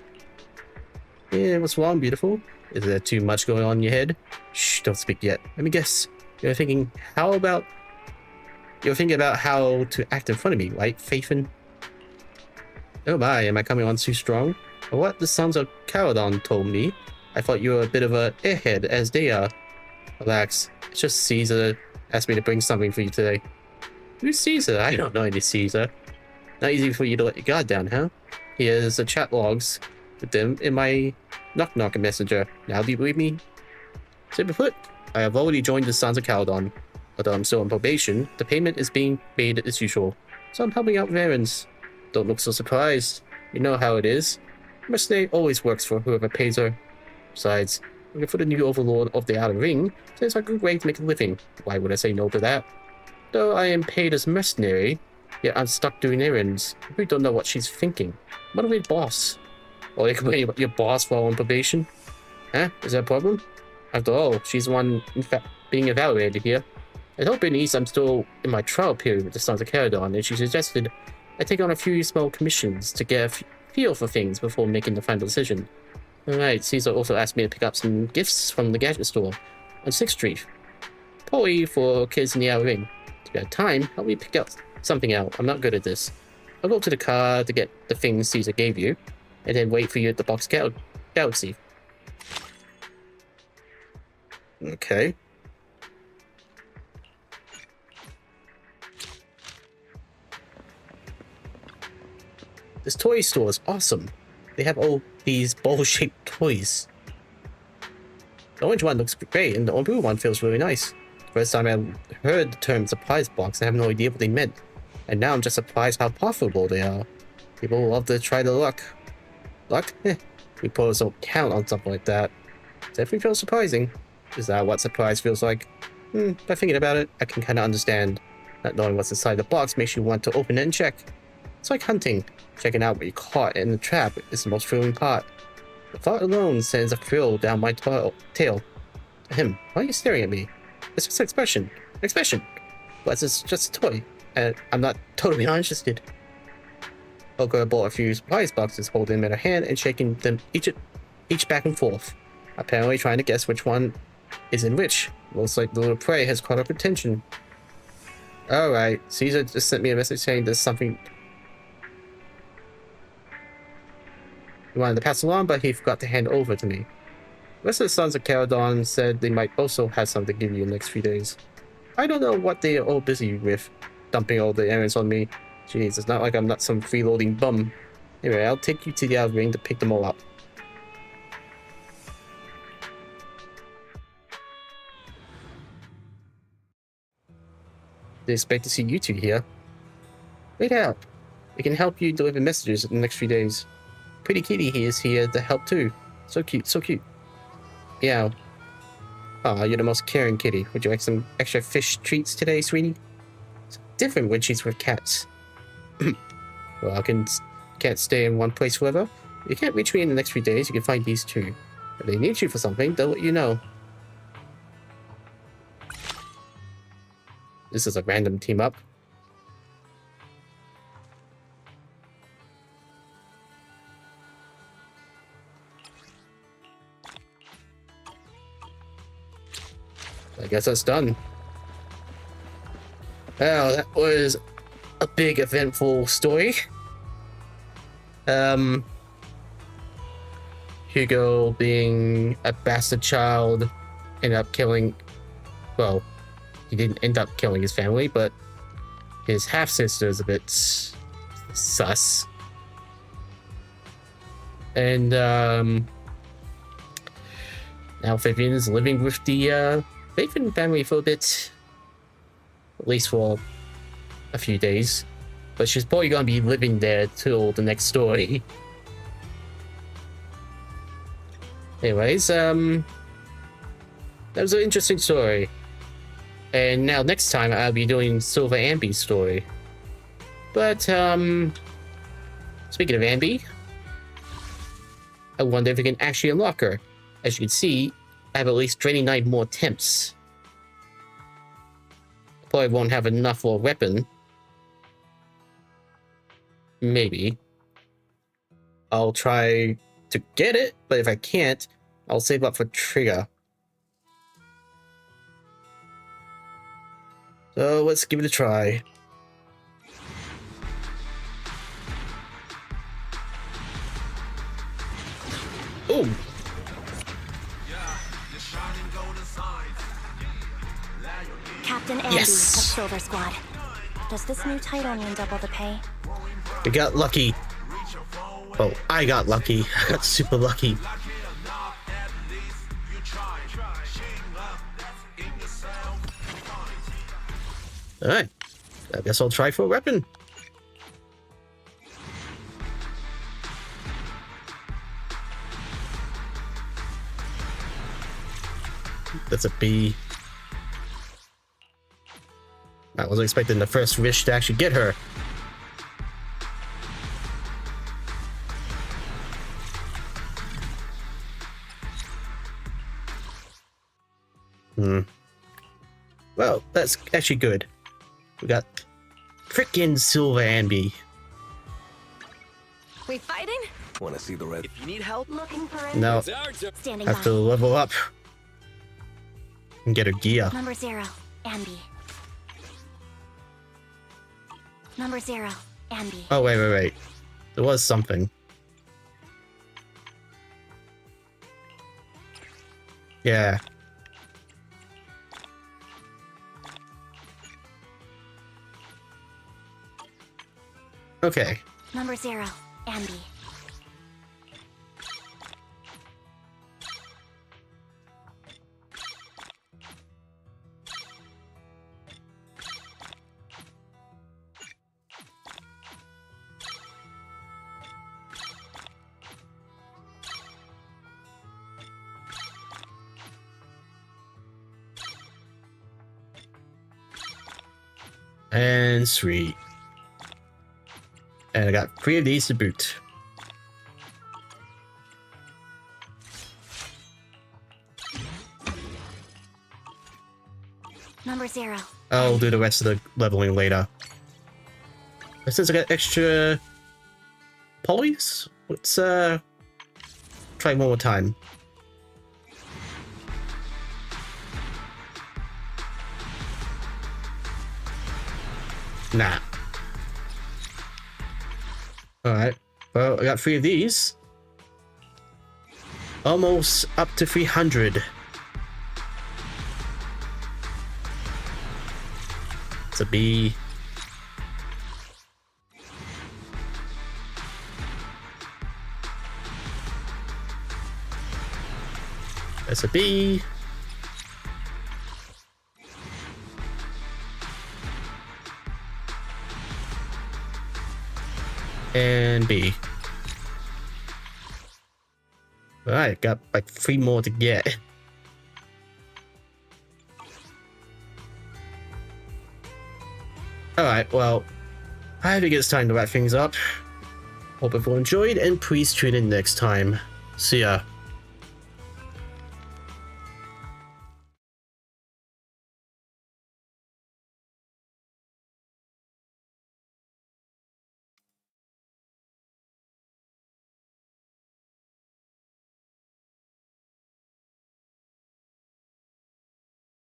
Yeah, what's wrong, beautiful? Is there too much going on in your head? Shh, don't speak yet. Let me guess. You're thinking about how to act in front of me, right, Faithin? Oh my, am I coming on too strong? Or what? This sounds like Caradon told me. I thought you were a bit of a airhead, as they are. Relax. It's just Caesar asked me to bring something for you today. Who's Caesar? I don't know any Caesar. Not easy for you to let your guard down, huh? Here's the chat logs with them in my knock-knock messenger. Now do you believe me? Simply put, I have already joined the Sons of Caledon. Although I'm still on probation, the payment is being made as usual, so I'm helping out with errands. Don't look so surprised. You know how it is. Mercenary always works for whoever pays her. Besides, working for the new overlord of the Outer Ring seems like a good way to make a living. Why would I say no to that? Though I am paid as mercenary, yet I'm stuck doing errands. I really don't know what she's thinking. What a weird boss. Or you complain about your boss while on probation? Huh? Is that a problem? After all, she's the one being evaluated here. I told Bernice I'm still in my trial period with the Sons of Caledon, and she suggested I take on a few small commissions to get a feel for things before making the final decision. Alright, Caesar also asked me to pick up some gifts from the gadget store on 6th Street. Probably for kids in the Outer Ring. If you have time, help me pick out something out. I'm not good at this. I'll go to the car to get the things Caesar gave you, and then wait for you at the Box Galaxy. Okay. This toy store is awesome. They have all these bowl-shaped toys. The orange one looks great, and the blue one feels really nice. First time I heard the term surprise box, I have no idea what they meant. And now I'm just surprised how profitable they are. People love to try their luck. Luck? We pros don't count on something like that. Definitely feels surprising. Is that what surprise feels like? By thinking about it, I can kinda understand. Not knowing what's inside the box makes you want to open it and check. It's like hunting. Checking out what you caught in the trap is the most thrilling part. The thought alone sends a thrill down my tail. Why are you staring at me? It's just an expression. But it's just a toy, and I'm not totally not interested. Olga bought a few surprise boxes, holding them in her hand and shaking them each back and forth, apparently trying to guess which one is in which. Looks like the little prey has caught up attention. Alright, Caesar just sent me a message saying there's something he wanted to pass along, but he forgot to hand over to me. The rest of the Sons of Caledon said they might also have something to give you in the next few days. I don't know what they are all busy with, dumping all the errands on me. Jeez, it's not like I'm not some freeloading bum. Anyway, I'll take you to the Outer Ring to pick them all up. They expect to see you two here. Wait out. We can help you deliver messages in the next few days. Pretty Kitty here is here to help too. So cute, so cute. Meow. Aw, you're the most caring kitty. Would you like some extra fish treats today, sweetie? It's different when she's with cats. Well, I can't stay in one place forever. If you can't reach me in the next few days, you can find these two. If they need you for something, they'll let you know. This is a random team up. I guess that's done. Well, that was a big eventful story. Hugo, being a bastard child, ended up killing, well, he didn't end up killing his family, but his half-sister is a bit sus. And now Vivian's living with the Raven family for a bit, at least for a few days, but she's probably gonna be living there till the next story. Anyways, that was an interesting story, and now next time I'll be doing Silver Ambi's story. But speaking of Ambi, I wonder if we can actually unlock her. As you can see, I have at least 29 more attempts. I probably won't have enough for a weapon. Maybe. I'll try to get it, but if I can't, I'll save up for trigger. So let's give it a try. Oh! Captain Andy of Silver Squad. Does this new title mean double the pay? We got lucky. Oh, I got lucky. I got super lucky. Alright. I guess I'll try for a weapon. That's a B. I wasn't expecting the first wish to actually get her. Well, that's actually good. We got frickin' Silver Ambi. We fighting? Want to see the red? If you need help, Looking for No, Standing have to level up and get her gear. Number 0, Ambi. Number 0, Ambi. Oh, wait. There was something. Yeah. Okay. Number 0, Ambi. And sweet. And I got 3 of these to boot. Number 0. I'll do the rest of the leveling later. But since I got extra polys, let's try one more time. Nah. Alright. Well, I got 3 of these. Almost up to 300. It's a B. That's a B. And B. Alright, got like 3 more to get. Alright, well, I think it's time to wrap things up. Hope everyone enjoyed, and please tune in next time. See ya.